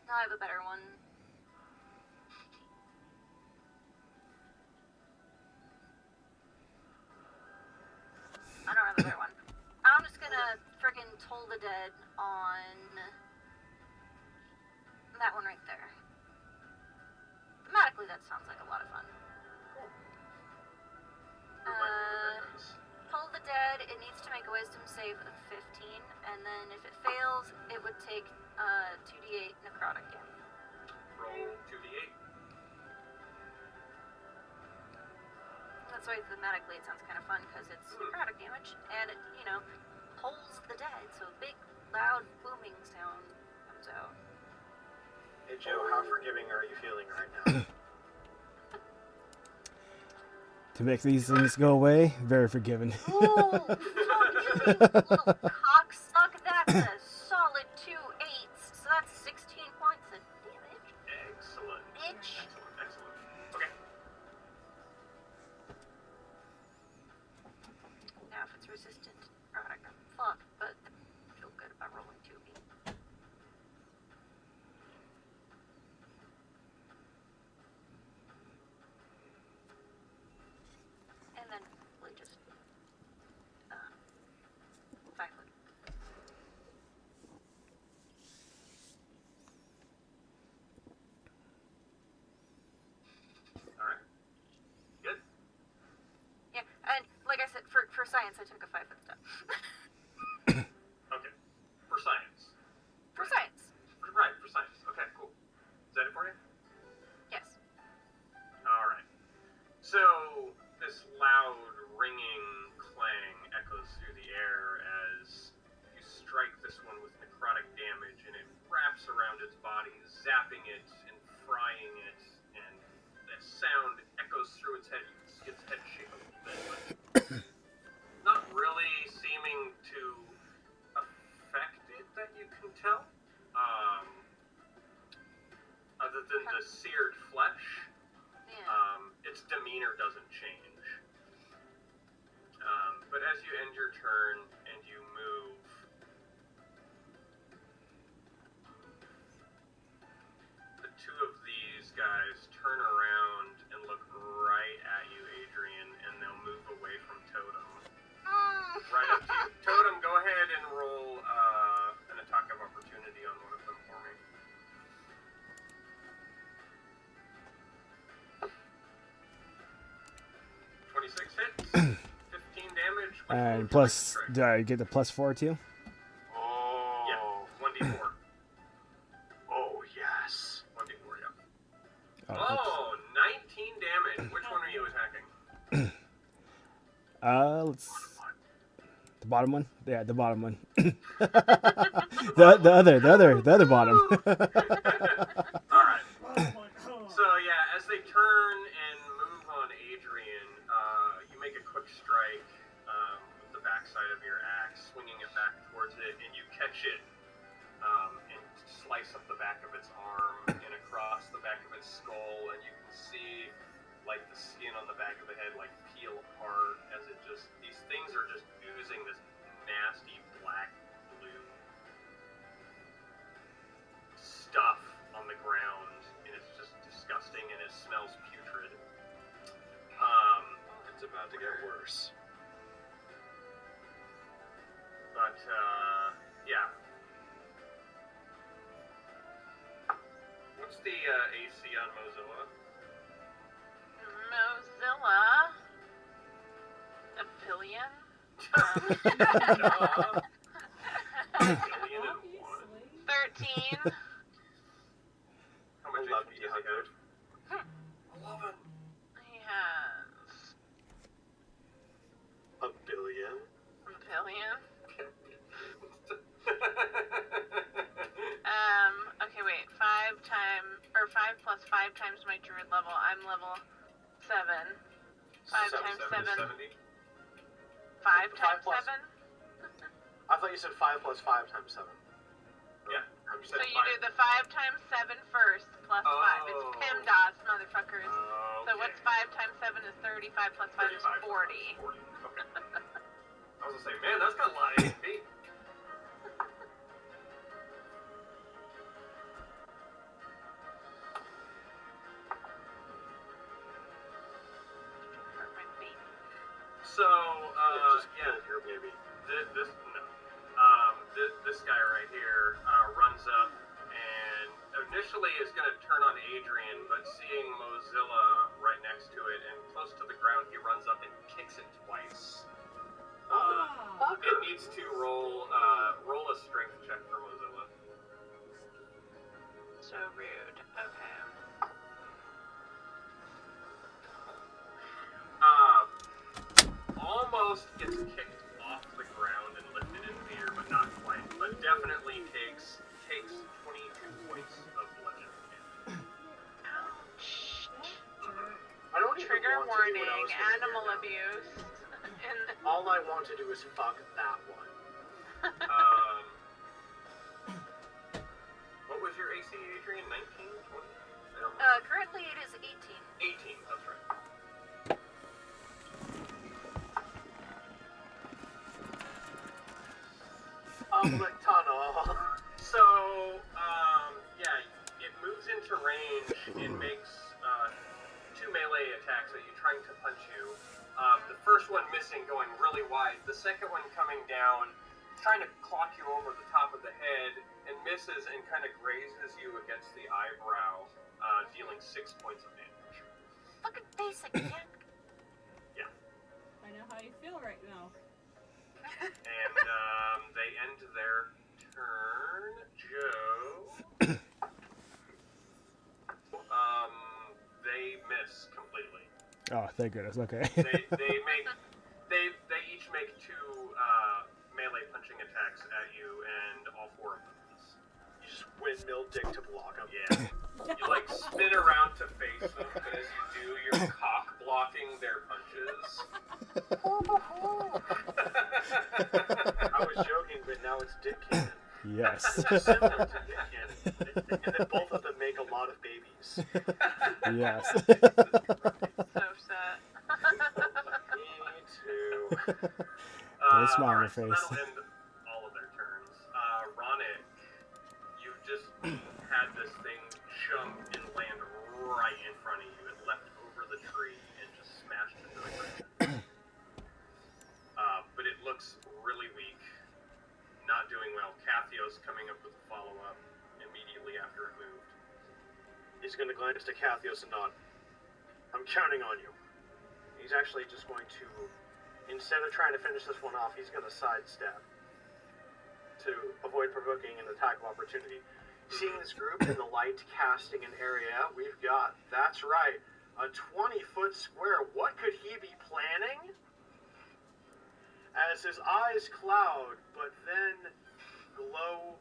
Now I have a better one. I don't have a better one. I'm just gonna friggin' Toll the Dead on that one right there. Thematically, that sounds like a lot of fun. Toll the Dead, it needs to make a wisdom save of 15, and then if it fails, it would take 2d8 necrotic damage. Roll 2d8. That's why thematically it sounds kind of fun, because it's necrotic damage, and it, you know, pulls the dead, so a big, loud, booming sound comes out. Hey Joe, how forgiving are you feeling right now? To make these things go away, very forgiving. Oh, fuck you, you little cocksuck. That's a solid 2 8s. So that's 16 points of damage. Excellent. Bitch. Excellent. Okay. Now if it's resistant, I can fuck, but I feel good about rolling 2B. And then we just 5 foot. Alright. Good. Yeah, and like I said, for science, I took a 5 foot step. Okay. For science. For science, Right, for science. Okay, cool. Is that it for you? yes. Alright. So, this loud, ringing clang echoes through the air as you strike this one with necrotic damage, and it wraps around its body, zapping it and frying it, and the sound echoes through its head. You can see its head shake a little bit, but not really seeming to affect it that you can tell. Other than the seared flesh, Yeah. its demeanor doesn't change. But as you end your turn and you move, the two of these guys turn around and look right at you, Adrian, and they'll move away from Totem. Right up to you. Totem, go ahead and roll an attack of opportunity on one of them for me. Hits, 15 damage. Which And would plus, you like to do I get the +4 too? Oh. try? Yeah, 1d4. Oh, yes. 1d4, yeah. Oh, Oh, 19 damage. Which one are you attacking? let's. The bottom one? Yeah, the bottom one. the other bottom. Alright. So, yeah, as they turn and move on Adrian, you make a quick strike with the backside of your axe, swinging it back towards it, and you catch it and slice up the back of its arm and across the back of its skull, and you can see, like, the skin on the back of the head, like, peel apart as it just, these things are just oozing this nasty black blue stuff on the ground, and it's just disgusting, and it smells putrid. It's about to get worse. But, yeah. What's the AC on Mozilla? Mozilla. A billion? Alien and one. 13. How much 11 HP does he have? 11. He has A billion? a billion. Okay, wait. 5 plus 5 times my druid level. I'm level 7. 5 times 7. 70. 5 times 5 plus- 7? I thought you said 5 plus 5 times 7. Yeah. You So said you do the 5 times 7 first, plus 5. It's Oh. PEMDAS, motherfuckers. Okay. So what's 5 times 7 is 35 plus 5 is 35 40. 40. Okay. I was gonna say, man, that's got a lot of HP. Hurt my feet. So, just yeah, killed your baby. this guy right here runs up and initially is going to turn on Adrian, but seeing Mozilla right next to it and close to the ground, he runs up and kicks it twice. It needs to roll a strength check for Mozilla. So rude. Okay. Almost gets kicked off the ground and lifted in the air, but not quite. But definitely takes 22 points of bludgeoning training, what I was gonna do animal now. abuse. And All I want to do is fuck that one. What was your AC, Adrian? 19, 20? I don't know. Currently it is 18. 18, that's right. Public tunnel. So, yeah, it moves into range. It makes 2 melee attacks at you, trying to punch you. The first one missing, going really wide. The second one coming down, trying to clock you over the top of the head, and misses and kind of grazes you against the eyebrow, dealing 6 points of damage. Fucking basic, man. I know how you feel right now. And they end their turn. Joe. They miss completely. Oh, thank goodness. Okay. They each make 2 melee punching attacks at you, and all 4 of them miss. You just windmill dick to block them. Yeah. You like spin around to face them, and as you do, you're cock blocking their punches. I was joking, but now it's dick cannon. Yes. It's similar to dick cannon. And then both of them make a lot of babies. Yes. so sad. Me too. Very smile on your Alright, so face. that'll end all of their turns. Ronick, you've just had this thing jump and land right in front of you. It leapt over the tree and just smashed into the ground. But it looks really weak. Not doing well. Cathios coming up with a follow-up immediately after it moved. He's going to glance to Cathios and nod. I'm counting on you. He's actually just going to, instead of trying to finish this one off, he's going to sidestep to avoid provoking an attack of opportunity. Seeing this group in the light casting an area, we've got, that's right, a 20-foot square. What could he be planning? As his eyes cloud, but then glow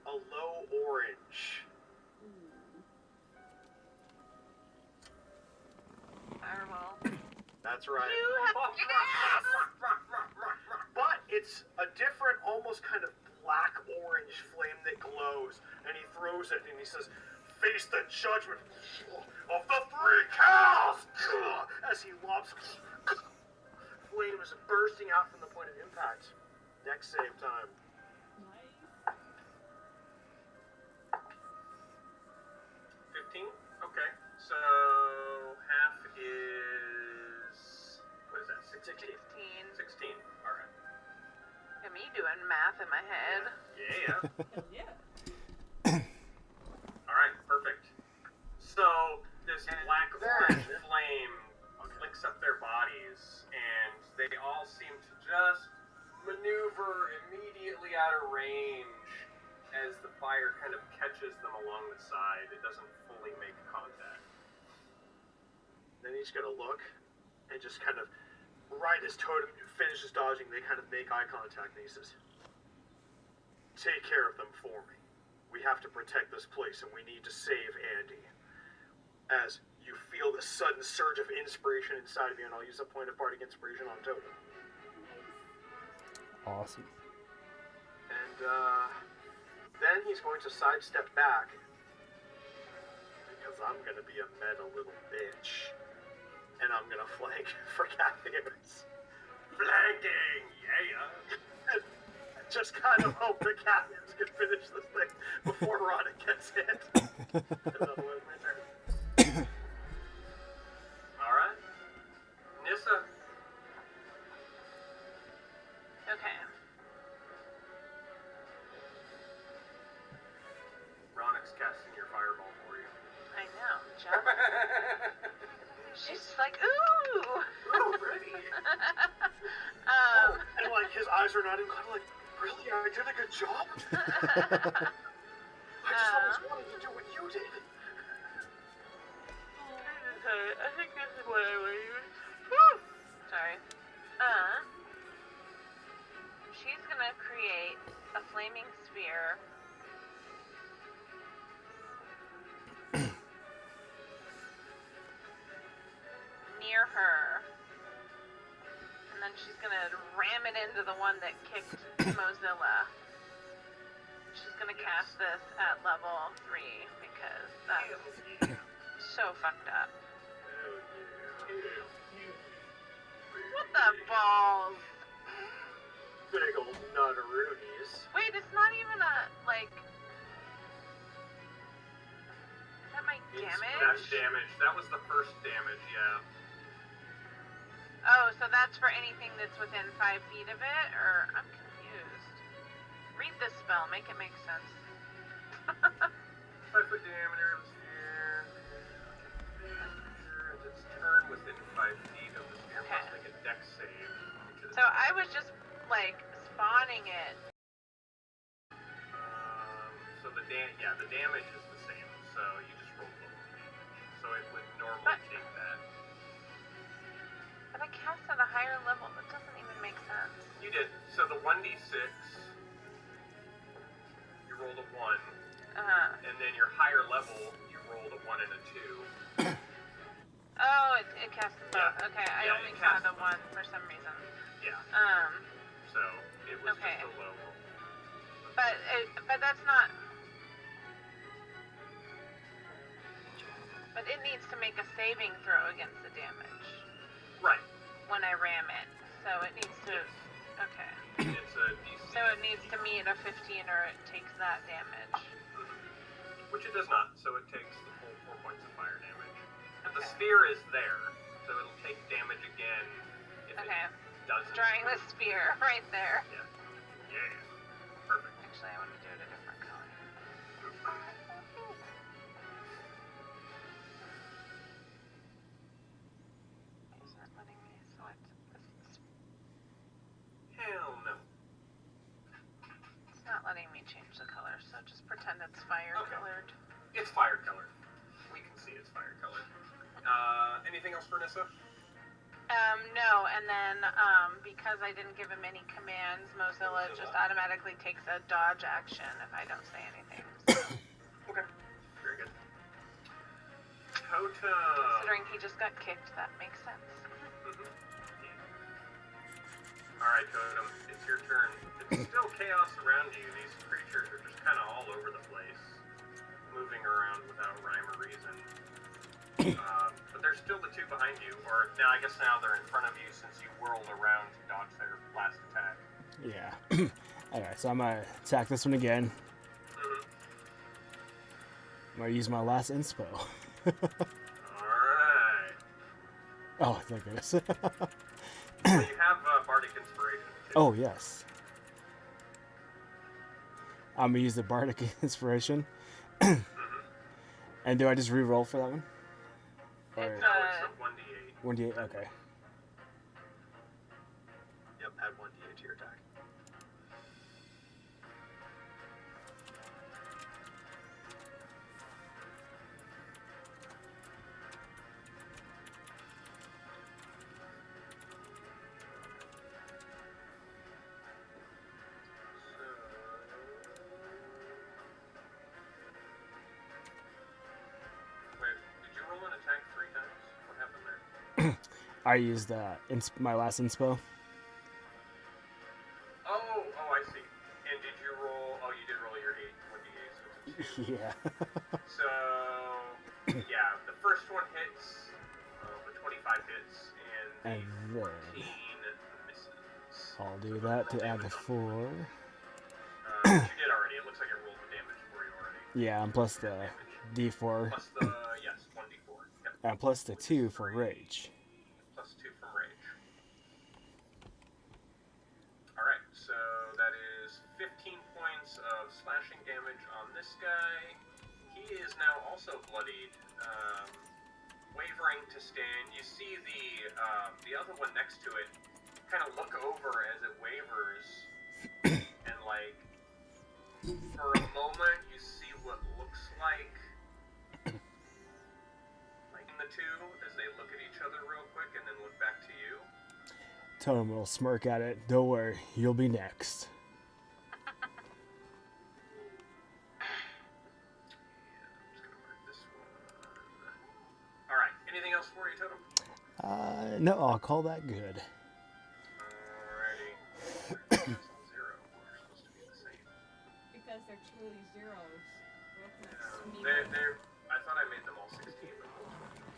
a low orange. Fireball. That's right. You have But it's a different, almost kind of black-orange flame that glows, and he throws it, and he says, "Face the judgment of the 3 cows!" As he lobs flames bursting out from the point of impact. Next save time. Nice. 15? Okay. So, half is... What is that? 16? 16. Alright. Got me doing math in my head. Yeah. Hell yeah. Alright, perfect. So, this black orange flame licks up their bodies, and they all seem to just maneuver immediately out of range as the fire kind of catches them along the side. It doesn't fully make contact. Then he's gonna look, and just kind of, right as Totem finishes dodging, they kind of make eye contact, and he says, "Take care of them for me. We have to protect this place, and we need to save Andy." As you feel this sudden surge of inspiration inside of you, and I'll use a point of bardic inspiration on Totem. Awesome. And then he's going to sidestep back, because I'm gonna be a meta little bitch, and I'm gonna flank for Cathios. Flanking! Yeah! Just kind of hope that Cathios can finish this thing before Ronick gets hit. Another one, my turn. Alright. Nissa. Okay. Ronick's casting your fireball for you. I know. Jealous. She's like, ooh! Ooh, ready! And like his eyes are not even kind of like, really? I did a good job? I just always wanted to do what you did. I think this is what I want. Sorry. She's gonna create a flaming sphere. Near her. gonna ram it into the one that kicked Mozilla. She's gonna cast this at level 3 because that's so fucked up. What the balls? Big old nutaroonies. Wait, it's not even a, like... Is that my damage? That's damage. That was the first damage, yeah. Oh, so that's for anything that's within 5 feet of it? Or, I'm confused. Read this spell, make it make sense. 5 foot diameter of the sphere. Its turn within 5 feet of the sphere Okay. must make a dex save. So I was just, like, spawning it. So the damage is the same. So you just roll lower damage. So it would normally But- take that. But I cast at a higher level. That doesn't even make sense. You did. So the 1d6, you rolled a 1, and then your higher level, you rolled a 1 and a 2. Oh, it casts both. Yeah. Okay, I Yeah, only it saw casts the both. 1 for some reason. Yeah. Um, So it was Okay. just a low roll. but that's not... But it needs to make a saving throw against the damage Right. when I ram it. So it needs to... Okay. It's a DC. So it needs to meet a 15 or it takes that damage. Which it does not, so it takes the full 4 points of fire damage. But the Okay. sphere is there, so it'll take damage again if Okay. it doesn't. Drawing the spear right there. Yeah. Yeah. Perfect. Actually, I want to do it a different color. Isn't it letting me select this? Hell no. It's not letting me change the color, so just pretend it's fire Okay. colored. It's fire colored. We can see it's fire colored. Anything else for Nissa? No, and then, because I didn't give him any commands, Mozilla just automatically takes a dodge action if I don't say anything. Okay. Very good. Totem. Considering he just got kicked, that makes sense. Alright, Totem, it's your turn. It's still chaos around you. These creatures are just kind of all over the place, moving around without rhyme or reason. But there's still the 2 behind you, or now I guess now they're in front of you since you whirled around to dodge their last attack. Yeah. Alright, so I'm gonna attack this one again. I'm gonna use my last inspo. Alright. Oh, thank goodness. So you have Bardic Inspiration. Too. Oh, yes. I'm gonna use the Bardic Inspiration. And do I just re-roll for that one? Or It's, No, it's a 1d8. 1d8? Okay. Yep, add 1d8 to your attack. Wait, did you roll an attack 3 times? What happened there? I used my last inspo. Oh, I see. And did you roll? Oh, you did roll your 1d8. So it's a 2. Yeah. So, yeah, the first one hits, the 25 hits, and And the then 14 misses. I'll do that to add the 4. Which you did already. It looks like it rolled the damage for you already. Yeah, and plus the d4. Plus the, yes, 1d4. Yep. And plus the 2 for rage. Plus 2 from rage. Alright, so that is 15 points of slashing damage on this guy. He is now also bloodied, wavering to stand. You see the other one next to it kind of look over as it wavers, and like, for a moment you see what looks like the 2 as they look at each other real quick and then look back to you. Totem will smirk at it. Don't worry, you'll be next. Alright, anything else for you, Totem? No, I'll call that good. literally zeros. I thought I made them all 16, but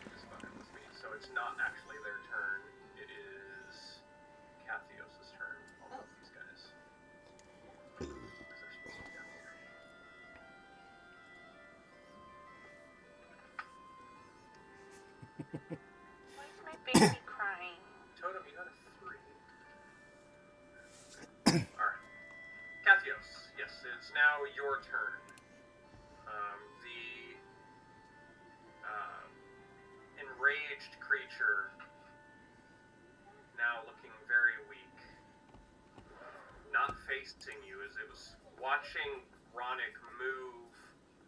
which is fine with me. So it's not actually their turn. It is Cathios' turn. All of these guys. Because they're supposed to be down here. Why is my baby crying? Totem, you got a 3. Alright. Cathios, yes, it's now your turn. The enraged creature, now looking very weak, not facing you, as it was watching Ronick move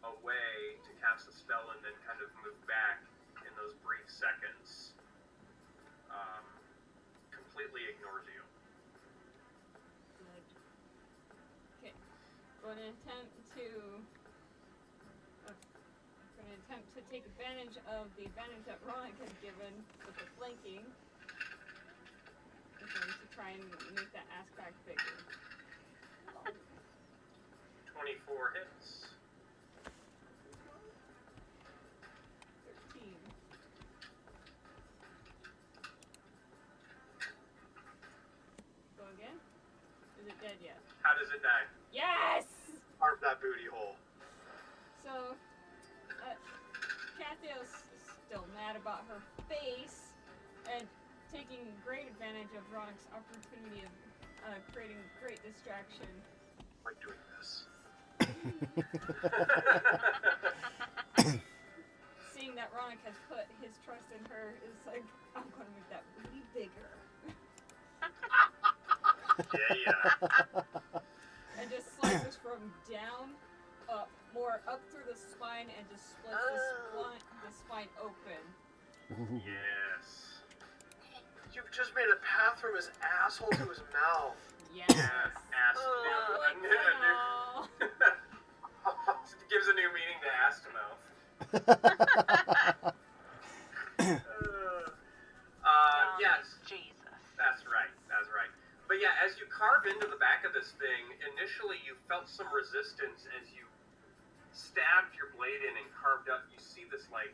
away to cast a spell and then kind of move back in those brief seconds, completely ignores you. Good. Okay. Going to attempt to take advantage of the advantage that Ronick has given with the flanking. I'm going to try and make that ass crack bigger. 24 hits. 13. Go again? Is it dead yet? How does it die? Yes! Carve that booty hole. So, Cathios is still mad about her face and taking great advantage of Ronick's opportunity of creating great distraction. We're doing this. Seeing that Ronick has put his trust in her is like, I'm going to make that booty bigger. Yeah. And just slices from down, up, more up through the spine, and just splits the spine open. Yes. You've just made a path from his asshole to his mouth. Yes. Ass. Oh. Gives a new meaning to ass to mouth. Yes. Jesus. That's right. But yeah, as you carve into the back of this thing, initially you felt some resistance as you stabbed your blade in and carved up. You see this like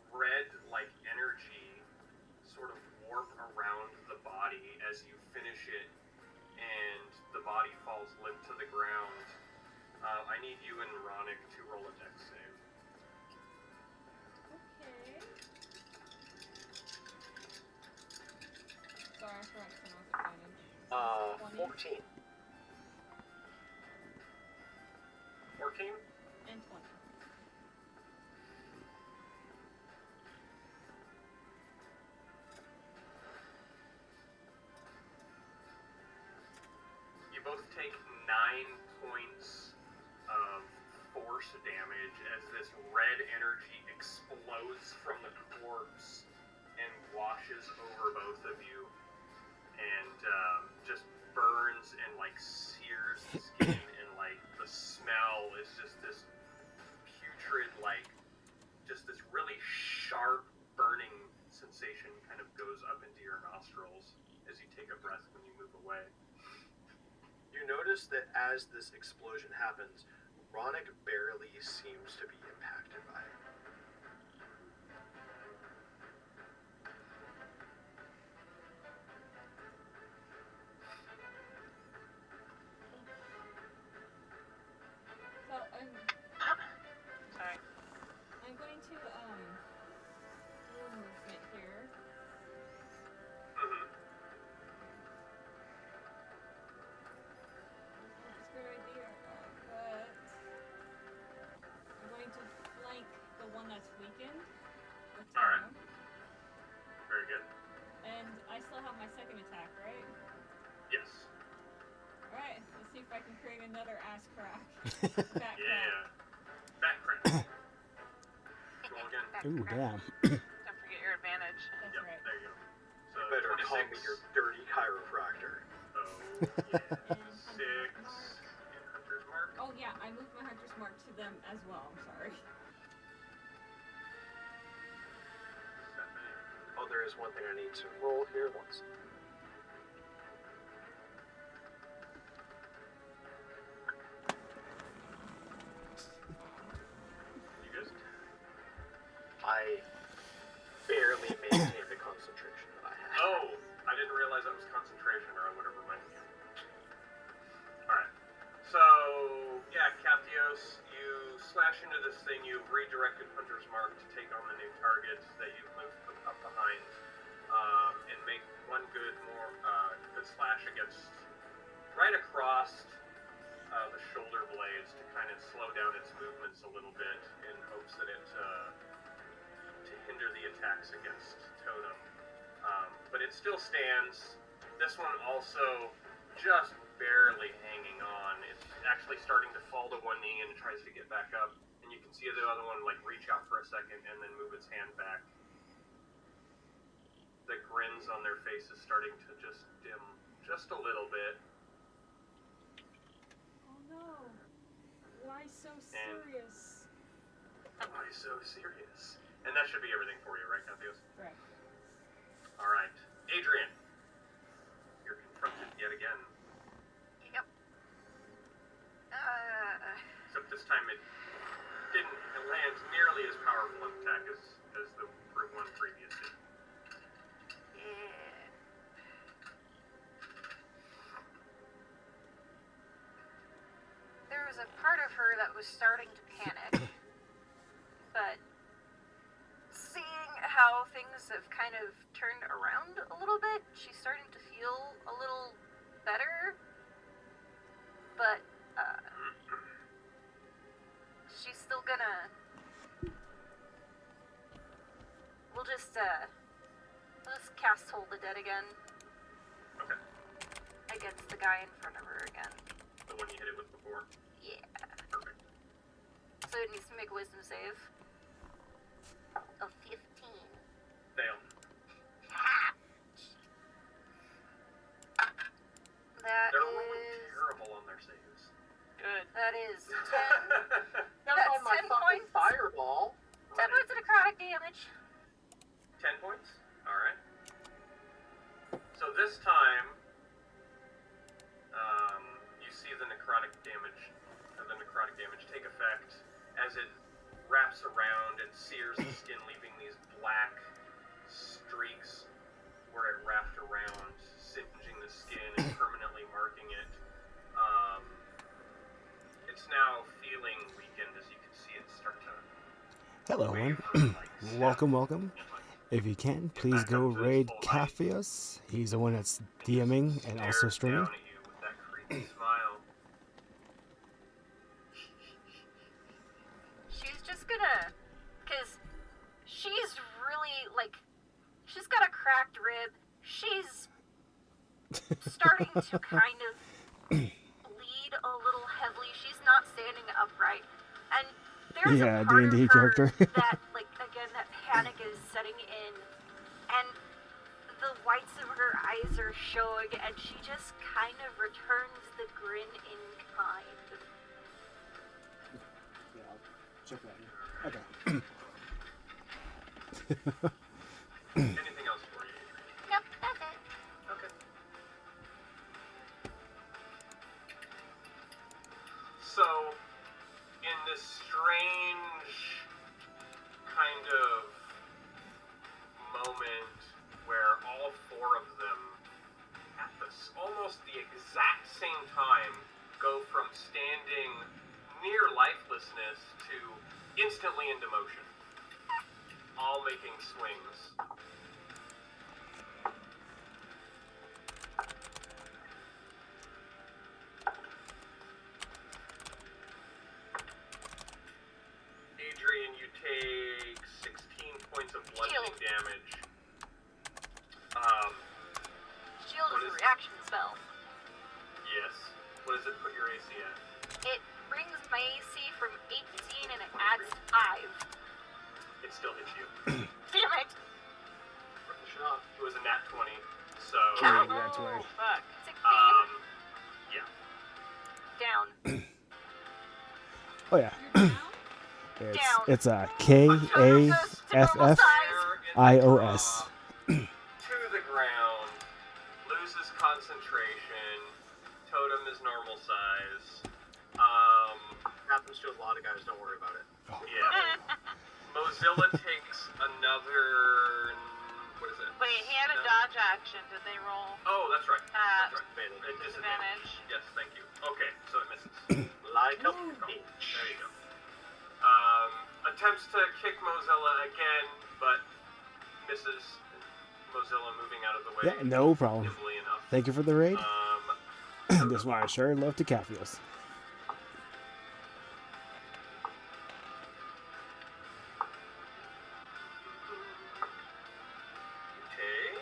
red like energy sort of warp around the body as you finish it, and the body falls limp to the ground. I need you and Ronick to roll a dex save. Okay. Sorry, I forgot to know advantage. 14. 14? And 20. You both take 9 points of force damage as this red energy explodes from the corpse and washes over both of you, and just burns and like sears the skin, and like the smell is just this putrid, like just this really sharp burning sensation kind of goes up into your nostrils as you take a breath when you move away. You notice that as this explosion happens, Ronick barely seems to be impacted by it. So, Sorry. I'm going to, do a movement here. Mm-hmm. That's a good idea, but I'm going to flank the one that's weakened with Alright. Totem. Very good. And I still have my second attack, right? Yes. Alright, let's see if I can create another ass crack. Back crack. Yeah. Back crack. Roll again. Ooh, damn. Don't forget your advantage. That's Yep, right. there you go. So You better 26. call me your dirty chiropractor. Oh, yeah. 6. And Hunter's Mark. Oh yeah, I moved my hunter's mark to them as well. I'm sorry. 7. Oh, there is one thing I need to roll here once. Thaddeus, you slash into this thing. You've redirected Hunter's Mark to take on the new targets that you've moved up behind, and make one good slash against right across the shoulder blades to kind of slow down its movements a little bit in hopes that it to hinder the attacks against Totem. But it still stands. This one also just barely hanging on. It's actually starting to fall to one knee and it tries to get back up. And you can see the other one like reach out for a second and then move its hand back. The grins on their faces starting to just dim just a little bit. Oh no. Why so serious? Why so serious? And that should be everything for you, right, Cathios? Right. Alright. Adrian. You're confronted yet again. Yep. Except this time it didn't land nearly as powerful an attack as the one previous did. Yeah. There was a part of her that was starting to panic, but seeing how things have kind of turned around a little bit, she's starting to feel a little better, but she's still gonna... We'll just cast Hold the Dead again. Okay. Against the guy in front of her again. The one you hit it with before? Yeah. Perfect. So it needs to make a wisdom save. Of 15. Fail. That They're rolling is... terrible on their saves. Good. That is 10... Not That's on my 10 fucking points. fireball. 10 points of necrotic damage. 10 points? Alright. So this time, you see the necrotic damage take effect as it wraps around and sears the skin, leaving these black streaks where it wrapped around, singeing the skin and permanently marking it. It's now feeling weakened as you can see it start to... Hello, everyone. Welcome. If you can, please go raid Cathios. He's the one that's DMing and also streaming. Down at you with that creepy smile. She's just gonna... Because she's really, like... She's got a cracked rib. She's starting to kind of bleed a little heavily. She's not standing upright. And there's Yeah, a part D&D of her character. that, like, again, that panic is setting in. And the whites of her eyes are showing, and she just kind of returns the grin in kind. Yeah, I'll check that. Okay. Anything else for you, Adrian? Nope, that's it. Okay. So, in this strange kind of moment where all four of them, at almost the exact same time, go from standing near lifelessness to instantly into motion, all making swings. Adrian, you take 16 points of bludgeoning damage. Shield What is a is- reaction spell. Yes. What does it put your AC at? It brings my AC from 18 and it adds 5. It still hits you. Damn it! Worth a shot. It was a nat 20, so... Yeah, that's right. Fuck. 16 Yeah. down. Oh yeah. You're down? It's KAFFIOS. To the ground. Loses concentration. Totem is normal size. Happens to a lot of guys, don't worry about it. Yeah. Mozilla takes another... What is it? Wait, he had a dodge action. Did they roll? Oh, that's right. That's right. Advantage. Disadvantage. Disadvantage. Yes, thank you. Okay, so it misses. Like a There bitch. you attempts to kick Mozilla again, but misses. Mozilla moving out of the way. Yeah, no problem. Nimbly enough. Thank you for the raid. This one I sure love to Cafios. Okay.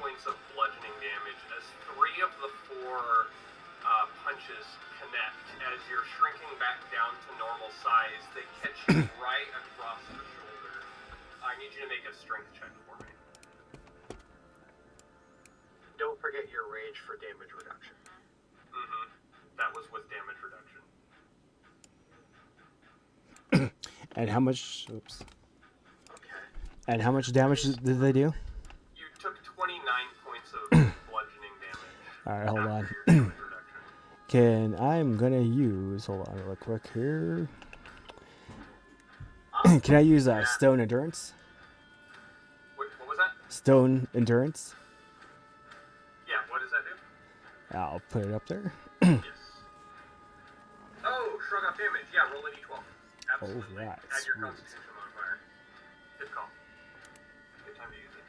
Points of bludgeoning damage as 3 of the 4 punches connect. As you're shrinking back down to normal size, they catch you right across the shoulder. I need you to make a strength check for me. Don't forget your range for damage reduction. That was with damage reduction. And how much? Oops. Okay. And how much damage did they do? You took 29 points of bludgeoning damage. All right, hold after on. your damage reduction. I'm gonna use. Hold on, real quick here. Can I use stone endurance? What was that? Stone endurance. Yeah, what does that do? I'll put it up there. Yes. Oh, shrug off damage. Yeah, roll a d12. Absolutely. Alright, Add your sweet. constitution modifier. Good call. Good time to use it.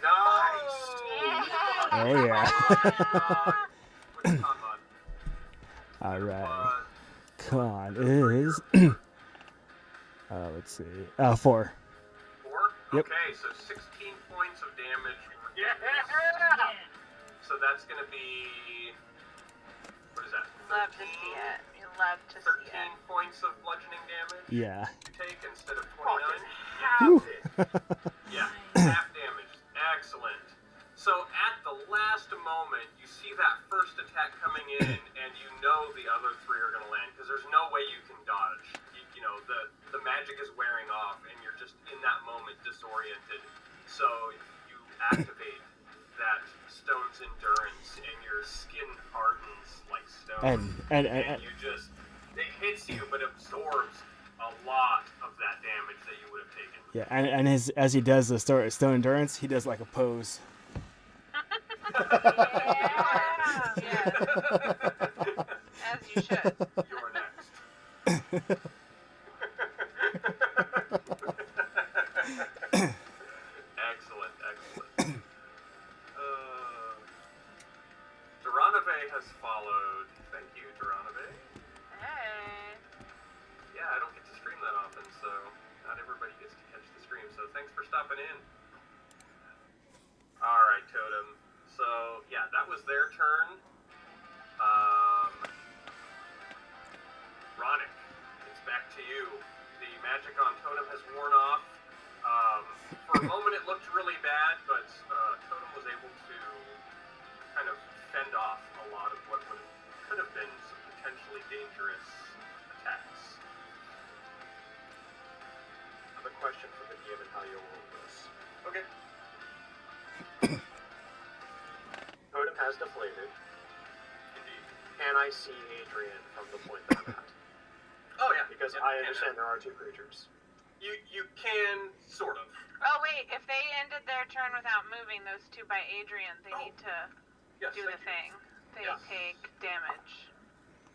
Nice! Oh yeah. What's your con mod? All right. Con. Con is. Let's see. 4. 4? Yep. Okay, so 16 points of damage. Yeah. So that's gonna be. What is that? Love to see it. You love to see 13 it. points of bludgeoning damage Yeah. you take instead of 29. Half it. Yeah, half damage. Excellent. So at the last moment, you see that first attack coming in, and you know the other 3 are going to land, because there's no way you can dodge. You know, the magic is wearing off, and you're just in that moment disoriented. So you activate that stone's endurance, and your skin hardens like stone. And you just, it hits you, but absorbs a lot of that damage that you would have taken. yeah, and as he does the stone endurance, he does like a pose. Yeah. As you should. You are next. Excellent, excellent. Duranove has followed. Thank you, Duranove. Hey. Yeah, I don't get to stream that often, so not everybody gets to catch the stream, so thanks for stopping in. Alright, Totem. So, yeah, that was their turn. Ronick, it's back to you. The magic on Totem has worn off. For a moment it looked really bad, but Totem was able to kind of fend off a lot of what could have been some potentially dangerous attacks. I have a question for the DM and how you'll roll this. Okay. Totem has deflated. Indeed. Can I see Adrian from the point that I'm at? Oh yeah. Because Yeah, I you can. understand there are 2 creatures. You can sort of. Oh wait, if they ended their turn without moving, those 2 by Adrian, they need to Yes. do the thank you. thing. They Yeah. take damage,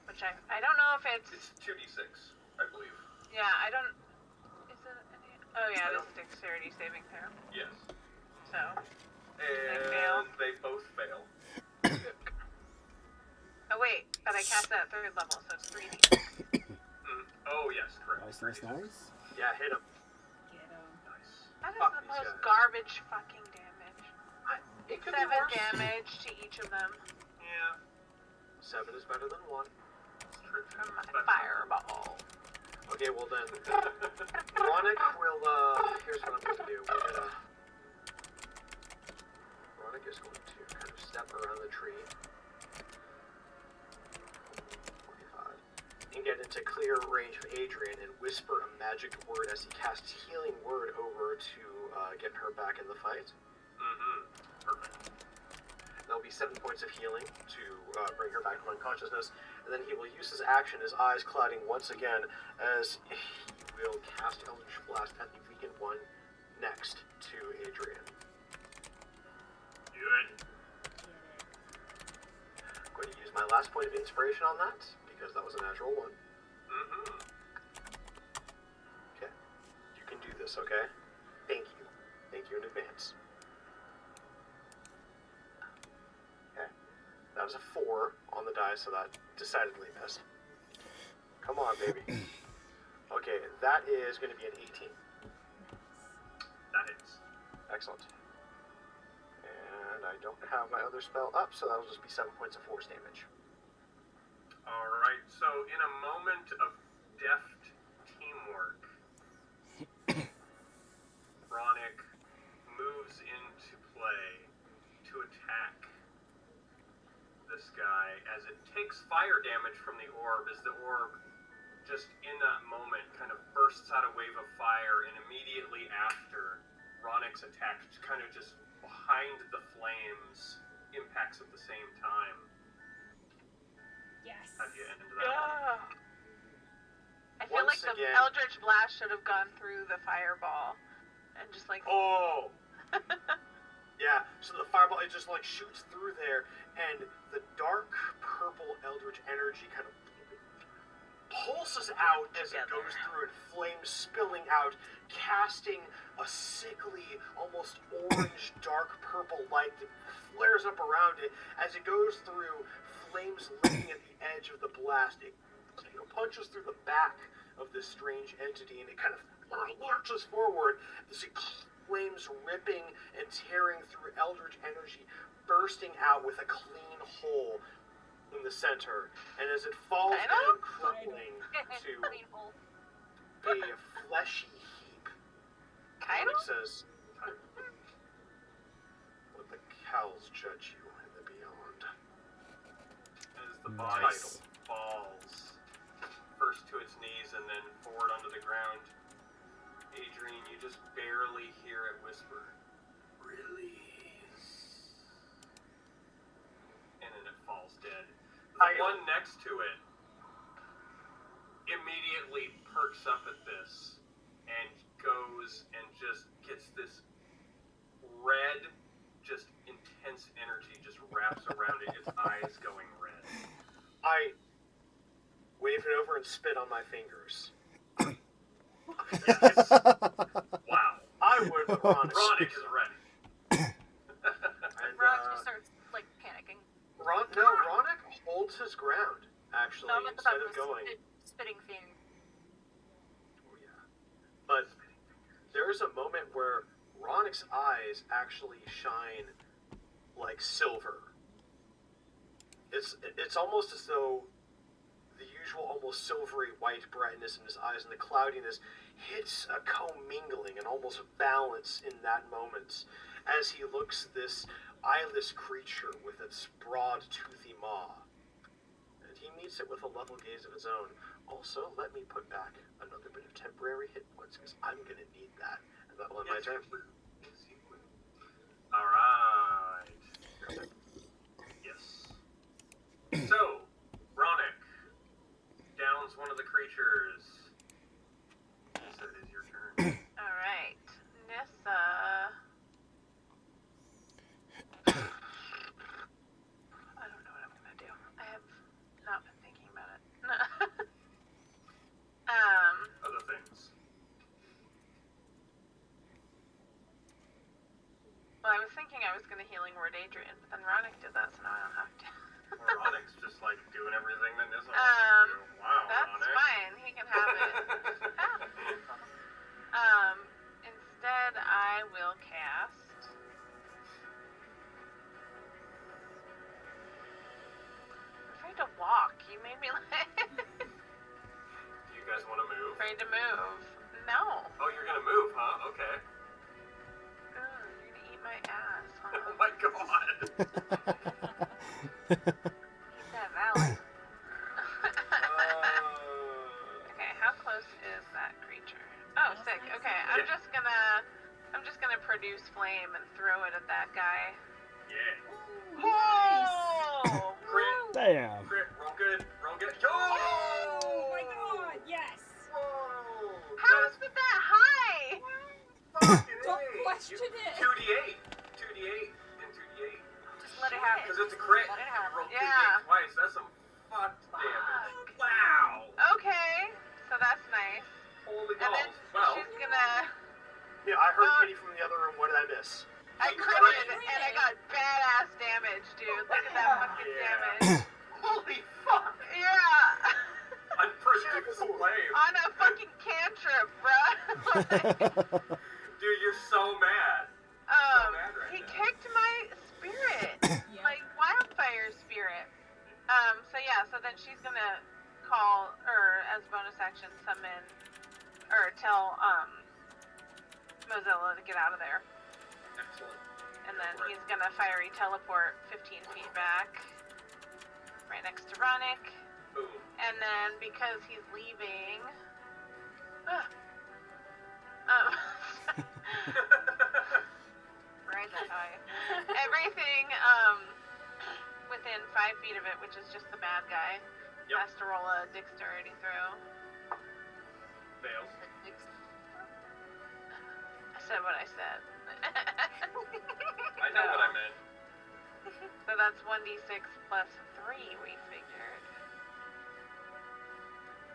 which I don't know if it's. It's 2d6, I believe. Yeah, I don't. Is it? Oh yeah, it is a dexterity saving throw. Yes. So. And fail? they both fail. Oh wait, but I cast that at 3rd level, so it's 3d. Oh yes, correct. Nice. Yeah, hit him. Get 'em. Nice. That is Fuck the these most guys. garbage fucking damage. It could be 7 worse. damage to each of them Yeah. 7 is better than 1. It's true. from my But- fireball. Okay, well then, Ronick will, here's what I'm going to do. We're gonna... Ronick is going to kind of step around the tree. 45. And get into clear range of Adrian and whisper a magic word as he casts Healing Word over to get her back in the fight. Perfect. There'll be 7 points of healing to bring her back to unconsciousness, and then he will use his action, his eyes clouding once again, as he will cast Eldritch Blast at the weakened one next to Adrian. Good. last point of inspiration on that, because that was a natural one. Mm-hmm. Okay. You can do this, okay? Thank you. Thank you in advance. Okay. That was a 4 on the die, so that decidedly missed. Come on, baby. Okay, that is going to be an 18. That hits. Excellent. And I don't have my other spell up, so that'll just be 7 points of force damage. Alright, so in a moment of deft teamwork, Ronick moves into play to attack this guy as it takes fire damage from the orb, as the orb just in that moment kind of bursts out a wave of fire, and immediately after, Ronick's attack kind of just behind the flames impacts at the same time. Yes. How do you end that? I feel Once like the again- Eldritch Blast should have gone through the fireball. And just like... Oh! Yeah, so the fireball, it just like shoots through there, and the dark purple eldritch energy kind of pulses out as it goes through, and flames spilling out, casting a sickly, almost orange, dark purple light that flares up around it. As it goes through, flames licking at the edge of the blast. It punches through the back of this strange entity, and it kind of lurches forward. This flames ripping and tearing through eldritch energy, bursting out with a clean hole in the center. And as it falls down, crippling to a fleshy heap, Kind Ronick of? says, "Let the cows judge you in the beyond." As the body Nice. falls, first to its knees and then forward onto the ground, Adrian, you just barely hear it whisper, "Release." And then it falls dead. The one next to it immediately perks up at this and goes and just gets this red, just intense energy just wraps around it, its eyes going red. I wave it over and spit on my fingers. Yes. Wow. I would, but Ronick. Ronick is ready. And, Ron just starts like panicking. Ronick holds his ground, actually, No, I'm at the instead top of going. spitting thing. Oh, yeah. But there's a moment where Ronick's eyes actually shine like silver. It's almost as though the usual almost silvery white brightness in his eyes and the cloudiness hits a commingling and almost balance in that moment as he looks this eyeless creature with its broad toothy maw. And he meets it with a level gaze of his own. Also, let me put back another bit of temporary hit points, because I'm going to need that. And that'll end my turn. Alright. Yes. So, Ronick downs one of the creatures. So it is your turn. Alright. Nissa. I don't know what I'm gonna do. I have not been thinking about it. Other things. Well, I was thinking I was gonna healing word Adrian, but then Ronick did that, so now I don't have to. Ronick's just like doing everything that Nissa wants Um, to do. Wow, That's Ronick. fine. He can have it. Instead, I will cast. I'm afraid to walk. You made me like. Do you guys want to move? Afraid to move. No. Oh, you're gonna move, huh? Okay. You're gonna eat my ass. Huh? Oh my god. Eat that valley. Okay, how close is that creature? Oh, sick. Okay, I'm Yeah. just gonna produce flame and throw it at that guy. Yeah. Oh! Crit. Damn. Crit. Roll good. Roll good. Yo! Oh my god, yes! Whoa! How is it that high? Fucking Don't A. question it. 2d8. 2d8 and 2d8. Just let it happen. Because it's a crit. Let it happen. Roll 2d8 Yeah. twice. That's some Dude, you're so mad. mad right He now. kicked my spirit, Yeah. like wildfire spirit. So then she's gonna call, or as a bonus action, summon, or tell Mozilla to get out of there, Excellent. and then he's gonna fiery teleport 15 feet back, right next to Ronick, Boom. and then because he's leaving, right, that's how everything within 5 feet of it, which is just the bad guy, Yep. has to roll a dexterity throw. Fails. I said what I said. I know what I meant. So that's 1d6 plus 3, we figured.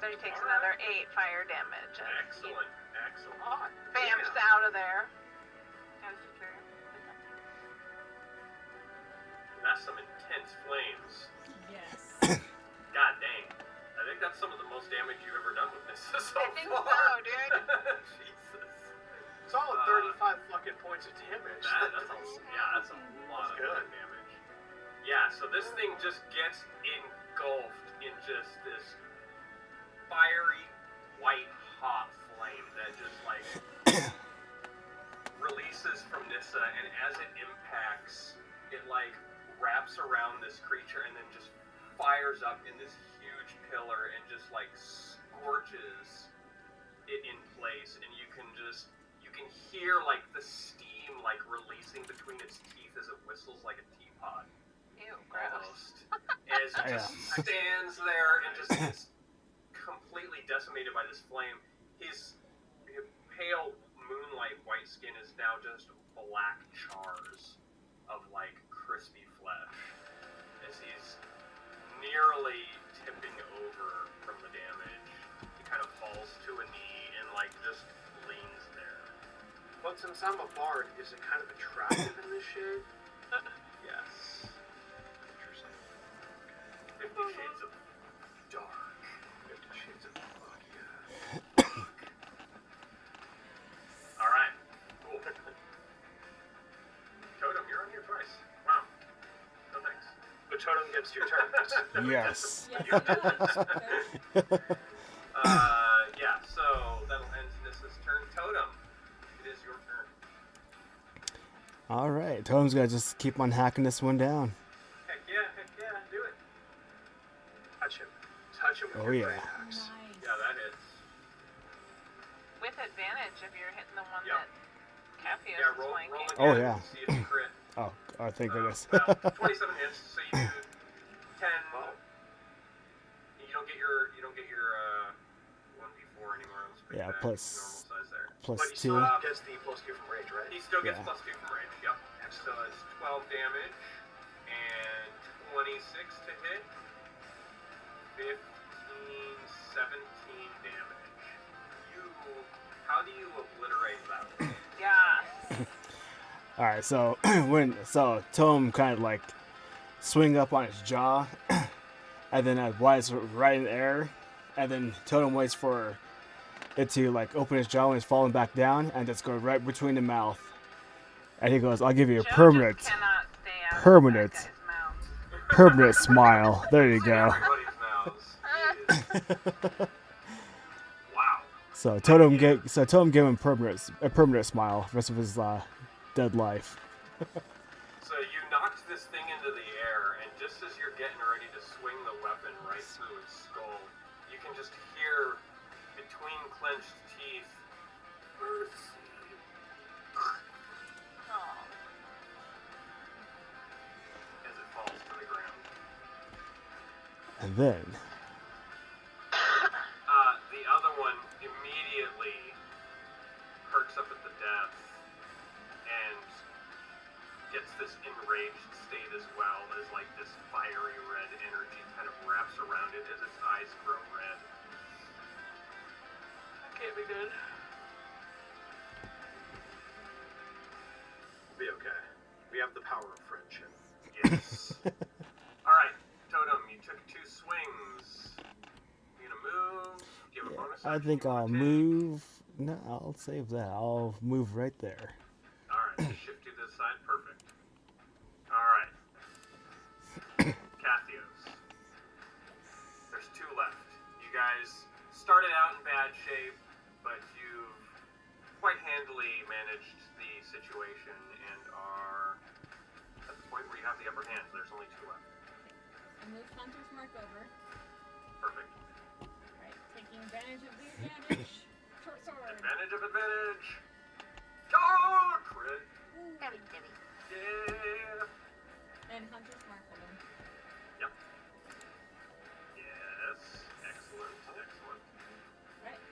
So he takes another 8 fire damage. And Excellent. Excellent. He bamps out of there. That's some intense flames. Yes. God dang. I think that's some of the most damage you've ever done with this so I think far. so, dude. Jesus. Solid 35 fucking points of damage. That's a lot of good. damage. Yeah, so this thing just gets engulfed in just this fiery, white, hot flame that just like releases from Nissa, and as it impacts, it like wraps around this creature and then just fires up in this huge pillar and just like scorches it in place, and you can hear like the steam like releasing between its teeth as it whistles like a teapot. Ew, gross. Almost. As it just stands there and just gets completely decimated by this flame. His pale moonlight white skin is now just black chars of like crispy flesh as he's nearly tipping over from the damage. He kind of falls to a knee and like just leans there. But since I'm a bard, is it kind of attractive in this shade? Yes. Interesting. 50 Shades of Dark. 50 Shades of fuck, yeah. Alright, cool. Totem, you're on here twice. Wow. No thanks. The totem gets 2 turns. Yes. Yes, it does. Yeah, so that'll end Nissa's turn. Totem, it is your turn. All right, Totem's gonna just keep on hacking this one down. Heck yeah, do it. Touch him. Touch him with Oh, your yeah. great axe. Nice. Yeah, that hits. With advantage if you're hitting the one Yep. that Capheus Yeah, is roll flanking. again. Oh, yeah. See if you crit. Oh, thank goodness. Well, 27 hits, so you do 10. Well, You don't get your 1d4 anymore. Let's pick Yeah, back plus- normal size there. Plus but he 2. still gets the plus 2 from rage, right? He still gets Yeah. plus 2 from range. Yep. So it's 12 damage and 26 to hit. 15, 17 damage. How do you obliterate that one? Yeah. All right, so Totem kind of like swing up on his jaw, and then while it's right in the air, and then Totem waits for it to like open his jaw when it's falling back down, and just go right between the mouth. And he goes, "I'll give you a Joe permanent, just cannot stay out of permanent. that guy's mouth. permanent smile." There you go. Everybody's mouths. Wow. So Totem gave him a permanent smile for the rest of his dead life. So you knocked this thing into the air, and just as you're getting ready to swing the weapon right through its skull, you can just hear between clenched teeth, "Mercy." Oh. As it falls to the ground. And then, The other one immediately perks up at the death and gets this enraged state as well, as like this fiery red energy kind of wraps around it as its eyes grow red. That can't be good. We'll be okay. We have the power of friendship. Yes. Alright, Totem, you took 2 swings. You gonna move? Do you have a bonus I action think you wanna I'll take? move. No, I'll save that. I'll move right there. Alright, just shift you to the side. Perfect. Alright. Cathios. There's two left. You guys started out in bad shape, but you've quite handily managed the situation and are at the point where you have the upper hand. There's only two left. I moved Hunter's Mark over. Perfect. Right, taking advantage of the advantage. Short sword. Advantage of advantage. Oh, crit. Debbie, Debbie. Yeah. And Hunter's Mark over. Yep. Yes. Excellent. Excellent. Right.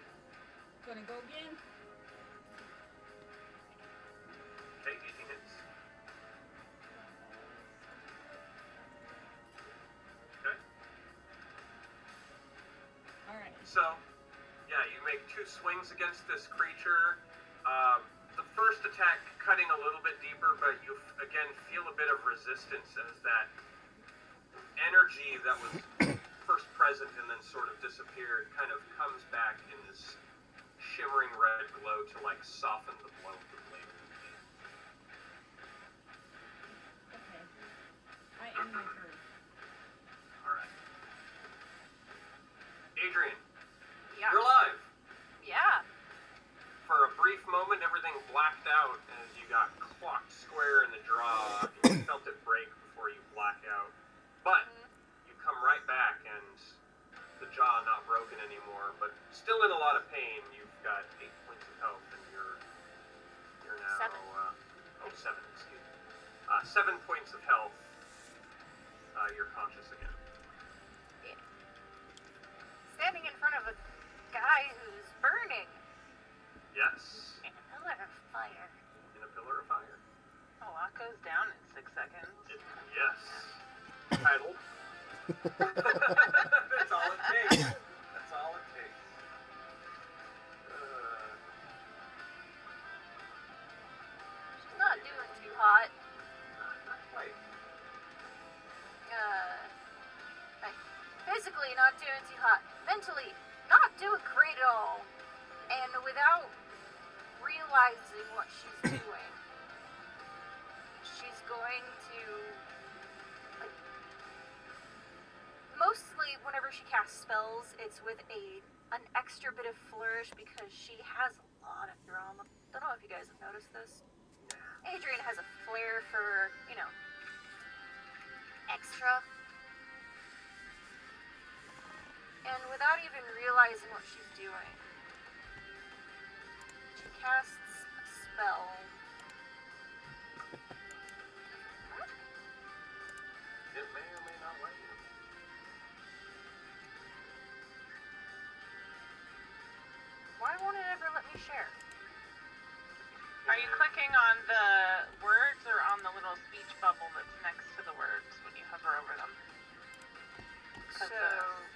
Gonna go again. Okay, 18 hits. Okay. Alright. So, yeah, you make two swings against this creature. The first attack cutting a little bit deeper, but you again feel a bit of resistance as that energy that was first present and then sort of disappeared kind of comes back in this shimmering red glow to like soften the blow of the blade. Okay. I am my turn. Alright. Adrian, Yeah. you're alive! Yeah. For a brief moment, everything blacked out as you got clocked square in the jaw. You felt it break before you black out. But you come right back, and the jaw not broken anymore, but still in a lot of pain. You've got 8 points of health, and you're now 7. Excuse me. 7 points of health. You're conscious again. Standing in front of a guy who's burning Yes, in a pillar of fire. in a pillar of fire. A lot goes down in 6 seconds. Yes. Title. That's all it takes. That's all it takes. Not doing too hot. Not quite. Like, physically not doing too hot. Mentally not doing great at all. And without realizing what she's doing, she's going to, like, mostly whenever she casts spells, it's with an extra bit of flourish because she has a lot of drama. Don't know if you guys have noticed this. Adrian has a flair for, extra. And without even realizing what she's doing, she casts a spell. It may or may not let you. Why won't it ever let me share? Are you clicking on the words or on the little speech bubble that's next to the words when you hover over them? Because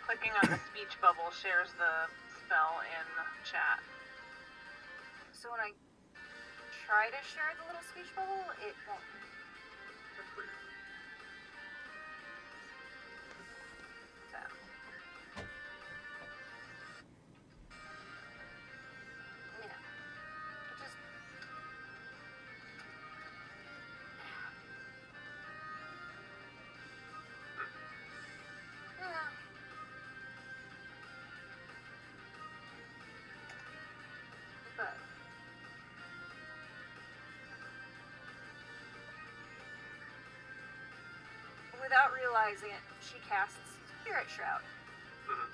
clicking on the speech bubble shares the spell in chat. So when I try to share the little speech bubble, it won't. That's weird. So. Yeah. It just. Yeah. But. Without realizing it, she casts Spirit Shroud. Mhm.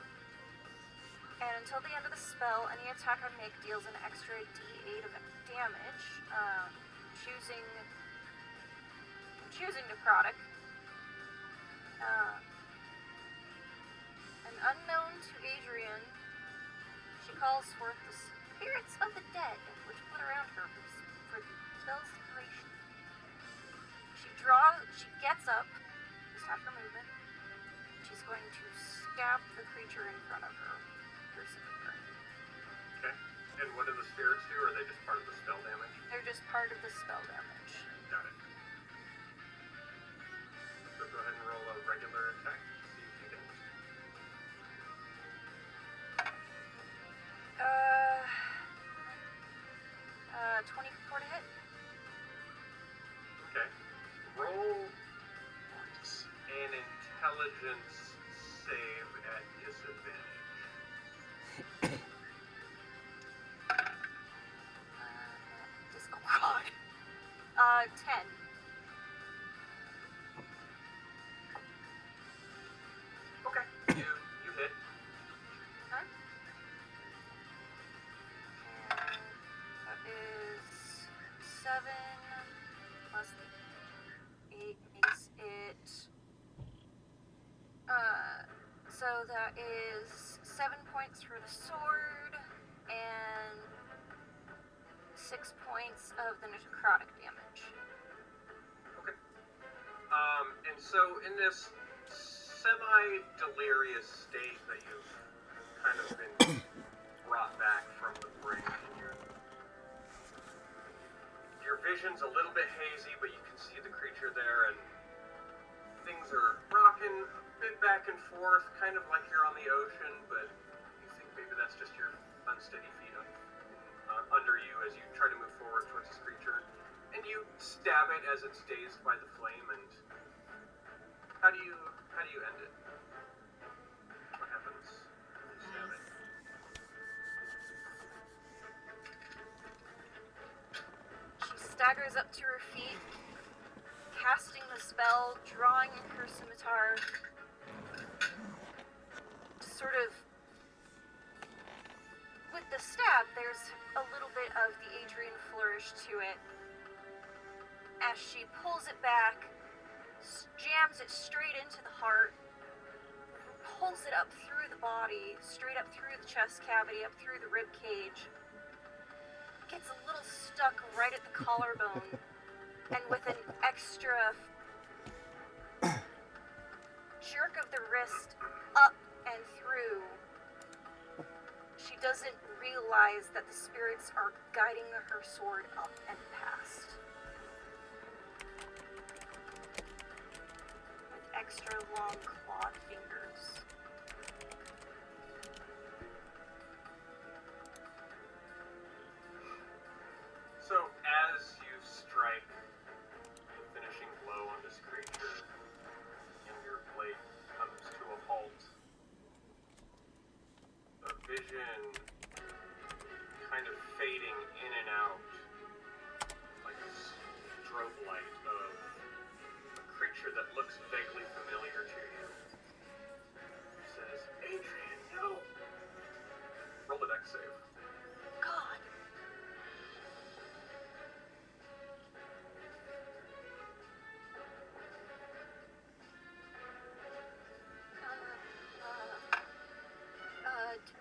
And until the end of the spell, any attack I make deals an extra d8 of damage. Choosing necrotic. An unknown to Adrian, she calls forth the spirits of the dead, which flit around her for the spell's duration. She gets up, just half her movement. She's going to stab the creature in front of her, piercing her. Okay. And what do the spirits do? Or are they just part of the spell damage? They're just part of the spell damage. Got it. So go ahead and roll a regular attack. See if you can. intelligence save at disadvantage. Oh God. 10. Okay, you hit. Huh? And that is 7 plus 8 makes it. So that is 7 points for the sword and 6 points of the necrotic damage. Okay. And so in this semi-delirious state that you've kind of been brought back from the brink, and your vision's a little bit hazy, but you can see the creature there, and things are rocking a bit back and forth, kind of like you're on the ocean, but you think maybe that's just your unsteady feet under you as you try to move forward towards this creature. And you stab it as it's dazed by the flame, and how do you end it? What happens when you stab it? She staggers up to her feet, casting the spell, drawing her scimitar, sort of. With the stab, there's a little bit of the Adrian flourish to it. As she pulls it back, jams it straight into the heart, pulls it up through the body, straight up through the chest cavity, up through the rib cage, gets a little stuck right at the collarbone, and with an extra jerk of the wrist up and through, she doesn't realize that the spirits are guiding her sword up and past. With extra long clawed fingers. So as you strike the finishing blow on this creature, and your blade comes to a halt, a vision kind of fading in and out, like a strobe light of a creature that looks vaguely familiar to you. It says, Adrian, no! Roll a dex save. God.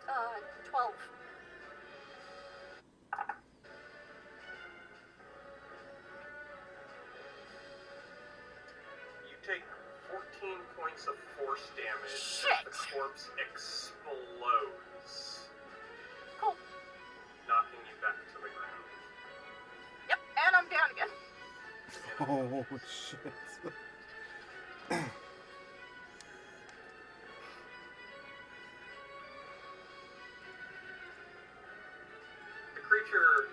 Uh, 12. You take 14 points of force damage Shit. as the corpse explodes, Cool. knocking you back to the ground. Yep, and I'm down again. Oh shit. The creature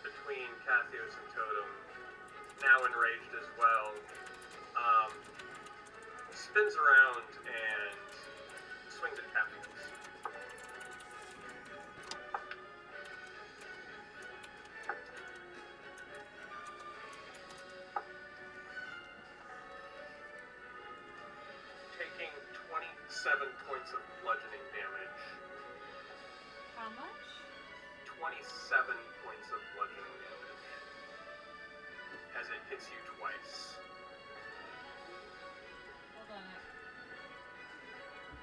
between Cathios and Totem, now enraged as well, spins around and swings at Cathios. Taking 27 points of bludgeoning damage. How much? 27 points of bludgeoning damage as it hits you twice. Hold on.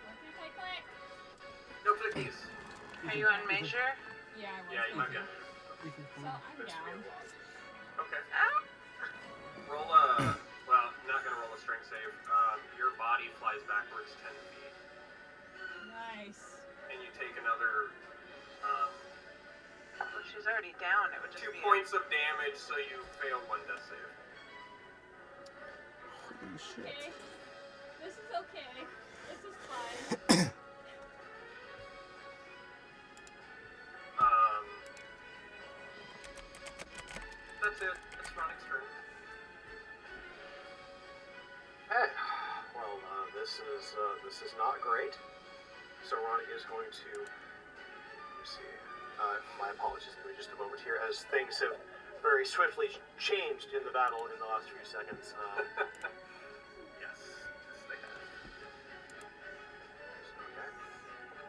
What did I click? No clickies. Are you on measure? Yeah, I was. Yeah, you might get thinking. So I'm this to be a down. lot. Okay. Oh. Roll a. Well, not gonna roll a strength save. Your body flies backwards 10 feet, Nice. and you take another Well, she's already down. It would just 2 be points of damage, so you fail 1 death save. Holy shit. Okay. This is okay. This is fine. That's it. That's Ronic's turn. Hey, well, this this is not great. So Ron is going to, let me see, my apologies, give me just a moment here, as things have very swiftly changed in the battle in the last few seconds. Yes, they have. Okay.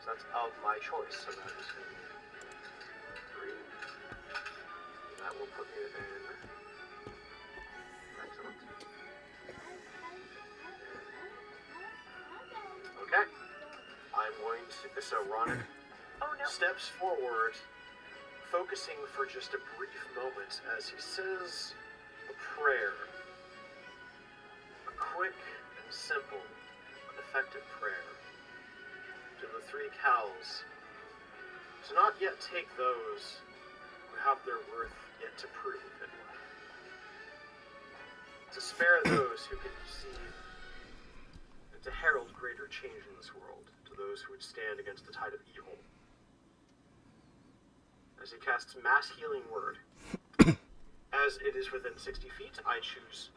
So that's of my choice, so that is going to be 3. That will put me in. Excellent. Okay. I'm going to, so Ronick steps forward, focusing for just a brief moment as he says a prayer. A quick and simple, but effective prayer to the 3 cows. To not yet take those who have their worth yet to prove in life. To spare those who can deceive, and to herald greater change in this world to those who would stand against the tide of evil. As he casts Mass Healing Word, as it is within 60 feet, I choose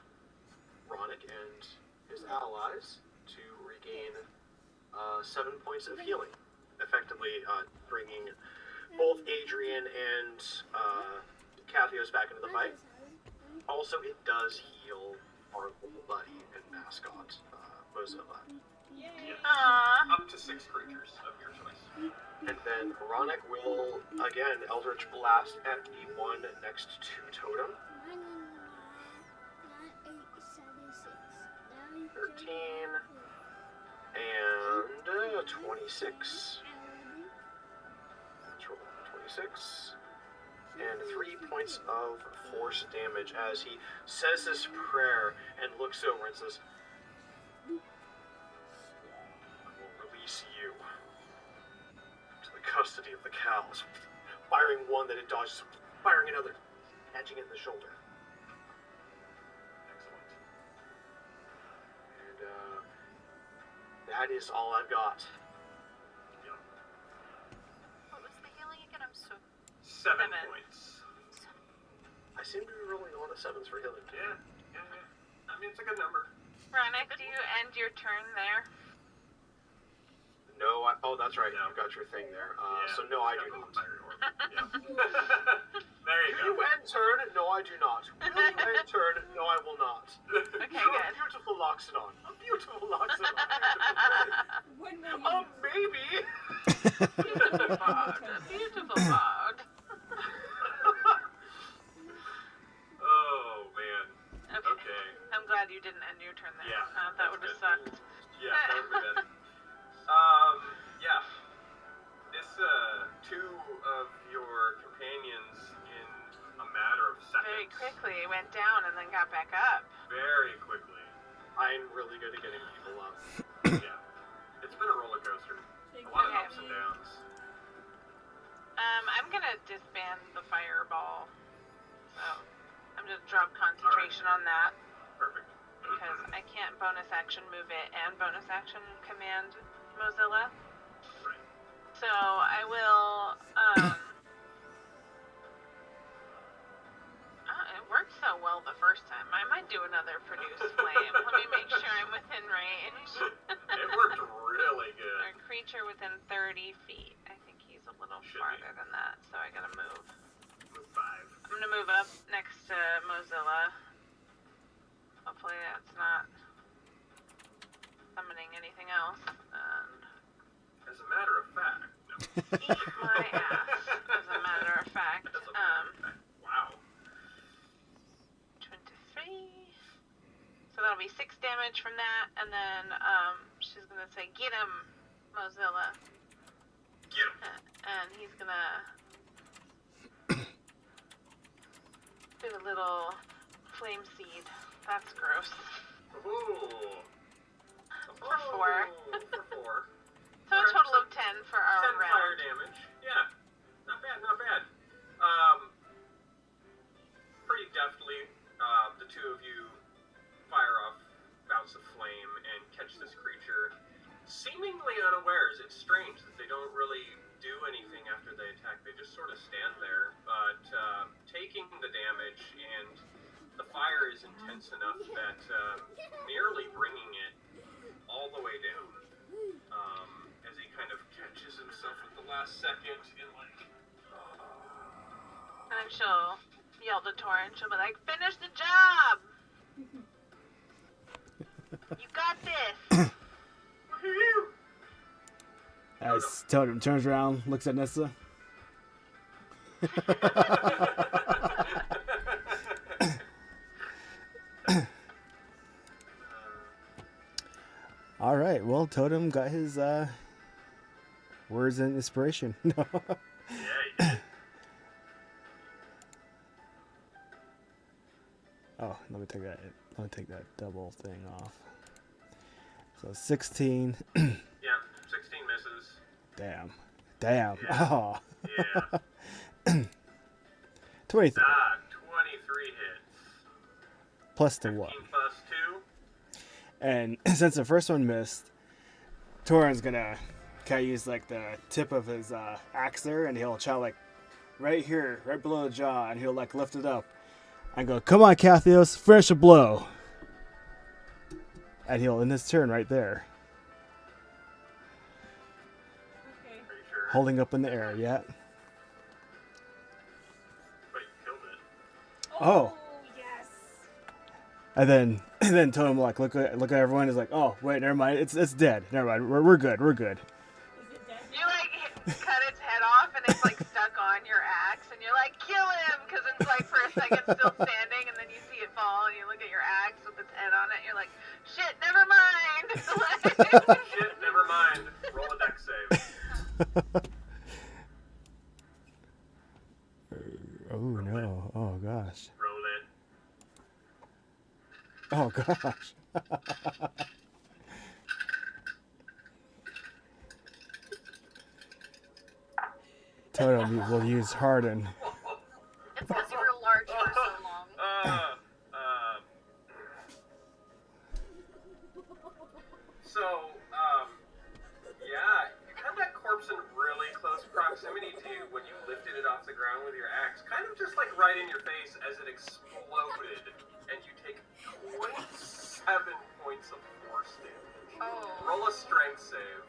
Ronick and his allies to regain 7 points of healing, effectively bringing both Adrian and Kathios back into the fight. Also, it does heal our little buddy and mascot, Mozilla. Up to 6 creatures of your choice. And then Ronick will, again, Eldritch Blast at the one next to Totem. 13 and 26. Let's roll 26. And 3 points of force damage as he says this prayer and looks over and says, I will release you to the custody of the cows. Firing one that it dodges, firing another, catching it in the shoulder. Excellent. And that is all I've got. Yep. What was the healing again? I'm so. 7 7. points. I seem to be rolling a lot of 7s for healing. Yeah. I mean, it's a good number. Ronick, do you end your turn there? No, oh, that's right. You've got your thing there. So no, I do not. Yep. There you Do you go. end turn? No, I do not. Will you end turn? No, I will not. Okay, You're a good. beautiful Loxodon. A beautiful Loxodon. When will you? Maybe. Beautiful bard. Beautiful bard. Oh, man. Okay. I'm glad you didn't end your turn there. Yeah, That would have sucked. Yeah, that would have been. Yeah. This, 2 of your companions in a matter of seconds. Very quickly went down and then got back up. Very quickly. I'm really good at getting people up. Yeah. It's been a roller coaster. A lot of Okay. ups and downs. I'm gonna disband the fireball. So I'm gonna drop concentration on that Perfect. because I can't bonus action move it and bonus action command Mozilla. Right. So I will it worked so well the first time. I might do another produce flame. Let me make sure I'm within range. It worked really good. A creature within 30 feet. I think he's a little Should be. farther than that, so I gotta move. Move 5. I'm gonna move up next to Mozilla. Hopefully that's not summoning anything else. And As a matter of fact, no. eat my ass, as a matter of fact. As a matter of fact. Wow. 23. So that'll be 6 damage from that, and then she's gonna say, "Get him, Mozilla," Get him. and he's gonna do a little flame seed. That's gross. Ooh. For 4. For 4. So a total of 10 for our 10 fire round. damage. Yeah. Not bad, not bad. Pretty deftly, the 2 of you fire off bouts of flame and catch this creature seemingly unawares. It's strange that they don't really do anything after they attack. They just sort of stand there, but taking the damage, and the fire is intense enough that nearly bringing it all the way to Torin. She'll be like, finish the job! You got this! As Totem turns around, looks at Nessa. All right. Well, Totem got his words and inspiration. No. Yeah, you did. Oh, let me take that double thing off. So 16. Yeah, 16 misses. Damn. Yeah. Oh. Yeah. 23 Ah, 23 hits. plus the 15 one. plus 2. And since the first one missed, Torin's gonna kind of use like the tip of his axe there, and he'll try like right here, right below the jaw, and he'll like lift it up and go, "Come on, Cathios, finish a blow." And he'll end his turn right there, Okay. Are you sure? holding up in the air. Yeah. But you killed it. Oh. Yes. And then Totem like look at everyone, is like, "Oh wait, never mind. It's dead. Never mind. We're good. We're good." Is it dead? You like cut its head off and it's like stuck on your axe and you're like, kill him! Because it's like for a second still standing and then you see it fall and you look at your axe with its head on it and you're like, shit, never mind! Shit, never mind. Roll a dex save. Oh no. Oh gosh. Roll it. Oh gosh. Totem will use Harden. It's because you were large for so long. Yeah, you had that corpse in really close proximity to you when you lifted it off the ground with your axe, kind of just like right in your face as it exploded, and you take 27 points of force damage. Oh. Roll a strength save.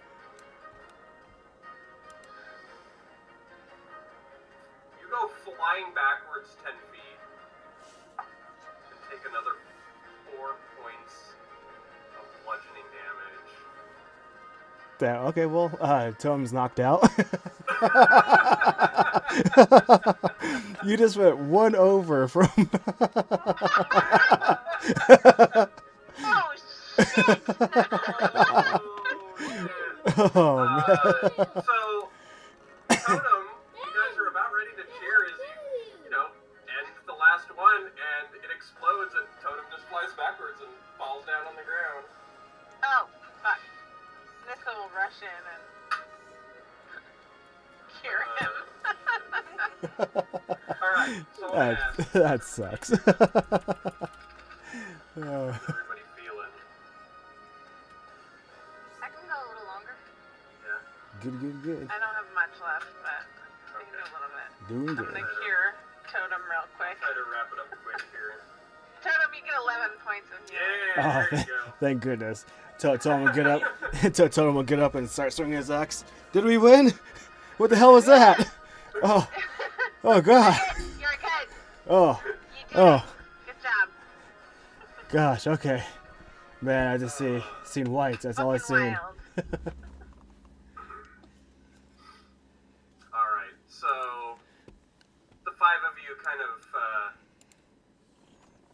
You go flying backwards 10 feet and take another 4 points of bludgeoning damage. Damn, okay, well, Totem's knocked out. You just went one over from. Oh shit! Oh man. So, Totem, you guys are about ready to cheer as you end the last one, and it explodes, and Totem just flies backwards and falls down on the ground. Oh, fuck. Nissa will rush in and cure him. Alright, so I'm gonna ask, That sucks. Oh. how's everybody feeling? I can go a little longer. Yeah? Good. I don't have much left, but I can do a little bit. Doing I'm good. gonna cure Totem real quick. Try to wrap it up quick here. Totem, you get 11 points of healing. Yeah, Oh, there you go. thank goodness. Totem will get up. Totem will get up and start swinging his axe. Did we win? What the hell was that? Oh, oh god. You're good. Oh, You did oh, it. Good job. gosh. Okay, man. I just seen whites. That's all I Fucking seen. wild. Alright, so the five of you kind of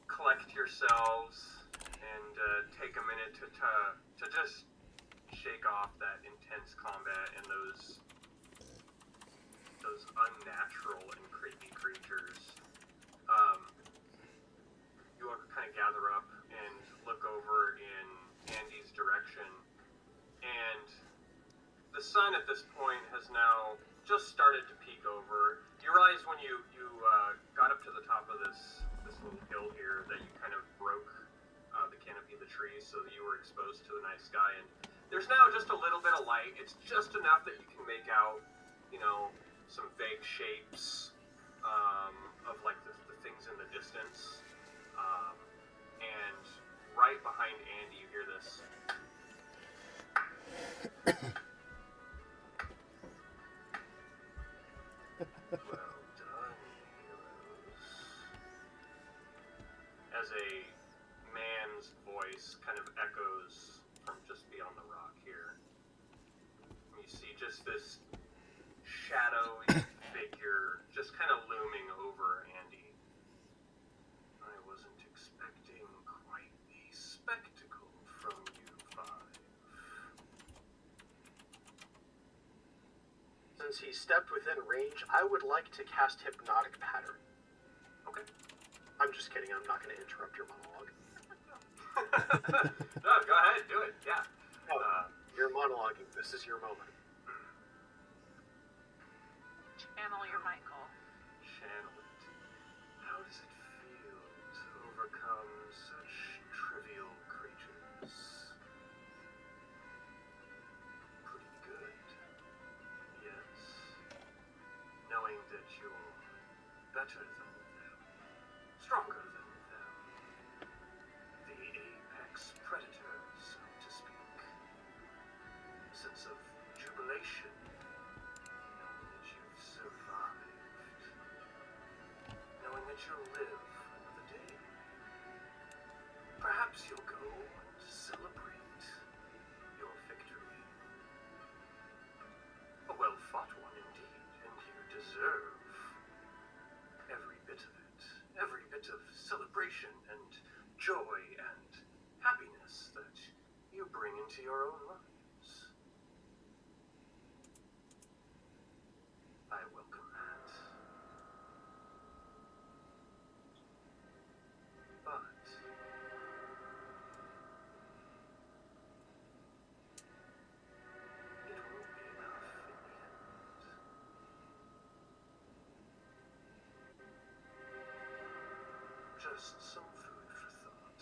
collect yourselves and take a minute to just shake off that intense combat and those unnatural and creepy creatures. You all kind of gather up and look over in Andy's direction, and the sun at this point has now just started to peek over. You realize when you got up to the top of this little hill here that you kind of broke the canopy of the trees so that you were exposed to the night sky, and there's now just a little bit of light. It's just enough that you can make out, some vague shapes of like the things in the distance. And right behind Andy, you hear this. Well done, heroes. a man's voice kind of echoes from just beyond the rock here. You see just this shadowy figure just kind of looming over Andy. I wasn't expecting quite the spectacle from you five. Since he stepped within range, I would like to cast Hypnotic Pattern. Okay. I'm just kidding, I'm not going to interrupt your monologue. No, go ahead, do it, yeah. No, you're monologuing, this is your moment. Channel your Michael. Channel it. How does it feel to overcome such trivial creatures? Pretty good. Yes. Knowing that you're better than them. Stronger than them. The apex predator, so to speak. A sense of jubilation. Knowing that you've survived. Knowing that you'll live another day. Perhaps you'll go and celebrate your victory. A well-fought one indeed, and you deserve every bit of it. Every bit of celebration and joy and happiness that you bring into your own lives. I welcome that. But it won't be enough in the end. Just some food for thought.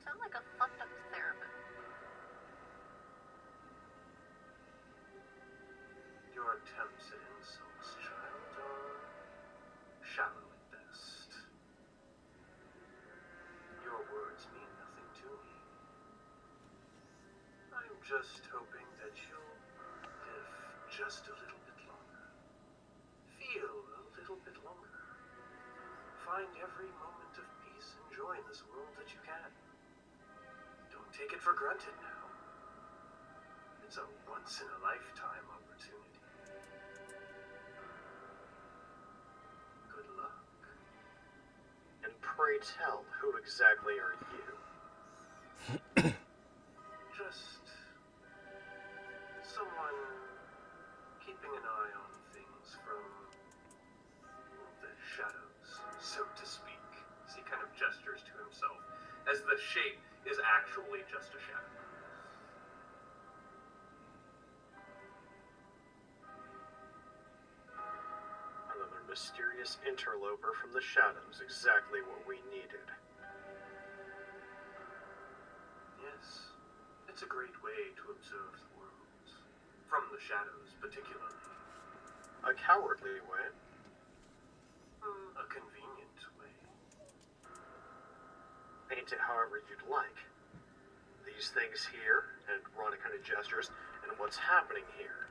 Sound like a fucked up therapist. Your attempts at insults, child, are shallow at best. Your words mean nothing to me. I'm just hoping that you'll live just a little bit longer. Feel a little bit longer. Find every moment of peace and joy in this world that you can. Don't take it for granted now. It's a once-in-a-lifetime opportunity. Good luck. And pray tell, who exactly are you? Just someone keeping an eye on things from the shadows, so to speak. As he kind of gestures to himself, as the shape is actually just a shadow. Another mysterious interloper from the shadows, exactly what we needed. Yes, it's a great way to observe the world. From the shadows, particularly. A cowardly way. A convenient way. Paint it however you'd like. These things here, and Ronna kind of gestures, and what's happening here.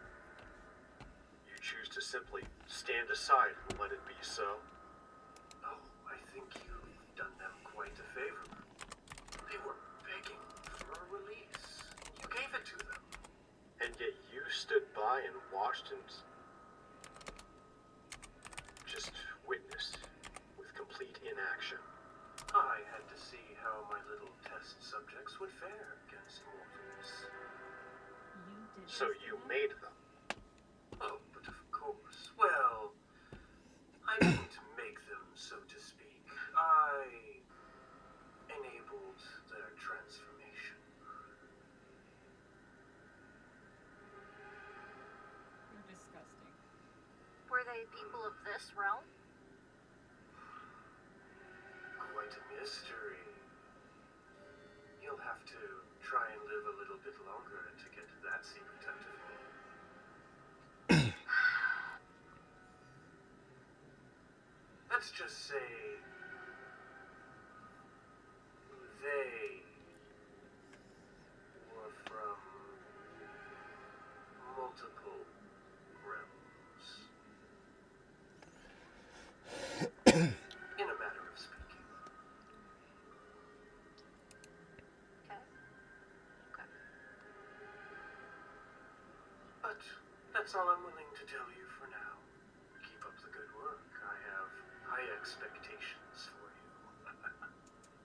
You choose to simply stand aside and let it be so. Oh, I think you've done them quite a favor. They were begging for a release. You gave it to them. And yet you stood by and watched and just witnessed with complete inaction. I had to see how my little test subjects would fare against mortals. You did So this to you them? made them. Oh, but of course. Well, I didn't make them, so to speak. I enabled their transformation. You're disgusting. Were they people of this realm? Quite a mystery. You'll have to try and live a little bit longer to get that secret out of me. Let's just say they were from multiple realms. In a matter of speaking. But that's all I'm willing to tell you for now. Keep up the good work. I have high expectations for you.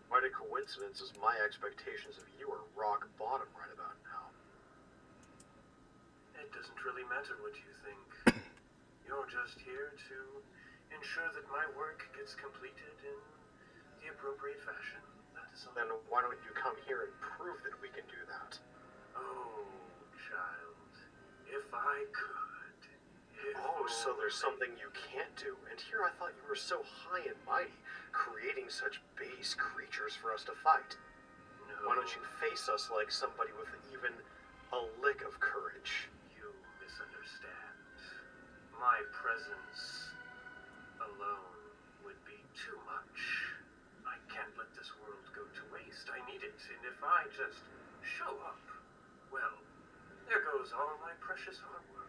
What a coincidence is my expectations of you are rock bottom right about now. It doesn't really matter what you think. You're just here to ensure that my work gets completed in the appropriate fashion. That is all. Then why don't you come here and prove that we can do that? Oh, child. If I could. Oh, so there's something you can't do. And here I thought you were so high and mighty, creating such base creatures for us to fight. No. Why don't you face us like somebody with even a lick of courage? You misunderstand. My presence alone would be too much. I can't let this world go to waste. I need it, and if I just show up, well, there goes all my precious hard work.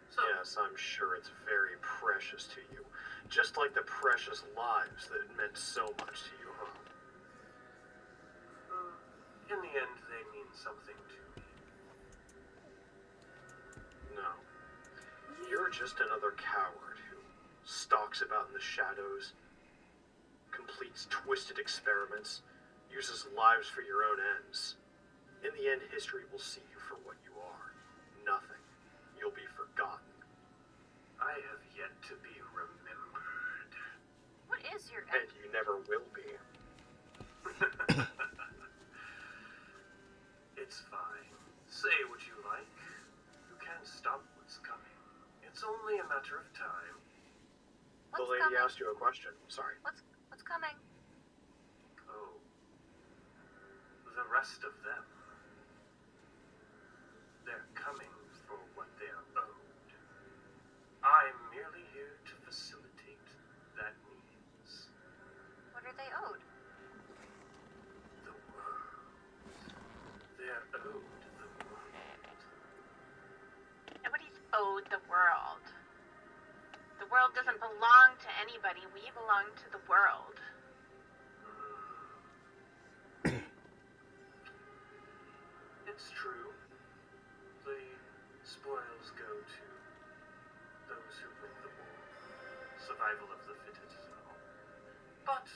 So, Yes, I'm sure it's very precious to you. Just like the precious lives that meant so much to you, huh? in the end, they mean something to me. No. You're just another coward who stalks about in the shadows, completes twisted experiments, uses lives for your own ends. In the end, history will see you for what you are. Nothing. You'll be forgotten. I have yet to be remembered. What is your And you never will be. It's fine. Say what you like. You can't stop what's coming. It's only a matter of time. The What's lady coming? asked you a question. Sorry. What's coming? Oh. The rest of them. They're coming for what they are owed. I'm merely here to facilitate that means. What are they owed? The world. They're owed the world. Nobody's owed the world. The world doesn't belong to anybody. We belong to the world. It's true. The spoils go to those who win the war. Survival of the fittest and all. But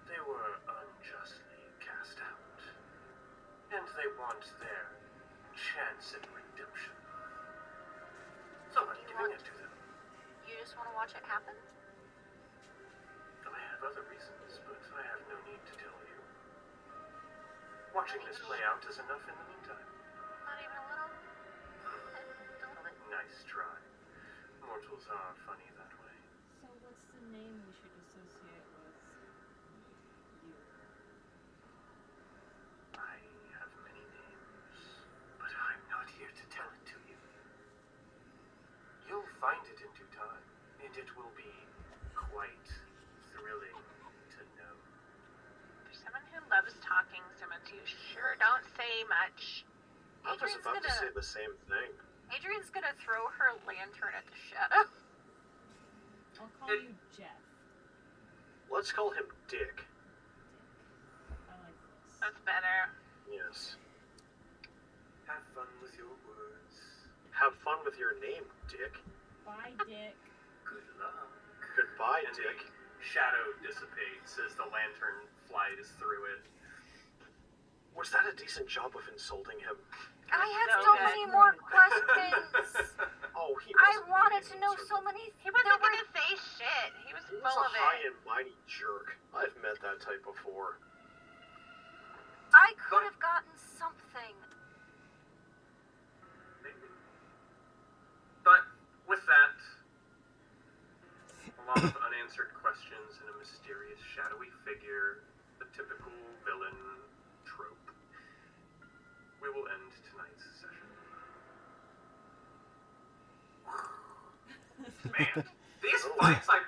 they were unjustly cast out. And they want their chance at redemption. So I'm giving it to them. You just want to watch it happen? I have other reasons, but I have no need to tell you. Watching this play out is enough in the meantime. Not even a little? A little bit. Nice try. Mortals are funny that way. So what's the name we should associate with you? I have many names, but I'm not here to tell it to you. You'll find it in due time, and it will be quite thrilling to know. For someone who loves talking so much, you sure don't say much. I was Adrian's about to gonna- say the same thing. Adrian's gonna throw her lantern at the shadow. I'll call you Jeff. Let's call him Dick. I like this. That's better. Yes. Have fun with your words. Have fun with your name, Dick. Bye, Dick. Good luck. Goodbye, And Dick. the shadow dissipates as the lantern flies through it. Was that a decent job of insulting him? I had So so good. many more questions. Oh, he I wasn't wanted to being know insulted. so many. He wasn't gonna say shit. He was He was full a of high it. and mighty jerk. I've met that type before. I could have gotten something. Maybe. But with that, a lot of unanswered questions and a mysterious, shadowy figure, the typical villain trope, we will end tonight's session. Man, these fights I